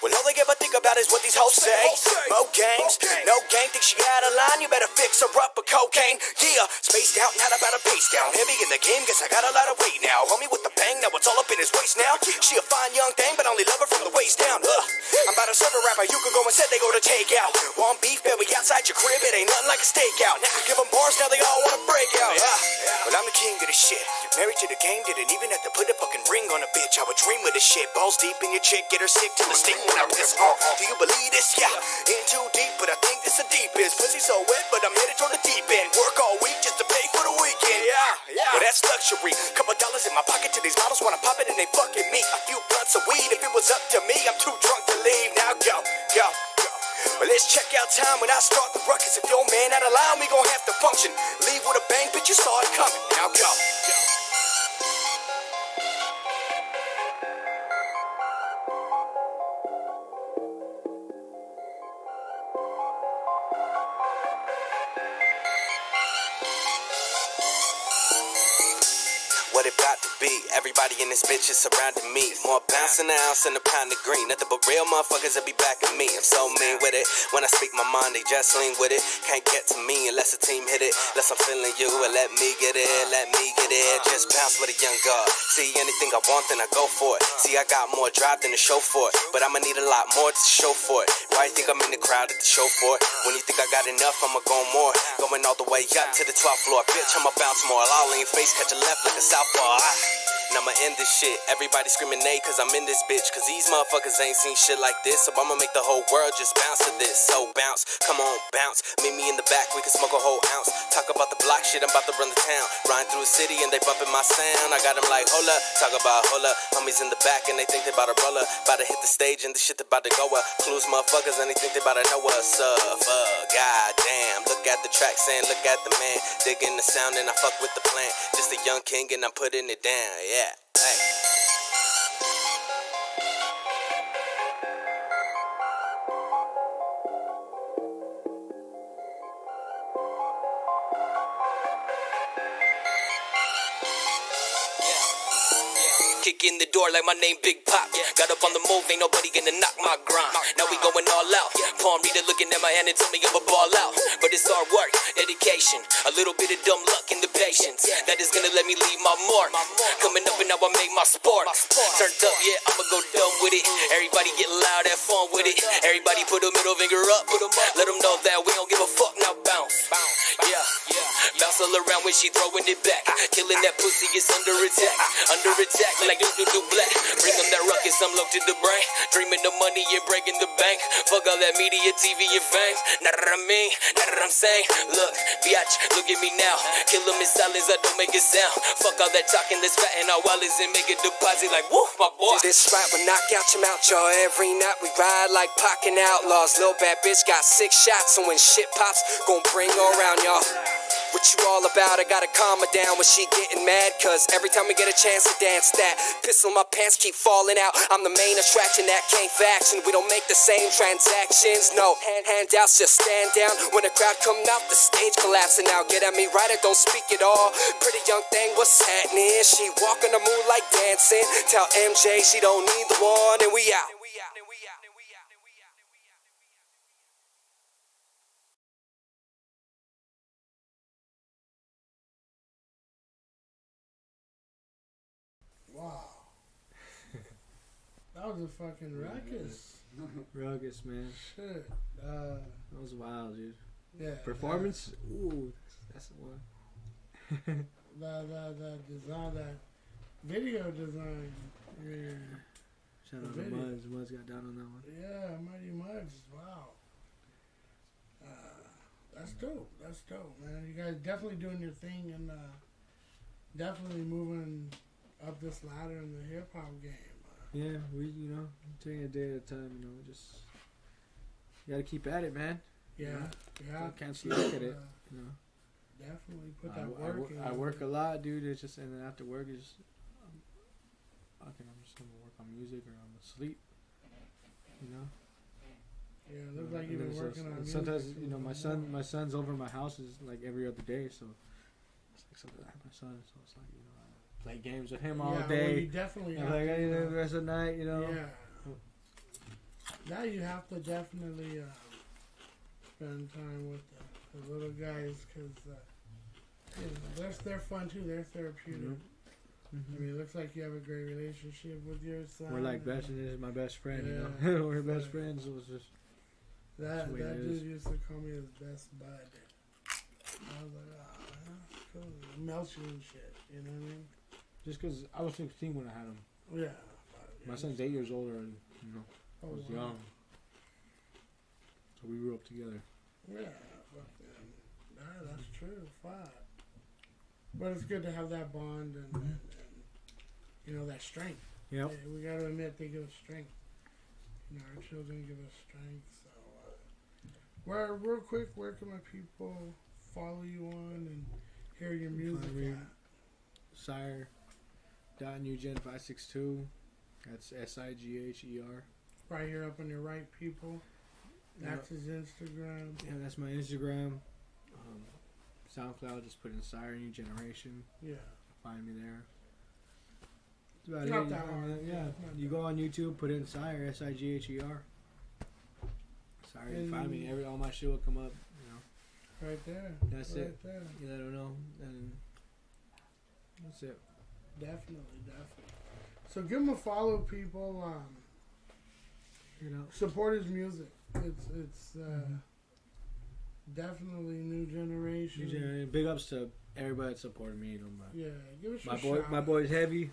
Well, all they ever think about is what these hoes say. Mo games, no gang, think she out of line. You better fix her up with cocaine. Yeah, spaced out, not about a pace down. Heavy in the game, guess I got a lot of weight now. Homie with the bang, now it's all up in his waist now. She a fine young thing, but only love her from the waist down. I'm about to serve a rapper, you can go and said they go to take out. Want beef, baby, outside your crib, it ain't nothing like a stakeout. Now give them bars, now they all wanna break out. Well, I'm the king of this shit. Married to the game, didn't even have to put a fucking ring on a bitch. I would dream of this shit. Balls deep in your chick, get her sick till the stink when I piss off. Do you believe this? Yeah, in too deep, but I think this the deepest. Pussy so wet, but I'm headed toward the deep end. Work all week just to pay for the weekend. Yeah. Well, that's luxury. Couple dollars in my pocket till these models wanna pop it and they fucking me. A few blunts of weed, if it was up to me, I'm too drunk to leave. Now go. Well, let's check out time when I start the ruckus. If your man out of line, we gon' have to function. Leave with a bang, bitch, you saw it coming. Now go. What it about to be? Everybody in this bitch is surrounding me. More bounce in the house and a pound of green. Nothing but real motherfuckers that be backing me. I'm so mean with it. When I speak my mind, they just lean with it. Can't get to me unless the team hit it. Unless I'm feeling you and let me get it. Let me get it. Just bounce with a young god. See anything I want, then I go for it. See, I got more drive than to show for it. But I'ma need a lot more to show for it. Why you think I'm in the crowd at the show for it? When you think I got enough, I'ma go more. Going all the way up to the 12th floor. Bitch, I'ma bounce more. I'll lean face, catch a left like a southpaw. And I'ma end this shit. Everybody screaming nay, cause I'm in this bitch. Cause these motherfuckers ain't seen shit like this. So I'ma make the whole world just bounce to this. So bounce, come on, bounce. Meet me in the back, we can smoke a whole ounce. Talk about the block shit, I'm about to run the town. Riding through the city and they bumping my sound. I got them like, hold up, talk about hold up. Homies in the back and they think they about to roll up. About to hit the stage and the shit about to go up. Clues motherfuckers and they think they about to know what's up. God damn, look at the track saying, look at the man. Digging the sound and I fuck with the plan. Just a young king and I'm putting it down, yeah. Hey. Kick in the door like my name Big Pop. Got up on the move, ain't nobody gonna knock my grind. Now we going all out. Palm reader looking at my hand and tell me I'm a ball out. But it's hard work, dedication, a little bit of dumb luck and the patience that is gonna let me leave my mark. Coming up and now I make my spark. Turned up, yeah, I'ma go dumb with it. Everybody get loud, have fun with it. Everybody put a middle finger up. Let them know that we don't give a fuck, now bounce. Yeah. Bounce all around when she throwing it back. Killing that pussy is under attack. Under attack like do black. Bring them that ruckus, I'm low to the brain. Dreaming of money and breaking the bank. Fuck all that media, TV and fame. Know what I mean, know what I'm saying. Look, biatch, look at me now. Kill them in silence, I don't make a sound. Fuck all that talking, let's fatten our wallets and make a deposit like woo, my boy. This spot will knock out your mouth, y'all. Every night we ride like Pac and Outlaws. Lil' bad bitch got 6 shots, so when shit pops, gon' bring her around, y'all. What you all about? I gotta calm her down when she getting mad. Cause every time we get a chance to dance that pistol in my pants keep falling out. I'm the main attraction that came for action. We don't make the same transactions. No, handouts, just stand down. When the crowd come out, the stage collapsing now. Get at me right, I don't speak at all. Pretty young thing, what's happening? She walk on the moon like dancing. Tell MJ she don't need the one and we out. Wow. That was a fucking ruckus. Ruckus, man. Shit. That was wild, dude. Yeah. Performance? Ooh, that's the one. That design, that video design. Yeah. Shout out to Mudds. Mudds got down on that one. Yeah, Mighty Mudds. Wow. That's dope. That's dope, man. You guys definitely doing your thing and definitely moving up this ladder in the hip hop game. Yeah, we taking a day at a time. Just you gotta keep at it, man. Yeah, yeah. Can't look at it. Definitely put that work in. I work a lot, dude. It's just, and then after work, it's just, I'm just gonna work on music or I'm gonna sleep. Yeah, it looks like you've been working on music. Sometimes, my son's over my house is like every other day, so son, so it's like, you know, I play games with him all Well, day. you definitely and have like, to, hey, the rest of the night, you know. Yeah. Now you have to definitely spend time with the little guys because you know, they're fun too. They're therapeutic. Mm-hmm. I mean, it looks like you have a great relationship with your son. We're like best, and this is my best friend, Yeah. you know. We're best friends. It was just that the way it dude is. used to call me his best bud. I was like, oh, that's cool. Melts you and shit. You know what I mean? Just because I was 16 when I had him. Yeah. My son's 8 years older, and you know, I was wow. young, so we grew up together. Yeah, that's true. Fuck. But it's good to have that bond and you know, that strength. Yep. Yeah, we got to admit they give us strength. You know, our children give us strength. So, real quick, where can my people follow you on and hear your music at? SIGHER.NewGen562. That's SIGHER. Right here up on your right, people. That's his Instagram. Yeah, that's my Instagram. SoundCloud, just put in SIGHER New Generation. Yeah. Find me there. It's about It's not that hard. Yeah. You go on YouTube, put in SIGHER, SIGHER. SIGHER, you find me. All my shit will come up, you know. Right there. That's right it. There. You let them know. And that's it. Definitely. So give him a follow, people. You know, support his music. It's definitely new generation. Big ups to everybody that supported me. You know, yeah, give us my a boy. shout. My boy's Heavy.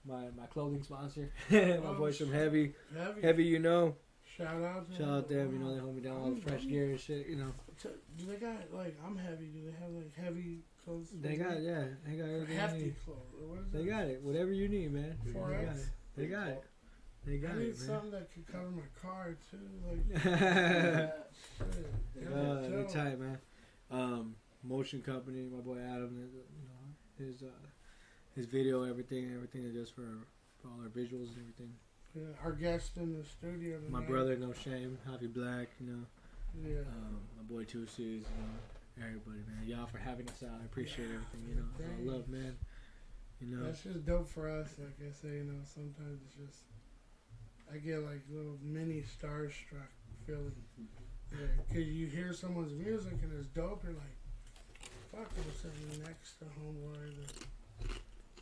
My clothing sponsor. My boys from Heavy. Heavy, you know. Shout out to them. You know, they hold me down all the fresh gear and shit. You know. Do they got like I'm heavy? Do they have like heavy clothes? They got They got everything. Hefty clothes. What is they that? got it. Whatever you need, man. They got it. They got it. They got I need it, man. something that could cover my car too. Like, they're tight, man. Motion company, my boy Adam. You know, his video, everything that does for all our visuals and everything. Yeah, our guest in the studio tonight. My brother, No Shame, Javi Black, you know. Yeah. My boy Two C's, you know. Everybody, man. Y'all for having us out. I appreciate everything, you know. All love, man. You know. That's just dope for us. Like I say, you know, sometimes it's just I get like little mini starstruck feeling. Because you hear someone's music and it's dope, you're like, fuck, I was sitting next to homeboy that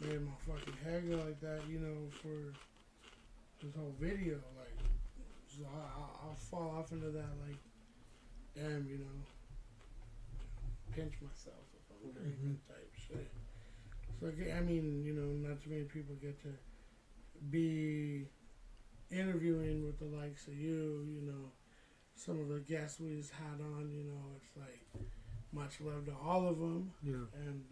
made my fucking head go like that, you know, for this whole video. Like, so I'll fall off into that, like, damn, you know, pinch myself if I'm doing that type shit. So, I mean, you know, not too many people get to be interviewing with the likes of you, you know, some of the guests we've had on, you know, it's like much love to all of them. Yeah. And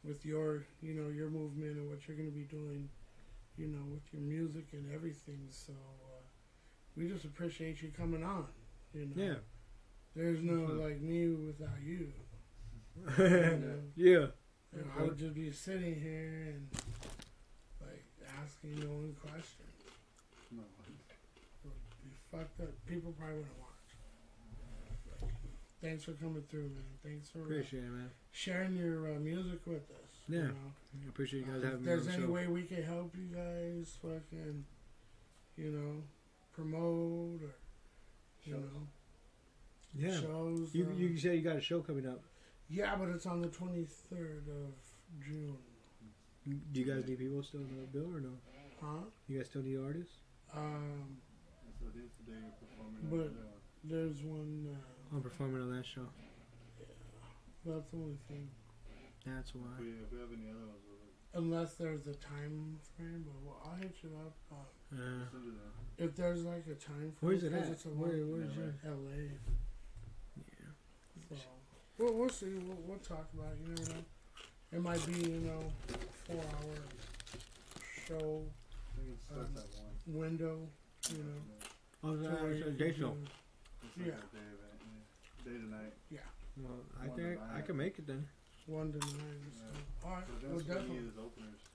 with your, you know, your movement and what you're going to be doing, you know, with your music and everything. So we just appreciate you coming on, you know. Yeah. There's no, like, me without you. Yeah. You know, I would just be sitting here and, like, asking no one questions. No. Fucked up. People probably wouldn't watch. But thanks for coming through, man. Thanks for appreciate it, man. Sharing your music with us. Yeah, you know? I appreciate you guys having if me on there's the any show. way we can help you guys, fucking, you know, promote or you know, Yeah. shows. You said you got a show coming up. Yeah, but it's on the 23rd of June. Do you guys need people still in the bill or no? Huh? You guys still need artists? So this today you're performing. But there's one. I'm performing on that show. Yeah, that's the only thing. That's why. If we have any other ones, Unless there's a time frame, but I'll hit you up. If there's like a time frame. Where's it at? It's Where's your LA? Yeah. So we'll see. We'll talk about it. You never know. It might be, you know, 4-hour show. I think it starts at 1. Window. You know. Oh, it's a day show. It's like a day event. Yeah. Day to night. Yeah. Well, I think I can make it then. 1 to 9. So. All right. Well, definitely.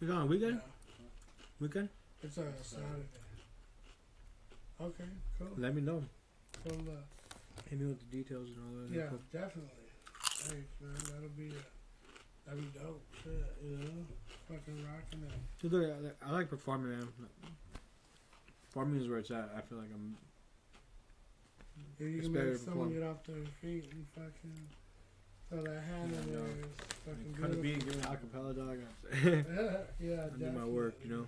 It's on a weekend? Yeah. Weekend? It's a Saturday. Okay, cool. Let me know. Cool. Hit me with the details and all that. Yeah, definitely. Thanks, man. That'll be That'd be dope. Shit, you know? Fucking rocking it. Dude, I like performing, man. Performing is where it's at. I feel like I'm. If you can make someone get off their feet and fucking throw that hand in there, it's fucking Cut a beautiful. beat, give me an acapella, dog. Yeah, I do my work, you know.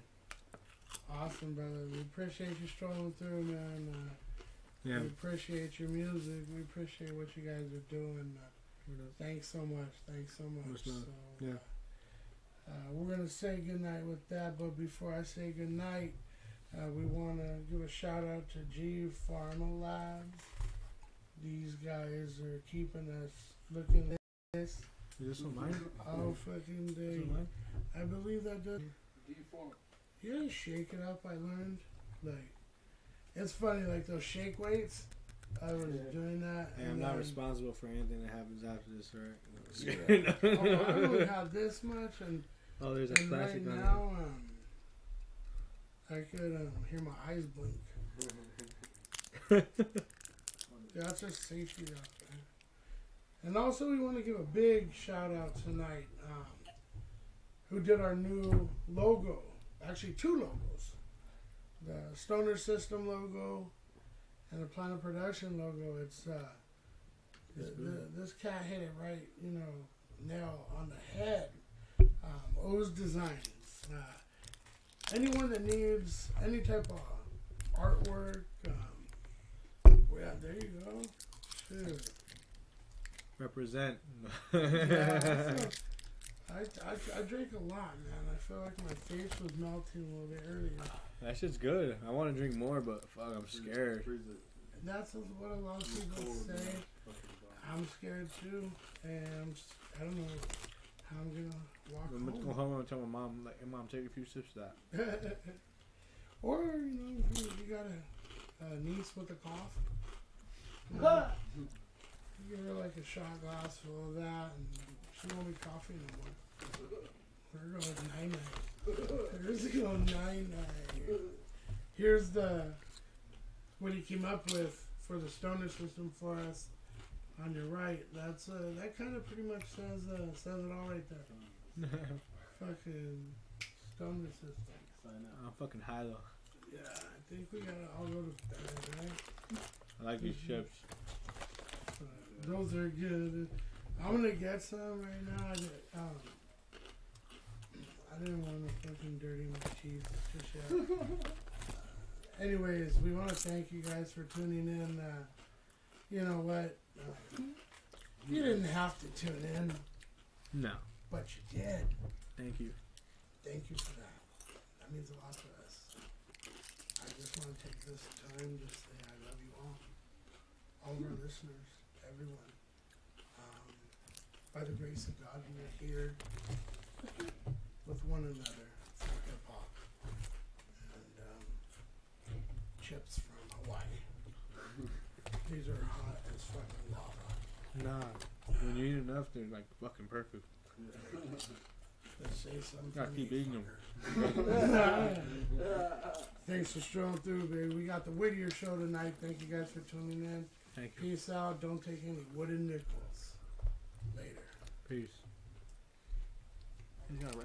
Awesome, brother. We appreciate you strolling through, man. Yeah. We appreciate your music. We appreciate what you guys are doing. Thanks so much. Thanks so much. Much love. So, Yeah. we're going to say goodnight with that, but before I say goodnight, we want to give a shout out to G Pharma Labs. These guys are keeping us looking at this. Is this on mine? Oh, fucking day. I believe that does. You gotta shake it up, I learned. Like, it's funny, like those shake weights. I was doing that. Hey, I'm not responsible for anything that happens after this, right? Yeah. I only have this much, and oh, there's a and plastic right on now, I could hear my eyes blink. Yeah, that's just safety out there. And also, we want to give a big shout out tonight. Who did our new logo? Actually, two logos: the Stoner System logo and the Planet Production logo. It's this cat hit it right, you know, nail on the head. O's Designs. Anyone that needs any type of artwork, yeah, there you go. Shit. Represent. I drink a lot, man. I feel like my face was melting a little bit earlier. That shit's good. I want to drink more, but fuck, I'm scared. That's what a lot of people say. I'm scared too, and I don't know how I'm gonna walk I'm gonna go home and tell my mom, like, hey, Mom, take a few sips of that. Or, you know, if you got a niece with a cough, you give her like a shot glass full of that, and she won't be coughing no more. We're going 9-9. Here's going 9-9. Here's what he came up with for the Stoner System for us. On your right, that's that kind of pretty much says it all right there. Fucking Stoner System. I'm fucking high though. Yeah, I think we gotta all go to bed, right? I like these chips. Those are good. I'm gonna get some right now. I didn't want to fucking dirty my teeth just yet. Anyways, we want to thank you guys for tuning in. You know what? You didn't have to tune in. No. But you did. Thank you. Thank you for that. That means a lot to us. I just want to take this time to say I love you all. All of our listeners, everyone. By the grace of God, we are here with one another for hip-hop. And chips from Hawaii. These are hot as fucking lava. Nah, when you eat enough, they're like fucking perfect. Let's say something. Gotta keep eating them. Thanks for strolling through, baby. We got the Whittier show tonight. Thank you guys for tuning in. Thank you. Peace out. Don't take any wooden nickels. Later. Peace. He's got